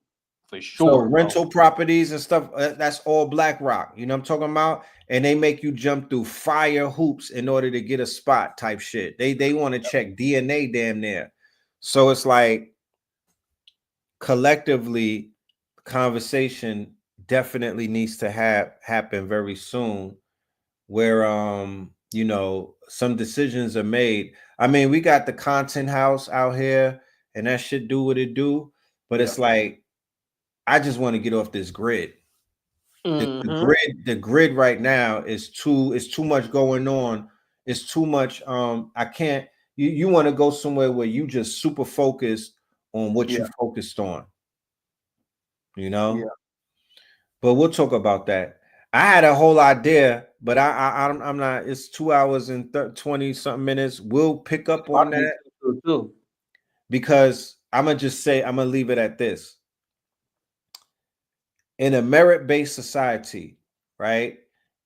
for sure. So rental properties and stuff, that's all BlackRock. You know what I'm talking about? And they make you jump through fire hoops in order to get a spot type shit. They want to check DNA damn near. So it's like, collectively, conversation definitely needs to happen very soon, where some decisions are made. I mean, we got the content house out here and that shit do what it do, but it's like, I just want to get off this grid. The grid right now is too much going on. It's too much. I can't. You want to go somewhere where you just super focused on what you focused on. But we'll talk about that. I had a whole idea, but I'm not. It's 2 hours and 20 something minutes. We'll pick up on that too, because I'm gonna leave it at this. In a merit-based society, right?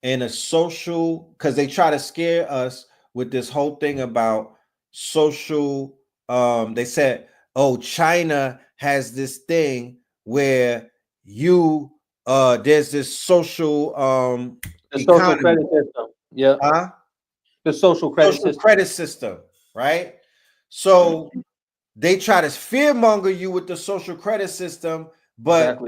In a social, because they try to scare us with this whole thing about social. They said, oh, China has this thing where there's this social the social credit system. Yeah. The social credit system, right? So they try to fearmonger you with the social credit system, but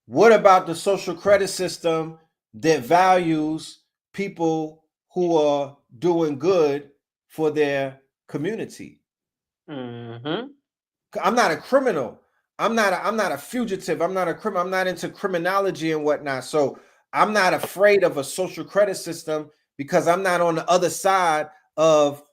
what about the social credit system that values people who are doing good for their community? I'm not a criminal. I'm not a fugitive. I'm not a criminal. I'm not into criminology and whatnot. So I'm not afraid of a social credit system because I'm not on the other side of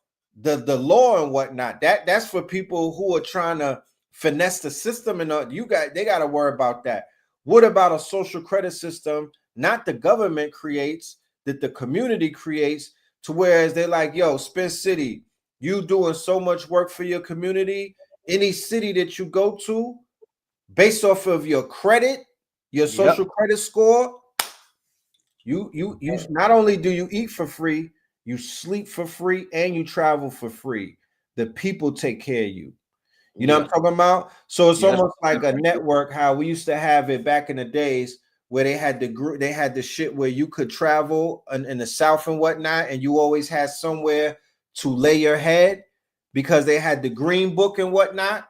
the law and whatnot. That's for people who are trying to finesse the system, and they got to worry about that. What about a social credit system, not the government creates, that the community creates, to whereas they're like, yo, Spin City, you doing so much work for your community. Any city that you go to, based off of your credit, your social credit score, you not only do you eat for free, you sleep for free, and you travel for free. The people take care of you. You know what I'm talking about? So it's almost like a network, how we used to have it back in the days where they had the shit where you could travel in the South and whatnot, and you always had somewhere to lay your head because they had the green book and whatnot.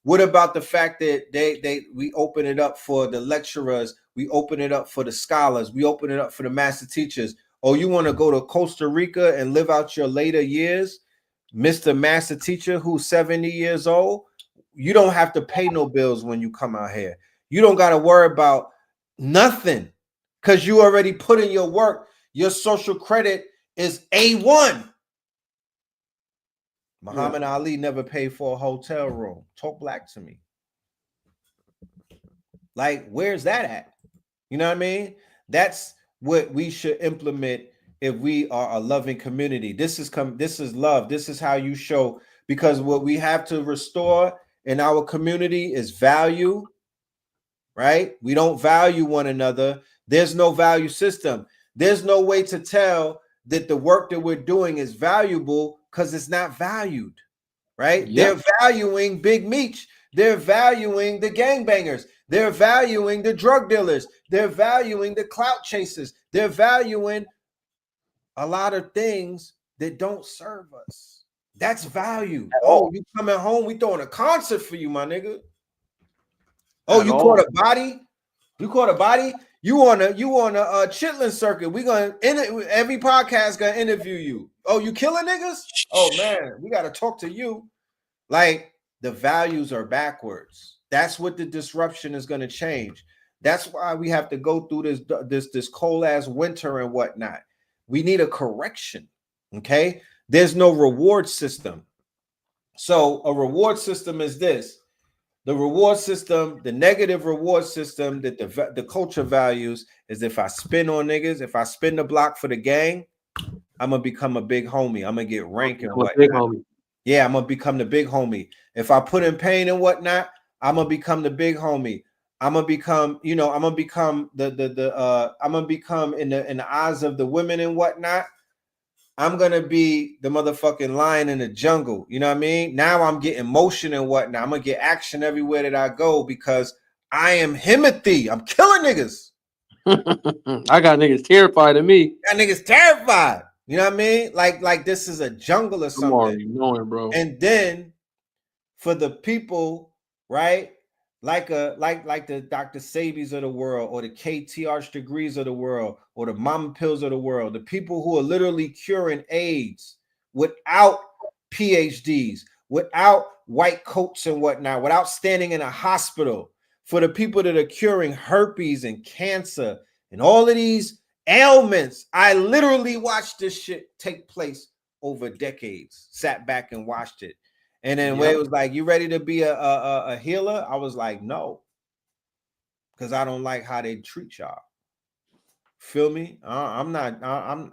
What about the fact that we open it up for the lecturers, we open it up for the scholars, we open it up for the master teachers? Oh, you want to go to Costa Rica and live out your later years? Mr. Master Teacher who's 70 years old, you don't have to pay no bills when you come out here. You don't got to worry about nothing because you already put in your work. Your social credit is A1. Muhammad Ali never paid for a hotel room. Talk black to me. Like, where's that at? You know what I mean? That's what we should implement if we are a loving community. This is love. This is how you show, because what we have to restore in our community is value, right? We don't value one another. There's no value system. There's no way to tell that the work that we're doing is valuable because it's not valued, right? They're valuing Big Meech. They're valuing the gangbangers. They're valuing the drug dealers. They're valuing the clout chasers. They're valuing a lot of things that don't serve us. That's value. At Oh, all. you coming home, we throwing a concert for you, my nigga. Oh, At you all. caught a body? You caught a body? You on a chitlin circuit. We gonna every podcast gonna interview you. Oh, you killing niggas? Oh man, we gotta talk to you. Like the values are backwards. That's what the disruption is gonna change. That's why we have to go through this cold ass winter and whatnot. We need a correction. Okay, there's no reward system. So a reward system is this. The reward system, the negative reward system that the culture values is if I spin on niggas, if I spin the block for the gang, I'm gonna become a big homie. I'm gonna get rank and whatnot. Yeah, I'm gonna become the big homie. If I put in pain and whatnot, I'm gonna become the big homie. I'm gonna become, I'm gonna become I'm gonna become in the eyes of the women and whatnot. I'm gonna be the motherfucking lion in the jungle. You know what I mean? Now I'm getting motion and whatnot. I'm gonna get action everywhere that I go because I am Himothy. I'm killing niggas. I got niggas terrified of me. That niggas terrified. You know what I mean? Like this is a jungle or something. I'm already knowing, bro. And then for the people, right? Like the Dr. Sabies of the world, or the KT Arch Degrees of the world, or the Mama Pills of the world, the people who are literally curing AIDS without PhDs, without white coats and whatnot, without standing in a hospital, for the people that are curing herpes and cancer and all of these ailments. I literally watched this shit take place over decades, sat back and watched it. And then when it was like, you ready to be a healer? I was like, no, because I don't like how they treat y'all. Feel me? I'm not. I'm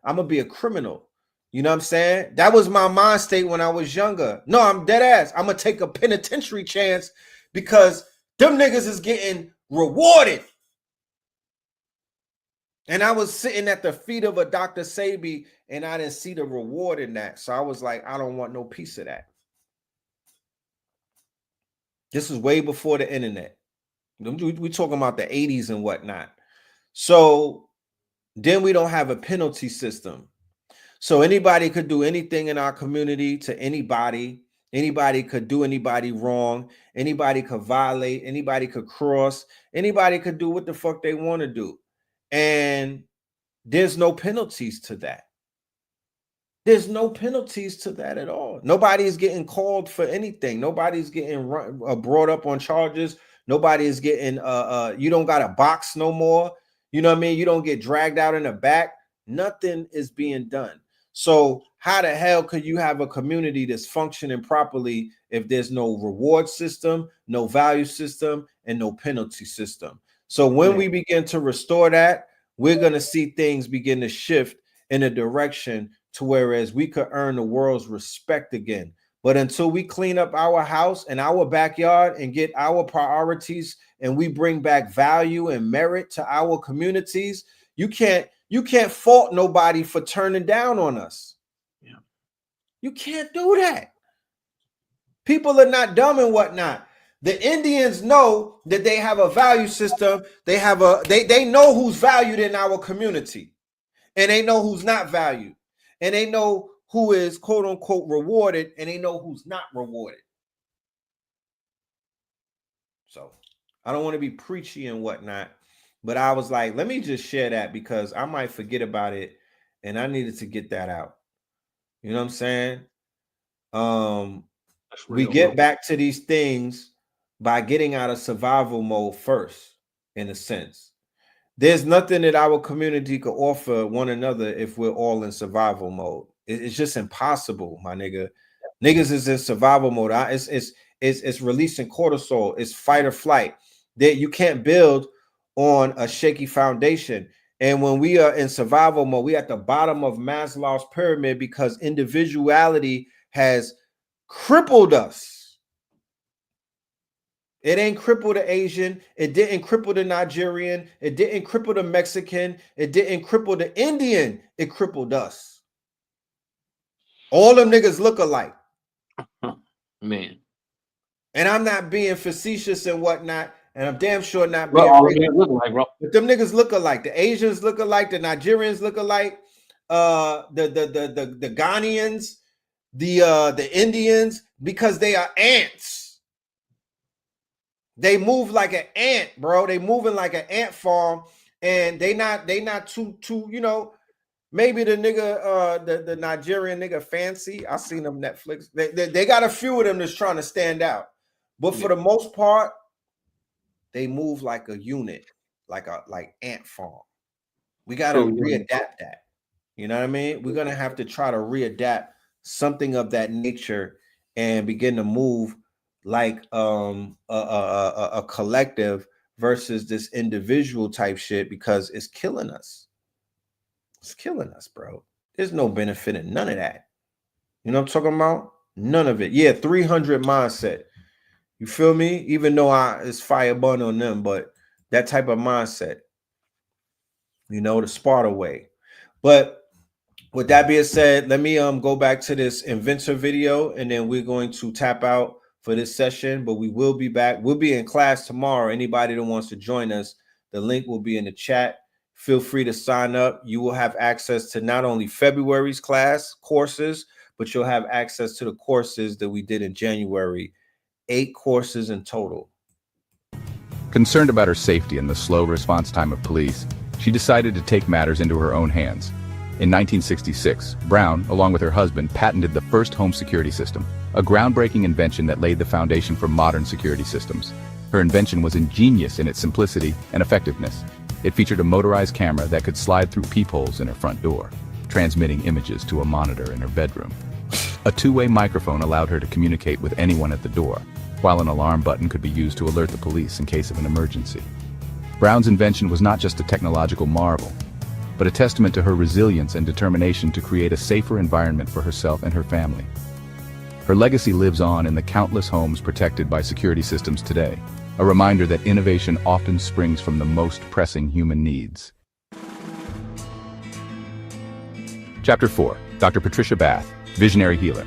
gonna be a criminal. You know what I'm saying? That was my mind state when I was younger. No, I'm dead ass. I'm gonna take a penitentiary chance because them niggas is getting rewarded. And I was sitting at the feet of a Dr. Sabi, and I didn't see the reward in that. So I was like, I don't want no piece of that. This is way before the internet. We're talking about the 80s and whatnot. So then we don't have a penalty system. So anybody could do anything in our community to anybody. Anybody could do anybody wrong. Anybody could violate. Anybody could cross. Anybody could do what the fuck they want to do. And there's no penalties to that. There's no penalties to that at all. Nobody's getting called for anything. Nobody's getting brought up on charges. Nobody is getting you don't got a box no more. You know what I mean? You don't get dragged out in the back. Nothing is being done. So how the hell could you have a community that's functioning properly if there's no reward system, no value system, and no penalty system? So when we begin to restore that, we're going to see things begin to shift in a direction to whereas we could earn the world's respect again. But until we clean up our house and our backyard and get our priorities and we bring back value and merit to our communities, you can't fault nobody for turning down on us. Yeah. You can't do that. People are not dumb and whatnot. The Indians know that they have a value system. They have they know who's valued in our community, and they know who's not valued, and they know who is quote unquote rewarded, and they know who's not rewarded. So I don't want to be preachy and whatnot, but I was like, let me just share that because I might forget about it, and I needed to get that out. You know what I'm saying? We get back to these things by getting out of survival mode first, in a sense. There's nothing that our community could offer one another if we're all in survival mode. It's just impossible, my nigga. Niggas is in survival mode. It's releasing cortisol. It's fight or flight. That you can't build on a shaky foundation. And when we are in survival mode, we at the bottom of Maslow's pyramid because individuality has crippled us. It ain't crippled the Asian. It didn't cripple the Nigerian. It didn't cripple the Mexican. It didn't cripple the Indian. It crippled us. All them niggas look alike. Man. And I'm not being facetious and whatnot. And I'm damn sure not being racist. Look alike, bro. But them niggas look alike. The Asians look alike. The Nigerians look alike. the Ghanaians, the Indians, because they are ants. They move like an ant, bro. They moving like an ant farm, and they not too you know. Maybe the nigga, the Nigerian nigga Fancy. I seen them Netflix. They got a few of them that's trying to stand out, but for the most part, they move like a unit, like ant farm. We got to readapt that. You know what I mean? We're gonna have to try to readapt something of that nature and begin to move like a collective versus this individual type shit, because it's killing us. It's killing us, bro. There's no benefit in none of that. You know what I'm talking about? None of it. Yeah, 300 mindset. You feel me? Even though it's fire bun on them, but that type of mindset, you know, the Sparta way. But with that being said, let me go back to this inventor video, and then we're going to tap out for this session. But we will be back. We'll be in class tomorrow. Anybody that wants to join us, the link will be in the chat. Feel free to sign up. You will have access to not only February's class courses, but you'll have access to the courses that we did in January. 8 courses in total. Concerned about her safety and the slow response time of police, she decided to take matters into her own hands. In 1966, Brown, along with her husband, patented the first home security system, a groundbreaking invention that laid the foundation for modern security systems. Her invention was ingenious in its simplicity and effectiveness. It featured a motorized camera that could slide through peepholes in her front door, transmitting images to a monitor in her bedroom. A two-way microphone allowed her to communicate with anyone at the door, while an alarm button could be used to alert the police in case of an emergency. Brown's invention was not just a technological marvel, but a testament to her resilience and determination to create a safer environment for herself and her family. Her legacy lives on in the countless homes protected by security systems today, a reminder that innovation often springs from the most pressing human needs. Chapter 4. Dr. Patricia Bath, Visionary Healer.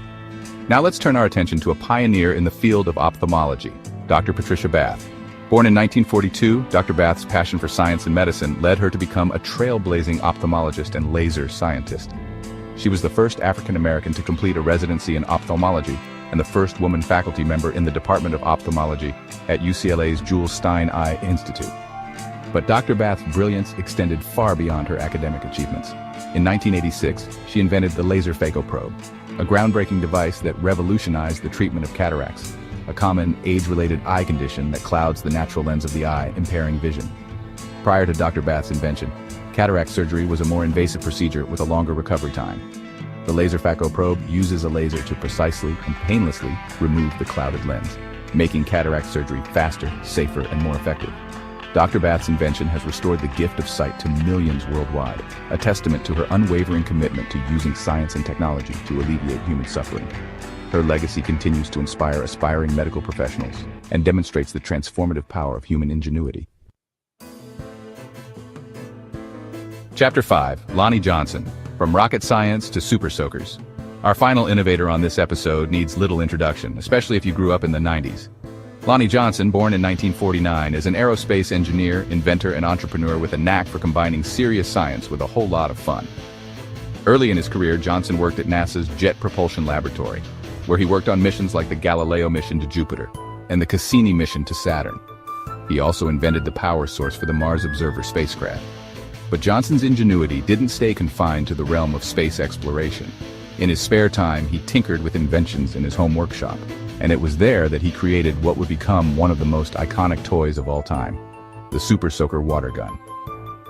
Now let's turn our attention to a pioneer in the field of ophthalmology, Dr. Patricia Bath. Born in 1942, Dr. Bath's passion for science and medicine led her to become a trailblazing ophthalmologist and laser scientist. She was the first African-American to complete a residency in ophthalmology and the first woman faculty member in the Department of Ophthalmology at UCLA's Jules Stein Eye Institute. But Dr. Bath's brilliance extended far beyond her academic achievements. In 1986, she invented the laser phacoprobe, a groundbreaking device that revolutionized the treatment of cataracts, a common age-related eye condition that clouds the natural lens of the eye, impairing vision. Prior to Dr. Bath's invention, cataract surgery was a more invasive procedure with a longer recovery time. The laser phacoprobe uses a laser to precisely and painlessly remove the clouded lens, making cataract surgery faster, safer, and more effective. Dr. Bath's invention has restored the gift of sight to millions worldwide, a testament to her unwavering commitment to using science and technology to alleviate human suffering. Her legacy continues to inspire aspiring medical professionals and demonstrates the transformative power of human ingenuity. Chapter 5. Lonnie Johnson, From Rocket Science to Super Soakers. Our final innovator on this episode needs little introduction, especially if you grew up in the 90s. Lonnie Johnson, born in 1949, is an aerospace engineer, inventor, and entrepreneur with a knack for combining serious science with a whole lot of fun. Early in his career, Johnson worked at NASA's Jet Propulsion Laboratory, where he worked on missions like the Galileo mission to Jupiter and the Cassini mission to Saturn. He also invented the power source for the Mars Observer spacecraft. But Johnson's ingenuity didn't stay confined to the realm of space exploration. In his spare time, he tinkered with inventions in his home workshop, and it was there that he created what would become one of the most iconic toys of all time, the Super Soaker water gun.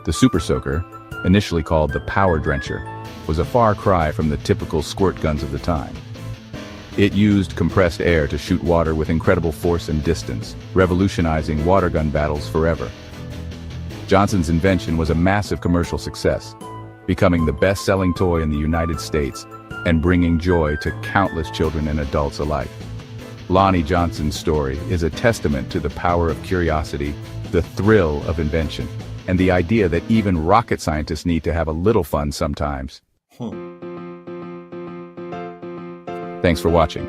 The Super Soaker, initially called the Power Drencher, was a far cry from the typical squirt guns of the time. It used compressed air to shoot water with incredible force and distance, revolutionizing water gun battles forever. Johnson's invention was a massive commercial success, becoming the best-selling toy in the United States and bringing joy to countless children and adults alike. Lonnie Johnson's story is a testament to the power of curiosity, the thrill of invention, and the idea that even rocket scientists need to have a little fun sometimes. Thanks for watching.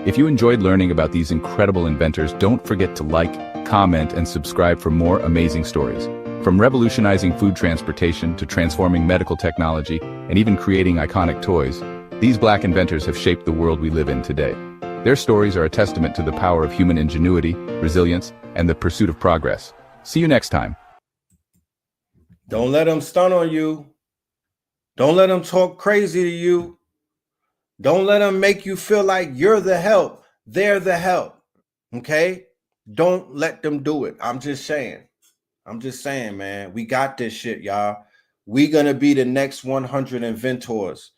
If you enjoyed learning about these incredible inventors, don't forget to like, comment, and subscribe for more amazing stories. From revolutionizing food transportation to transforming medical technology and even creating iconic toys, these Black inventors have shaped the world we live in today. Their stories are a testament to the power of human ingenuity, resilience, and the pursuit of progress. See you next time. Don't let them stun on you. Don't let them talk crazy to you. Don't let them make you feel like you're the help. They're the help. Okay? Don't let them do it. I'm just saying, man. We got this shit, y'all. We gonna be the next 100 inventors.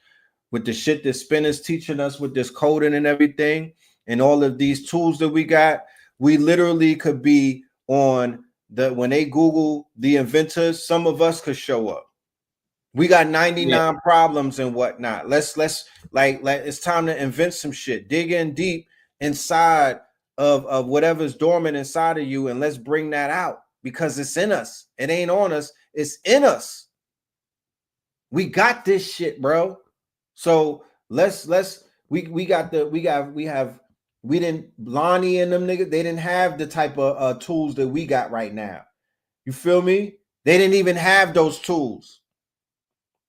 With the shit that Spin is teaching us with this coding and everything, and all of these tools that we got, we literally could be on when they Google the inventors, some of us could show up. We got 99 problems and whatnot. Let's like it's time to invent some shit. Dig in deep inside of whatever's dormant inside of you, and let's bring that out because it's in us. It ain't on us, it's in us. We got this shit, bro. So we didn't Lonnie and them niggas, they didn't have the type of tools that we got right now. You feel me? They didn't even have those tools.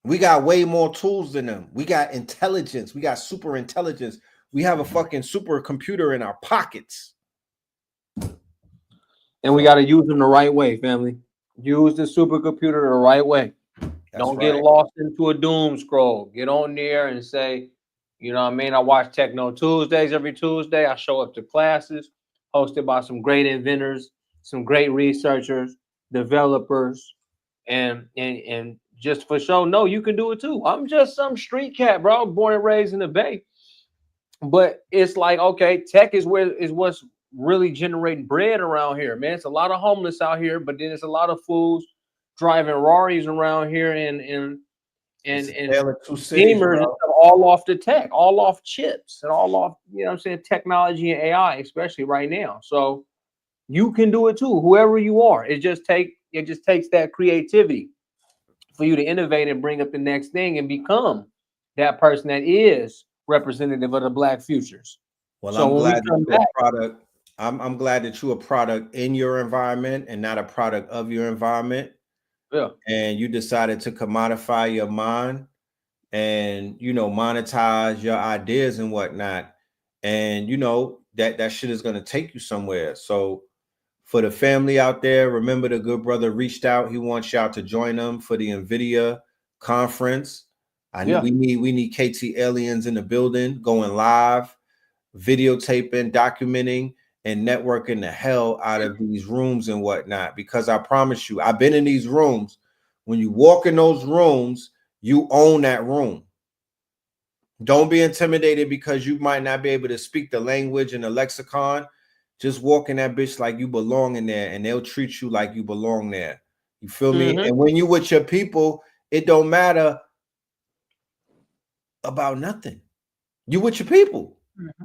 We got way more tools than them. We got intelligence. We got super intelligence. We have a fucking super computer in our pockets. And we got to use them the right way, family. Use the supercomputer the right way. Don't get lost into a doom scroll. Get on there and say, you know what I mean? I watch Techno Tuesdays every Tuesday. I show up to classes hosted by some great inventors, some great researchers, developers, and just for sure, no, you can do it too. I'm just some street cat, bro. Born and raised in the Bay. But it's like, okay, tech is what's really generating bread around here, man. It's a lot of homeless out here, but then it's a lot of fools driving Raris around here and gamers all off the tech, all off chips, and all off, you know what I'm saying, technology and AI, especially right now. So you can do it too, whoever you are. It just takes that creativity for you to innovate and bring up the next thing and become that person that is representative of the Black futures. Well, so I'm glad that you're a product. I'm glad that you're a product in your environment and not a product of your environment. Yeah. And you decided to commodify your mind and, you know, monetize your ideas and whatnot. And, you know, that shit is going to take you somewhere. So for the family out there, remember the good brother reached out. He wants y'all to join him for the NVIDIA conference. We need KT aliens in the building, going live, videotaping, documenting, and networking the hell out of these rooms and whatnot. Because I promise you, I've been in these rooms. When you walk in those rooms, you own that room. Don't be intimidated because you might not be able to speak the language and the lexicon. Just walk in that bitch like you belong in there, and they'll treat you like you belong there. You feel me? And when you with your people, it don't matter about nothing. You with your people.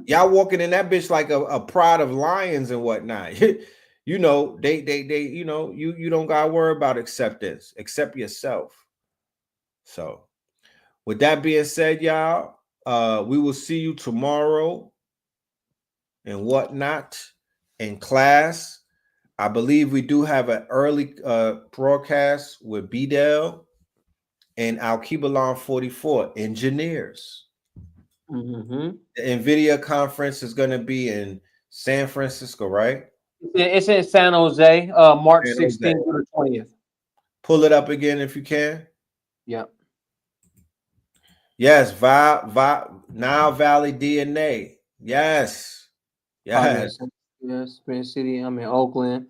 Y'all walking in that bitch like a pride of lions and whatnot. You know, they you know, you don't gotta worry about acceptance. Accept yourself. So with that being said, y'all, we will see you tomorrow and whatnot in class. I believe we do have an early broadcast with B-Del and Al-Kibalon 44 engineers. The NVIDIA conference is going to be in San Francisco, right? It's in San Jose, March 16th to the 20th. Pull it up again if you can. Yep. Yes, Nile Valley DNA. Yes. Yes. Yes, Spring City. I'm in Oakland.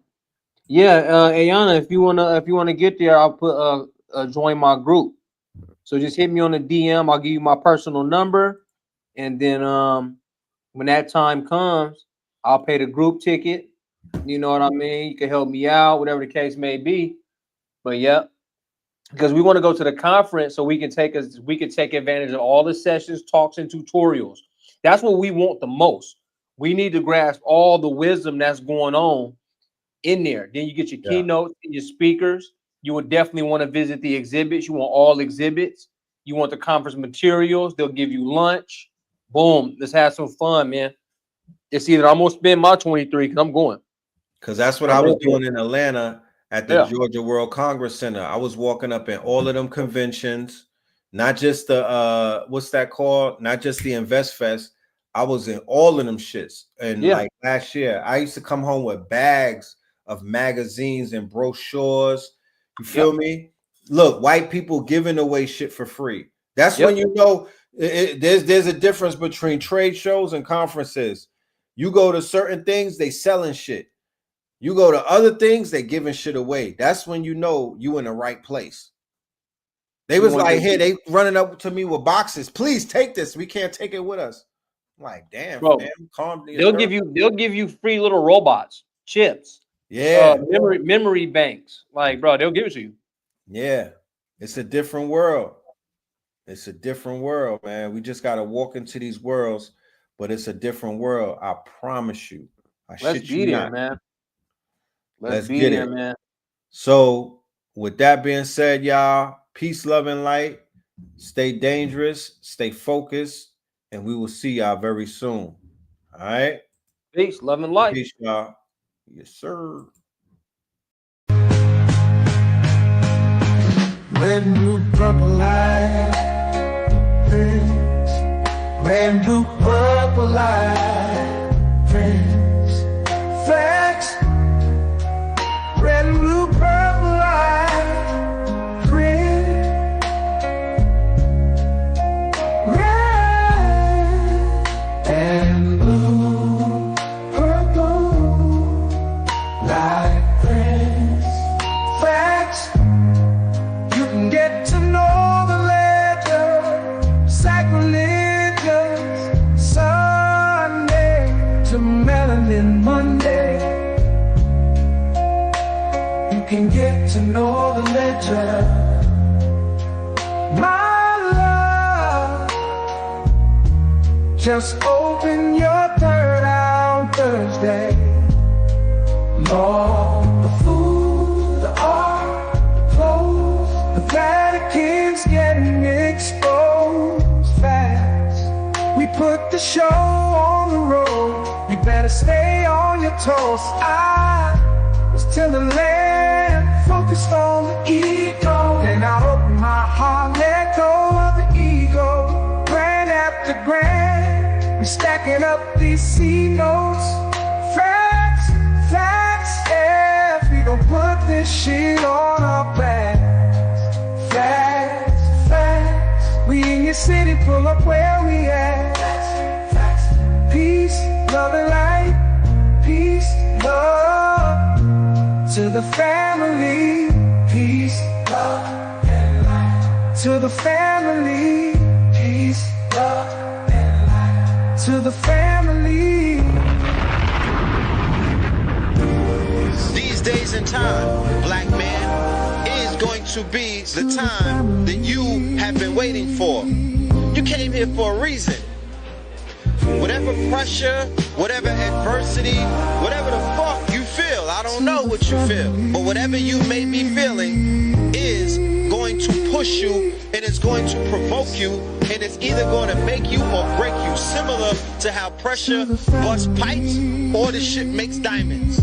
Yeah, Ayana, if you wanna get there, I'll put join my group. So just hit me on the DM. I'll give you my personal number. And then when that time comes, I'll pay the group ticket. You know what I mean? You can help me out, whatever the case may be. But yeah, because we want to go to the conference so we can take advantage of all the sessions, talks, and tutorials. That's what we want the most. We need to grasp all the wisdom that's going on in there. Then you get your keynotes and your speakers. You would definitely want to visit the exhibits. You want all exhibits. You want the conference materials. They'll give you lunch. Boom. Let's have some fun, man. It's either I'm going to spend my 23 because I'm going. Because that's what I was doing in Atlanta at the Georgia World Congress Center. I was walking up in all of them conventions, not just the what's that called? Not just the Invest Fest. I was in all of them shits. And like last year, I used to come home with bags of magazines and brochures. You feel me? Look, white people giving away shit for free. That's when you know there's a difference between trade shows and conferences. You go to certain things, they selling shit. You go to other things, they giving shit away. That's when you know you in the right place. They was like, hey, they running up to me with boxes. Please take this. We can't take it with us. I'm like, damn, bro, man, calm down. They'll give you free little robots, chips, memory banks. Like, bro, they'll give it to you. Yeah, it's a different world. It's a different world, man. We just gotta walk into these worlds, but it's a different world. I promise you. Let's be there, man. Let's get it, man. So, with that being said, y'all, peace, love, and light. Stay dangerous, stay focused, and we will see y'all very soon. All right? Peace, love, and light. Peace, y'all. Yes, sir. Red, blue, purple light, friends. Red, blue, purple light, friends. Facts. Red, blue, purple light, friends. Red and blue, purple light, friends. Facts. Get to know the ledger, sacrilegious Sunday to melanin Monday. You can get to know the ledger, my love. Just open your third eye on Thursday. Lord, the food, the art, the clothes, the Vatican's getting exposed fast. We put the show on the road. You better stay on your toes. I was till the land focused on the ego. Then I open my heart, let go of the ego. Grand after grand, we stacking up these C notes. Facts, facts, yeah. We gon' put this shit on our backs. Facts, facts. We in your city, pull up where we at. Facts, facts. Peace, love and light. Peace, love to the family. Peace, love and light to the family. Peace, love and light to the family. These days and time, black man, is going to be the time that you have been waiting for. You came here for a reason. Whatever pressure, whatever adversity, whatever the fuck you feel, I don't know what you feel, but whatever you may be feeling is going to push you, and it's going to provoke you, and it's either going to make you or break you, similar to how pressure busts pipes or the shit makes diamonds.